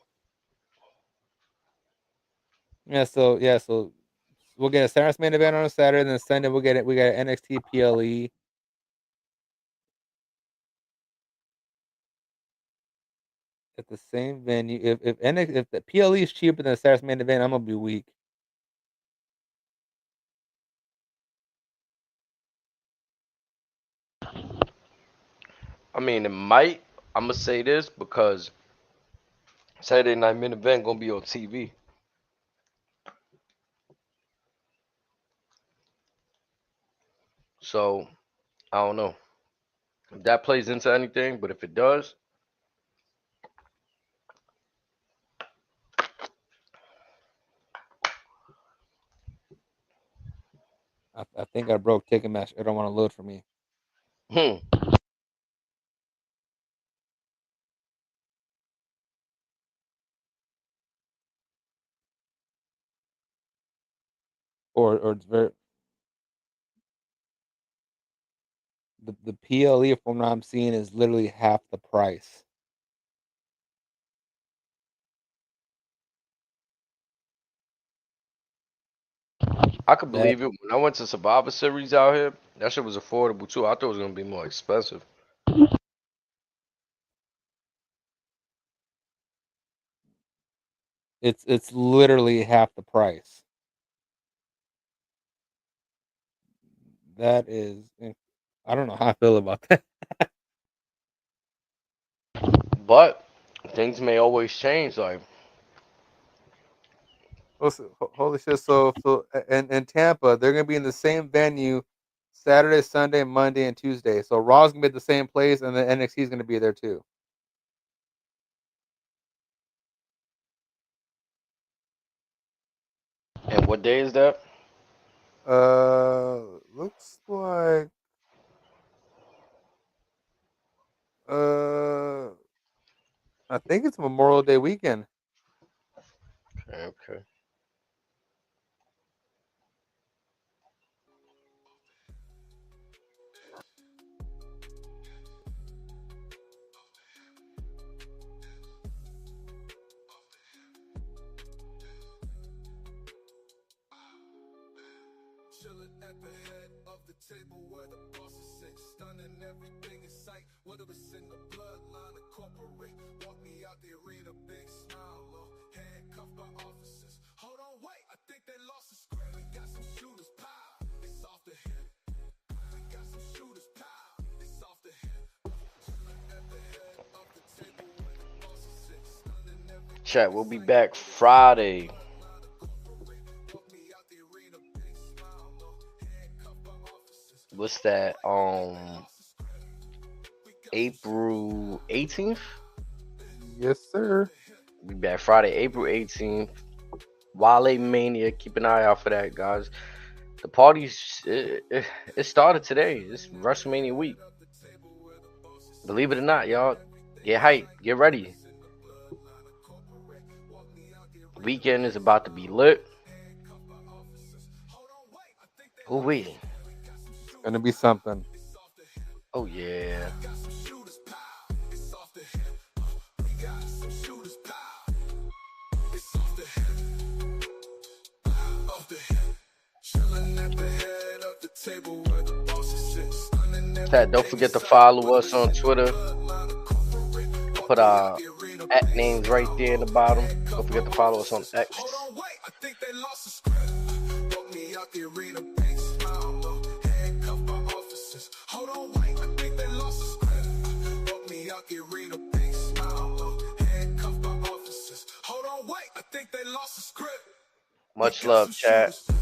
[SPEAKER 1] So we'll get a Saturday's main event on a Saturday, and then Sunday we got NXT PLE. At the same venue. If the PLE is cheaper than the Saturday's main event, I'm gonna be weak.
[SPEAKER 2] I mean, it might. I'm gonna say this because Saturday night main event gonna be on TV. So I don't know if that plays into anything, but if it does,
[SPEAKER 1] I think I broke Ticketmaster. I don't want to load for me.
[SPEAKER 2] hmm.
[SPEAKER 1] Or it's very the PLE from what I'm seeing is literally half the price.
[SPEAKER 2] I could
[SPEAKER 1] That
[SPEAKER 2] believe it. When I went to Survivor Series out here, that shit was affordable too. I thought it was gonna be more expensive.
[SPEAKER 1] it's literally half the price. That is, I don't know how I feel about that.
[SPEAKER 2] But things may always change. Like,
[SPEAKER 1] Holy shit! So in Tampa, they're gonna be in the same venue Saturday, Sunday, Monday, and Tuesday. So Raw's gonna be at the same place, and then NXT is gonna be there too.
[SPEAKER 2] and what day is that?
[SPEAKER 1] Looks like uh, I think it's Memorial Day weekend.
[SPEAKER 2] Okay.
[SPEAKER 3] Chilling at the head of the table where the bosses sit, stunning everything in sight. Whether it's in the bloodline or corporate, walk me out the arena, big smile, low, handcuffed by officers. Hold on, wait, I think they lost the script. We got some shooters, pow, it's off the hip. We got some shooters, pow, it's off the hip. Chilling at the head of the table where the bosses sit, stunning everything.
[SPEAKER 2] Chat, we'll be back Friday. What's that? April 18th?
[SPEAKER 1] Yes, sir.
[SPEAKER 2] Be back Friday, April 18th. Wale Mania. Keep an eye out for that, guys. The party's it started today. It's WrestleMania week. Believe it or not, y'all. Get hyped. Get ready. Weekend is about to be lit. Oh wait.
[SPEAKER 1] Gonna be something.
[SPEAKER 2] Oh yeah. Chat, don't forget to follow us on Twitter. Put our at names right there in the bottom. Don't forget to follow us on X. Hold on, wait, I think they lost the script. Broke me out the arena, big smile, low, handcuffed by officers. Hold on, wait, I think Much love, chat.